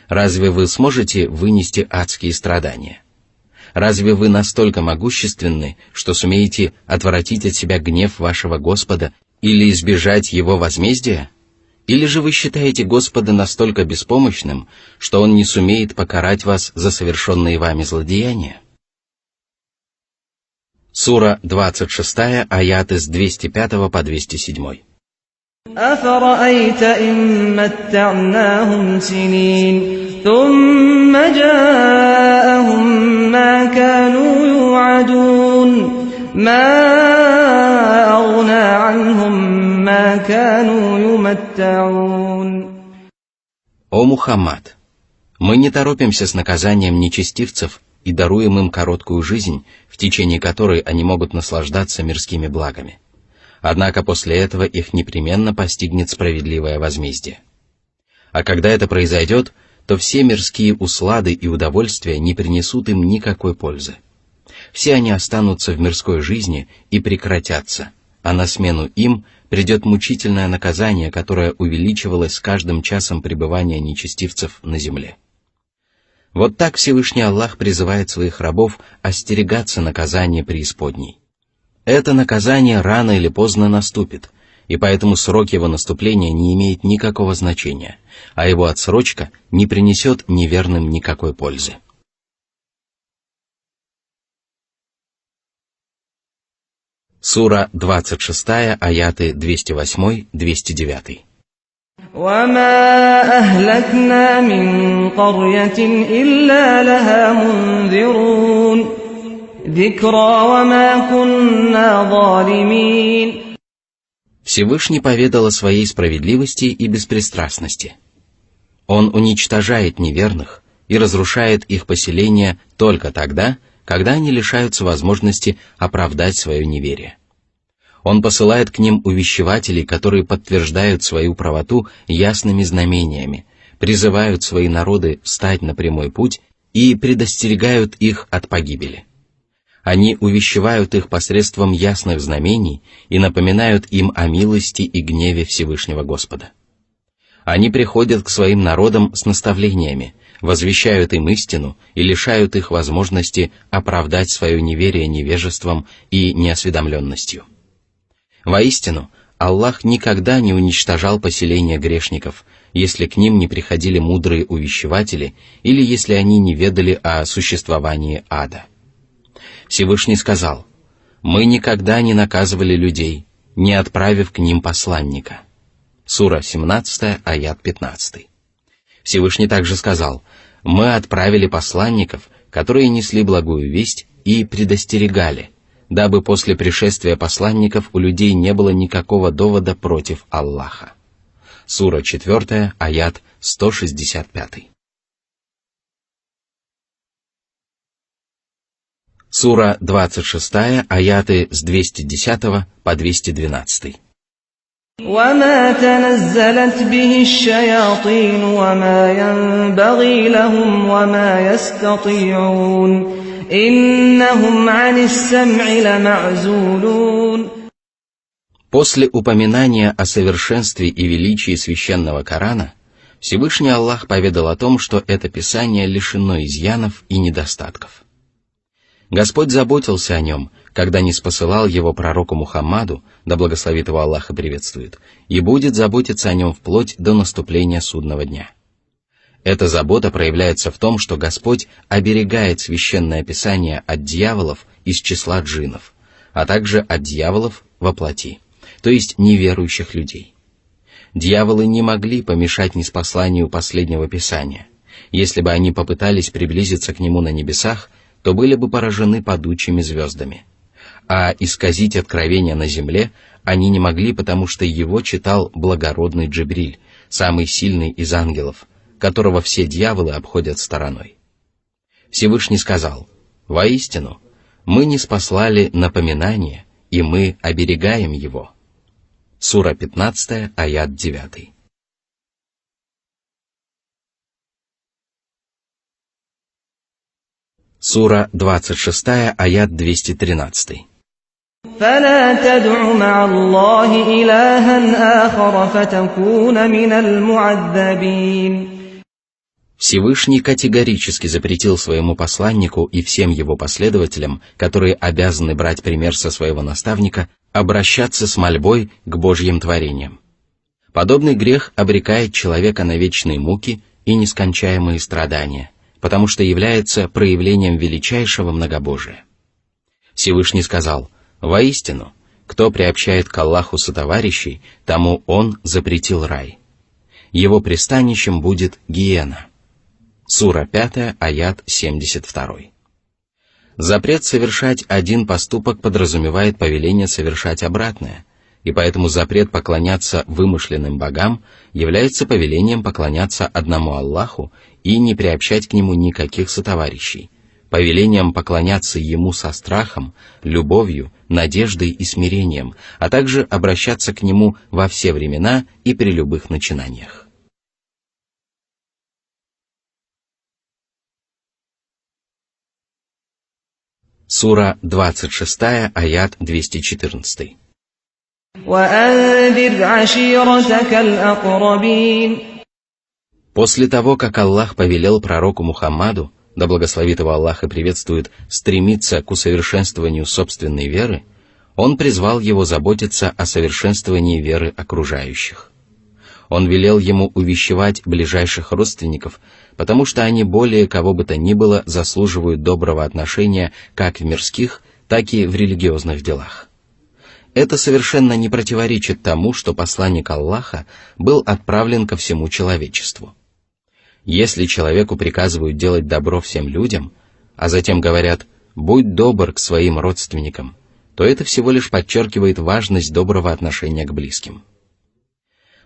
Разве вы сможете вынести адские страдания? Разве вы настолько могущественны, что сумеете отвратить от себя гнев вашего Господа или избежать его возмездия? Или же вы считаете Господа настолько беспомощным, что Он не сумеет покарать вас за совершенные вами злодеяния? Сура 26, аяты с 205 по 207. أفرأيت إن متعناهم سنين ثم جاءهم ما كانوا يوعدون ما أغنى عنهم ما كانوا يمتعون. О Мухаммад! Мы не торопимся с наказанием нечестивцев и даруем им короткую жизнь, в течение которой они могут наслаждаться мирскими благами. Однако после этого их непременно постигнет справедливое возмездие. А когда это произойдет, то все мирские услады и удовольствия не принесут им никакой пользы. Все они останутся в мирской жизни и прекратятся, а на смену им придет мучительное наказание, которое увеличивалось с каждым часом пребывания нечестивцев на земле. Вот так Всевышний Аллах призывает своих рабов остерегаться наказания преисподней. Это наказание рано или поздно наступит, и поэтому срок его наступления не имеет никакого значения, а его отсрочка не принесет неверным никакой пользы. Сура 26, аяты 208-209. وما أهلكنا من قرية إلا لها منذرون ذكرى وما كنا ظالمين. Всевышний поведал о своей справедливости и беспристрастности. Он уничтожает неверных и разрушает их поселения только тогда, когда они лишаются возможности оправдать свое неверие. Он посылает к ним увещевателей, которые подтверждают свою правоту ясными знамениями, призывают свои народы встать на прямой путь и предостерегают их от погибели. Они увещевают их посредством ясных знамений и напоминают им о милости и гневе Всевышнего Господа. Они приходят к своим народам с наставлениями, возвещают им истину и лишают их возможности оправдать свое неверие невежеством и неосведомленностью. Воистину, Аллах никогда не уничтожал поселения грешников, если к ним не приходили мудрые увещеватели или если они не ведали о существовании ада. Всевышний сказал: «Мы никогда не наказывали людей, не отправив к ним посланника». Сура 17, аят 15. Всевышний также сказал: «Мы отправили посланников, которые несли благую весть и предостерегали, дабы после пришествия посланников у людей не было никакого довода против Аллаха». Сура 4, аят 165. Сура 26, аяты с 210 по 212. وما تنزلت به الشياطين وما ينبغي لهم وما يستطيعون إنهم عن السمع لمعزولون. После упоминания о совершенстве и величии священного Корана, Всевышний Аллах поведал о том, что это писание лишено изъянов и недостатков. Господь заботился о нем, когда ниспосылал его пророку Мухаммаду, да благословит его Аллах и приветствует, и будет заботиться о нем вплоть до наступления судного дня. Эта забота проявляется в том, что Господь оберегает священное писание от дьяволов из числа джиннов, а также от дьяволов во плоти, то есть неверующих людей. Дьяволы не могли помешать ниспосланию последнего писания. Если бы они попытались приблизиться к нему на небесах, то были бы поражены падучими звездами. А исказить откровение на земле они не могли, потому что его читал благородный Джибриль, самый сильный из ангелов, которого все дьяволы обходят стороной. Всевышний сказал: «Воистину, мы ниспослали напоминание, и мы оберегаем его». Сура 15, аят 9. Сура 26, аят 213. فلا تدع مع الله إلها آخر فتكون من المعذبين. Всевышний категорически запретил своему посланнику и всем его последователям, которые обязаны брать пример со своего наставника, обращаться с мольбой к Божьим творениям. Подобный грех обрекает человека на вечные муки и нескончаемые страдания, потому что является проявлением величайшего многобожия. Всевышний сказал: «Воистину, кто приобщает к Аллаху сотоварищей, тому Он запретил рай. Его пристанищем будет гиена». Сура 5, аят 72. Запрет совершать один поступок подразумевает повеление совершать обратное, и поэтому запрет поклоняться вымышленным богам является повелением поклоняться одному Аллаху и не приобщать к Нему никаких сотоварищей, повелением поклоняться Ему со страхом, любовью, надеждой и смирением, а также обращаться к Нему во все времена и при любых начинаниях. Сура 26, аят 214. После того, как Аллах повелел пророку Мухаммаду, да благословит его Аллах и приветствует, стремиться к усовершенствованию собственной веры, он призвал его заботиться о совершенствовании веры окружающих. Он велел ему увещевать ближайших родственников, потому что они более кого бы то ни было заслуживают доброго отношения как в мирских, так и в религиозных делах. Это совершенно не противоречит тому, что посланник Аллаха был отправлен ко всему человечеству. Если человеку приказывают делать добро всем людям, а затем говорят «будь добр к своим родственникам», то это всего лишь подчеркивает важность доброго отношения к близким.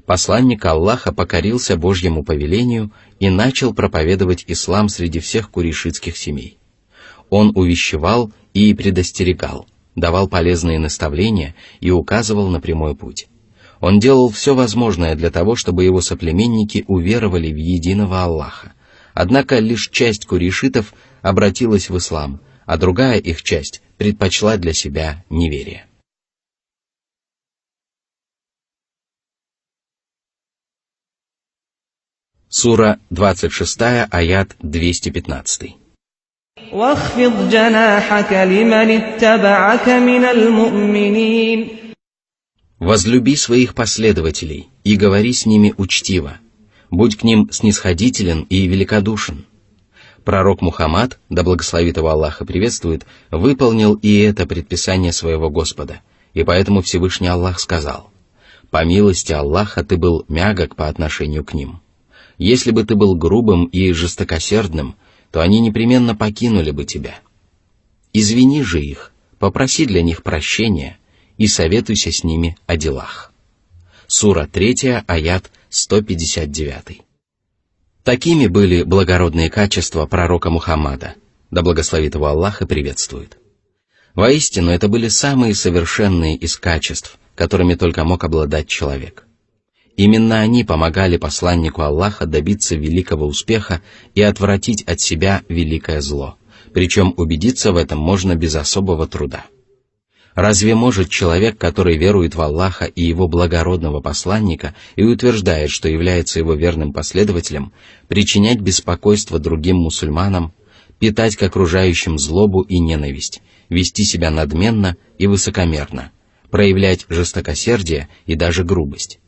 Посланник Аллаха покорился Божьему повелению и начал проповедовать ислам среди всех курейшитских семей. Он увещевал и предостерегал, давал полезные наставления и указывал на прямой путь. Он делал все возможное для того, чтобы его соплеменники уверовали в единого Аллаха. Однако лишь часть курейшитов обратилась в ислам, а другая их часть предпочла для себя неверие. Сура 26, аят 215. «Возлюби своих последователей и говори с ними учтиво, будь к ним снисходителен и великодушен». Пророк Мухаммад, да благословит его Аллах и приветствует, выполнил и это предписание своего Господа, и поэтому Всевышний Аллах сказал: «По милости Аллаха ты был мягок по отношению к ним. Если бы ты был грубым и жестокосердным, то они непременно покинули бы тебя. Извини же их, попроси для них прощения и советуйся с ними о делах». Сура 3, аят 159. Такими были благородные качества пророка Мухаммада, да благословит его Аллах и приветствует. Воистину, это были самые совершенные из качеств, которыми только мог обладать человек. Именно они помогали посланнику Аллаха добиться великого успеха и отвратить от себя великое зло, причем убедиться в этом можно без особого труда. Разве может человек, который верует в Аллаха и его благородного посланника и утверждает, что является его верным последователем, причинять беспокойство другим мусульманам, питать к окружающим злобу и ненависть, вести себя надменно и высокомерно, проявлять жестокосердие и даже грубость?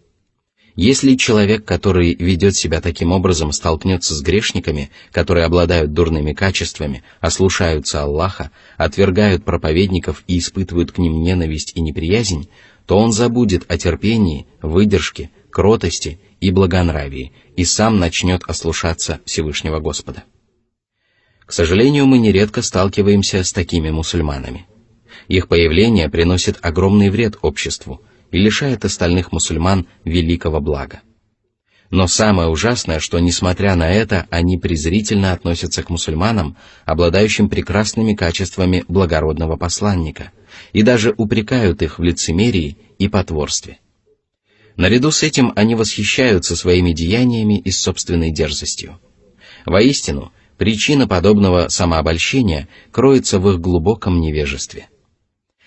Если человек, который ведет себя таким образом, столкнется с грешниками, которые обладают дурными качествами, ослушаются Аллаха, отвергают проповедников и испытывают к ним ненависть и неприязнь, то он забудет о терпении, выдержке, кротости и благонравии и сам начнет ослушаться Всевышнего Господа. К сожалению, мы нередко сталкиваемся с такими мусульманами. Их появление приносит огромный вред обществу и лишает остальных мусульман великого блага. Но самое ужасное, что, несмотря на это, они презрительно относятся к мусульманам, обладающим прекрасными качествами благородного посланника, и даже упрекают их в лицемерии и потворстве. Наряду с этим они восхищаются своими деяниями и собственной дерзостью. Воистину, причина подобного самообольщения кроется в их глубоком невежестве.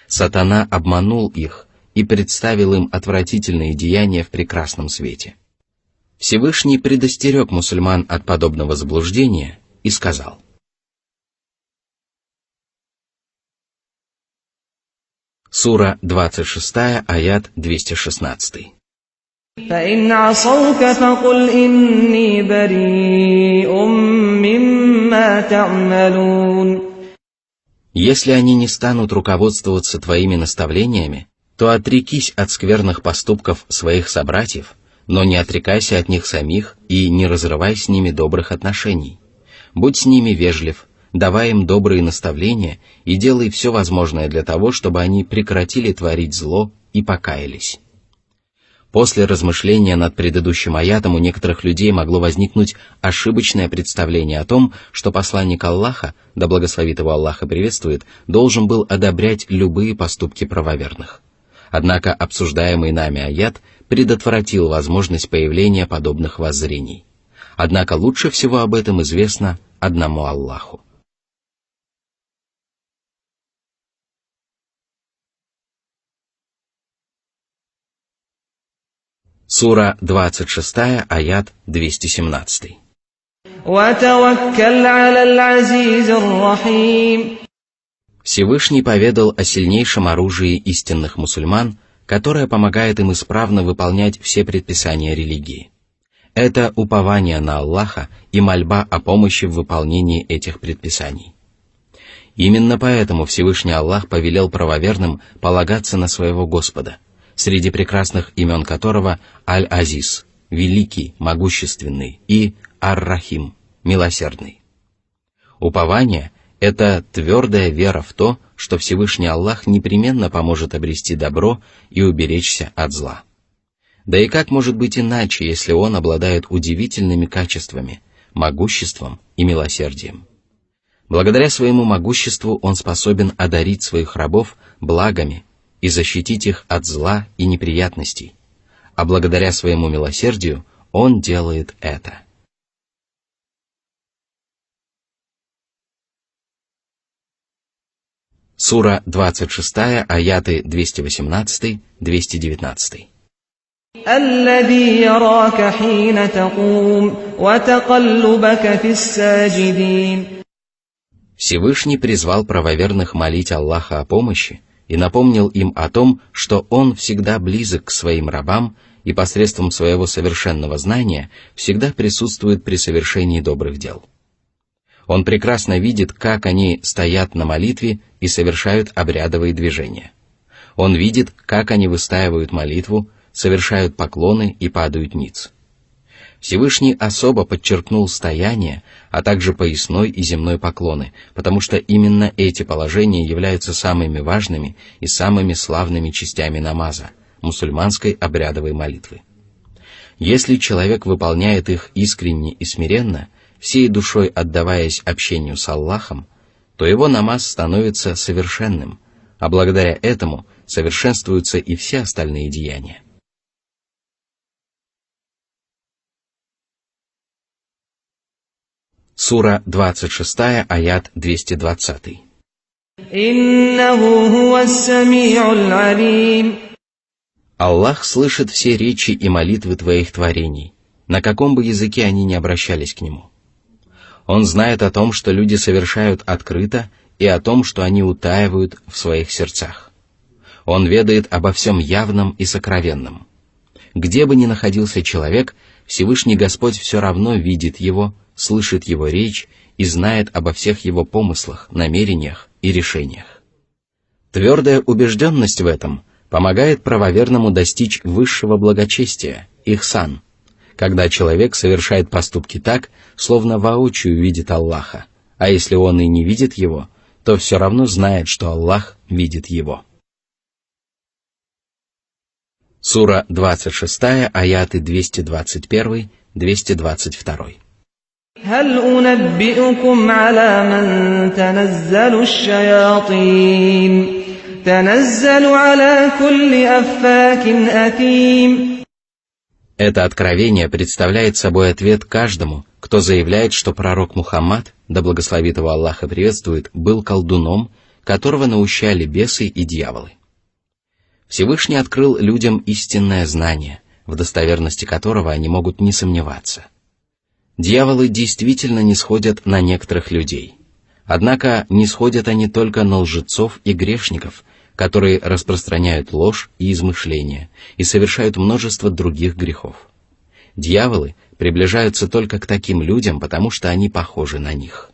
Сатана обманул их и представил им отвратительные деяния в прекрасном свете. Всевышний предостерег мусульман от подобного заблуждения и сказал: Сура 26, аят 216. فَإِنْ عَصَوْكَ فَقُلْ إِنِّي بَرِيءٌ مِّمَّا تَعْمَلُونَ. Если они не станут руководствоваться твоими наставлениями, то отрекись от скверных поступков своих собратьев, но не отрекайся от них самих и не разрывай с ними добрых отношений. Будь с ними вежлив, давай им добрые наставления и делай все возможное для того, чтобы они прекратили творить зло и покаялись. После размышления над предыдущим аятом у некоторых людей могло возникнуть ошибочное представление о том, что посланник Аллаха, да благословит его Аллах и приветствует, должен был одобрять любые поступки правоверных. Однако обсуждаемый нами аят предотвратил возможность появления подобных воззрений. Однако лучше всего об этом известно одному Аллаху. Сура 26, аят 217. Всевышний поведал о сильнейшем оружии истинных мусульман, которое помогает им исправно выполнять все предписания религии. Это упование на Аллаха и мольба о помощи в выполнении этих предписаний. Именно поэтому Всевышний Аллах повелел правоверным полагаться на своего Господа, среди прекрасных имен которого Аль-Азиз, Великий, Могущественный, и Ар-Рахим, Милосердный. Упование – это твердая вера в то, что Всевышний Аллах непременно поможет обрести добро и уберечься от зла. Да и как может быть иначе, если Он обладает удивительными качествами, могуществом и милосердием? Благодаря своему могуществу Он способен одарить своих рабов благами и защитить их от зла и неприятностей, а благодаря своему милосердию Он делает это. Сура 26, аяты 218-219. الذي يراك حين تقوم وتقلبك في الساجدين. Всевышний призвал правоверных молить Аллаха о помощи и напомнил им о том, что Он всегда близок к своим рабам и посредством своего совершенного знания всегда присутствует при совершении добрых дел. Он прекрасно видит, как они стоят на молитве и совершают обрядовые движения. Он видит, как они выстаивают молитву, совершают поклоны и падают ниц. Всевышний особо подчеркнул стояние, а также поясной и земной поклоны, потому что именно эти положения являются самыми важными и самыми славными частями намаза, мусульманской обрядовой молитвы. Если человек выполняет их искренне и смиренно, всей душой отдаваясь общению с Аллахом, то его намаз становится совершенным, а благодаря этому совершенствуются и все остальные деяния. Сура 26, аят 220. Аллах слышит все речи и молитвы твоих творений, на каком бы языке они ни обращались к Нему. Он знает о том, что люди совершают открыто, и о том, что они утаивают в своих сердцах. Он ведает обо всем явном и сокровенном. Где бы ни находился человек, Всевышний Господь все равно видит его, слышит его речь и знает обо всех его помыслах, намерениях и решениях. Твердая убежденность в этом помогает правоверному достичь высшего благочестия, ихсан, когда человек совершает поступки так, словно воочию видит Аллаха, а если он и не видит его, то все равно знает, что Аллах видит его. Сура 26, аяты 221-222. هل أنبئكم على من تنزل الشياطين تنزل على كل أفاك أثيم. Это откровение представляет собой ответ каждому, кто заявляет, что пророк Мухаммад, да благословит его Аллах и приветствует, был колдуном, которого наущали бесы и дьяволы. Всевышний открыл людям истинное знание, в достоверности которого они могут не сомневаться. Дьяволы действительно не сходят на некоторых людей. Однако не сходят они только на лжецов и грешников, которые распространяют ложь и измышления и совершают множество других грехов. Дьяволы приближаются только к таким людям, потому что они похожи на них.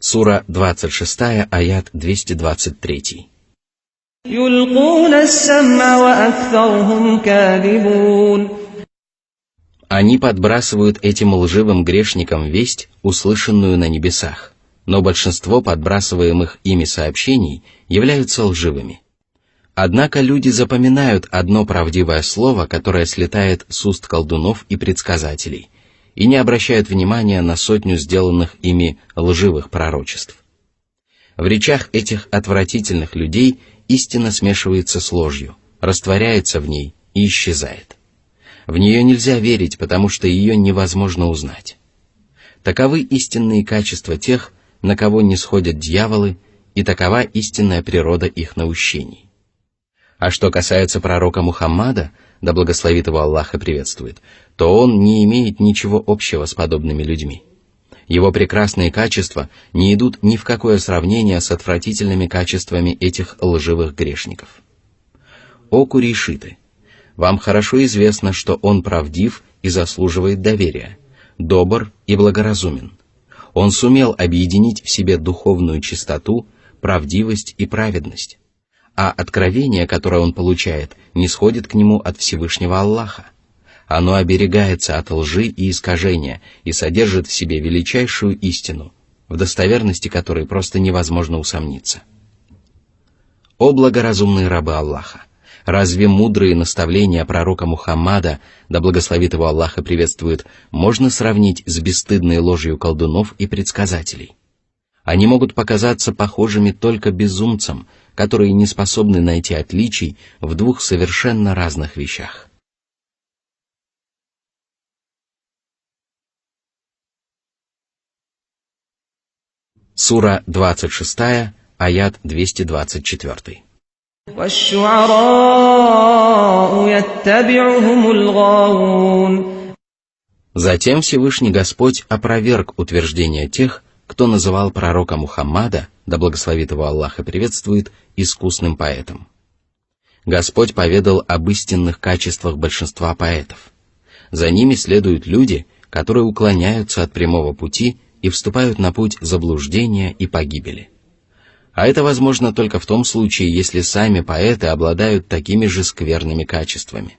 Сура 26, аят 223. Они подбрасывают этим лживым грешникам весть, услышанную на небесах, но большинство подбрасываемых ими сообщений являются лживыми. Однако люди запоминают одно правдивое слово, которое слетает с уст колдунов и предсказателей, и не обращают внимания на сотню сделанных ими лживых пророчеств. В речах этих отвратительных людей истина смешивается с ложью, растворяется в ней и исчезает. В нее нельзя верить, потому что ее невозможно узнать. Таковы истинные качества тех, на кого не сходят дьяволы, и такова истинная природа их наущений. А что касается пророка Мухаммада, да благословит его Аллах и приветствует, то он не имеет ничего общего с подобными людьми. Его прекрасные качества не идут ни в какое сравнение с отвратительными качествами этих лживых грешников. О курейшиты! Вам хорошо известно, что он правдив и заслуживает доверия, добр и благоразумен. Он сумел объединить в себе духовную чистоту, правдивость и праведность. А откровение, которое он получает, не сходит к нему от Всевышнего Аллаха. Оно оберегается от лжи и искажения и содержит в себе величайшую истину, в достоверности которой просто невозможно усомниться. О благоразумные рабы Аллаха! Разве мудрые наставления пророка Мухаммада, да благословит его Аллах и приветствует, можно сравнить с бесстыдной ложью колдунов и предсказателей? Они могут показаться похожими только безумцам, которые не способны найти отличий в двух совершенно разных вещах. Сура 26, аят 224. Затем Всевышний Господь опроверг утверждение тех, кто называл пророка Мухаммада, да благословит его Аллах и приветствует, искусным поэтом. Господь поведал об истинных качествах большинства поэтов. За ними следуют люди, которые уклоняются от прямого пути и вступают на путь заблуждения и погибели. А это возможно только в том случае, если сами поэты обладают такими же скверными качествами.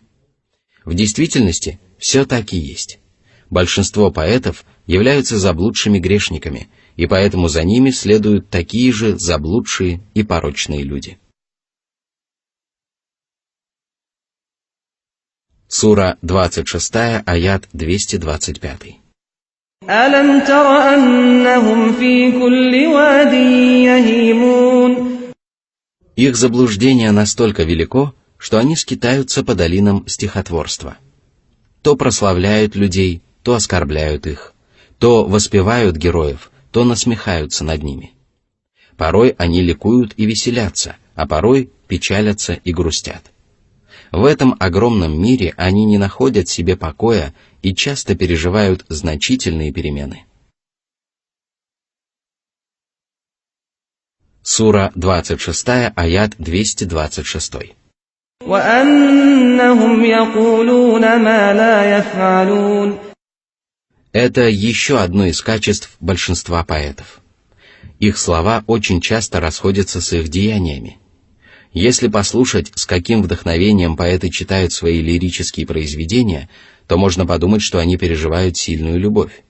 В действительности все так и есть. Большинство поэтов являются заблудшими грешниками, и поэтому за ними следуют такие же заблудшие и порочные люди. Сура 26, аят 225. أَلَمْ تَرَ أَنَّهُمْ فِي كُلِّ وَادٍ يَهِيمُونَ. Их заблуждение настолько велико, что они скитаются по долинам стихотворства. То прославляют людей, то оскорбляют их, то воспевают героев, то насмехаются над ними. Порой они ликуют и веселятся, а порой печалятся и грустят. В этом огромном мире они не находят себе покоя и часто переживают значительные перемены. Сура 26, аят 226. Это еще одно из качеств большинства поэтов. Их слова очень часто расходятся с их деяниями. Если послушать, с каким вдохновением поэты читают свои лирические произведения, то можно подумать, что они переживают сильную любовь.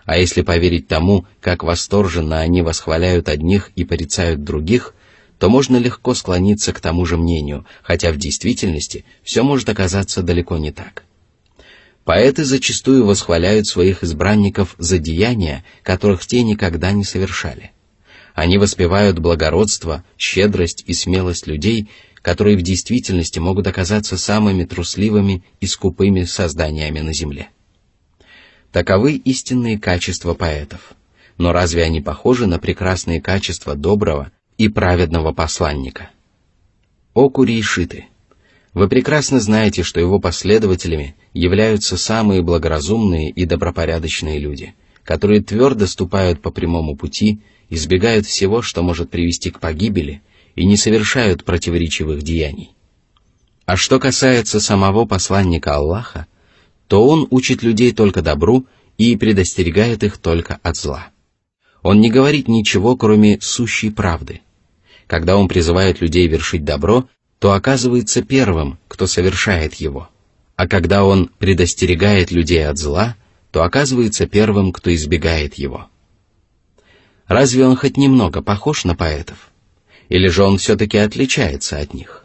А если поверить тому, как восторженно они восхваляют одних и порицают других, то можно легко склониться к тому же мнению, хотя в действительности все может оказаться далеко не так. Поэты зачастую восхваляют своих избранников за деяния, которых те никогда не совершали. Они воспевают благородство, щедрость и смелость людей, которые в действительности могут оказаться самыми трусливыми и скупыми созданиями на земле. Таковы истинные качества поэтов. Но разве они похожи на прекрасные качества доброго и праведного посланника? О курейшиты! Вы прекрасно знаете, что его последователями являются самые благоразумные и добропорядочные люди, которые твердо ступают по прямому пути, избегают всего, что может привести к погибели, и не совершают противоречивых деяний. А что касается самого посланника Аллаха, то он учит людей только добру и предостерегает их только от зла. Он не говорит ничего, кроме сущей правды. Когда он призывает людей вершить добро, то оказывается первым, кто совершает его. А когда он предостерегает людей от зла, то оказывается первым, кто избегает его. Разве он хоть немного похож на поэтов? Или же он все-таки отличается от них?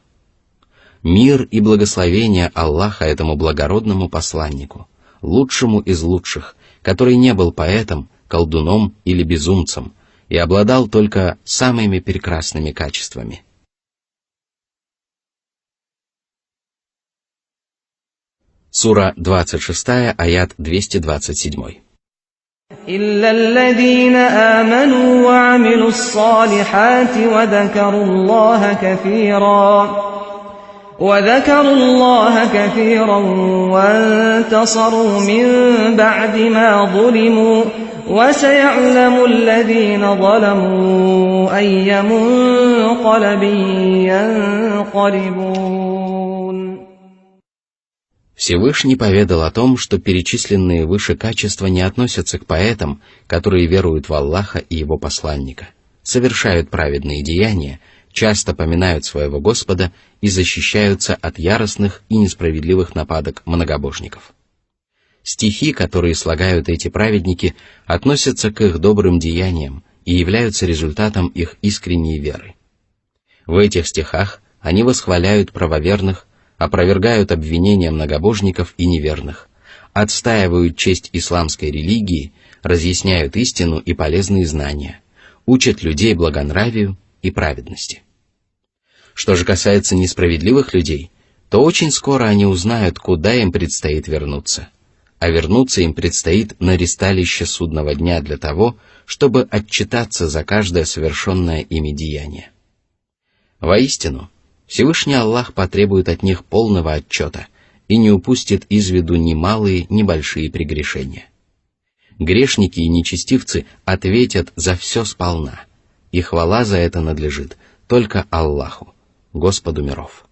Мир и благословение Аллаха этому благородному посланнику, лучшему из лучших, который не был поэтом, колдуном или безумцем и обладал только самыми прекрасными качествами. Сура 26, аят 227. إلا الذين آمنوا وعملوا الصالحات وذكروا الله كثيرا وانتصروا من بعد ما ظلموا وسيعلم الذين ظلموا أي منقلب ينقلبون. Всевышний поведал о том, что перечисленные выше качества не относятся к поэтам, которые веруют в Аллаха и Его посланника, совершают праведные деяния, часто поминают своего Господа и защищаются от яростных и несправедливых нападок многобожников. Стихи, которые слагают эти праведники, относятся к их добрым деяниям и являются результатом их искренней веры. В этих стихах они восхваляют правоверных, опровергают обвинения многобожников и неверных, отстаивают честь исламской религии, разъясняют истину и полезные знания, учат людей благонравию и праведности. Что же касается несправедливых людей, то очень скоро они узнают, куда им предстоит вернуться. А вернуться им предстоит на ристалище судного дня для того, чтобы отчитаться за каждое совершенное ими деяние. Воистину, Всевышний Аллах потребует от них полного отчета и не упустит из виду ни малые, ни большие прегрешения. Грешники и нечестивцы ответят за все сполна, и хвала за это надлежит только Аллаху, Господу миров.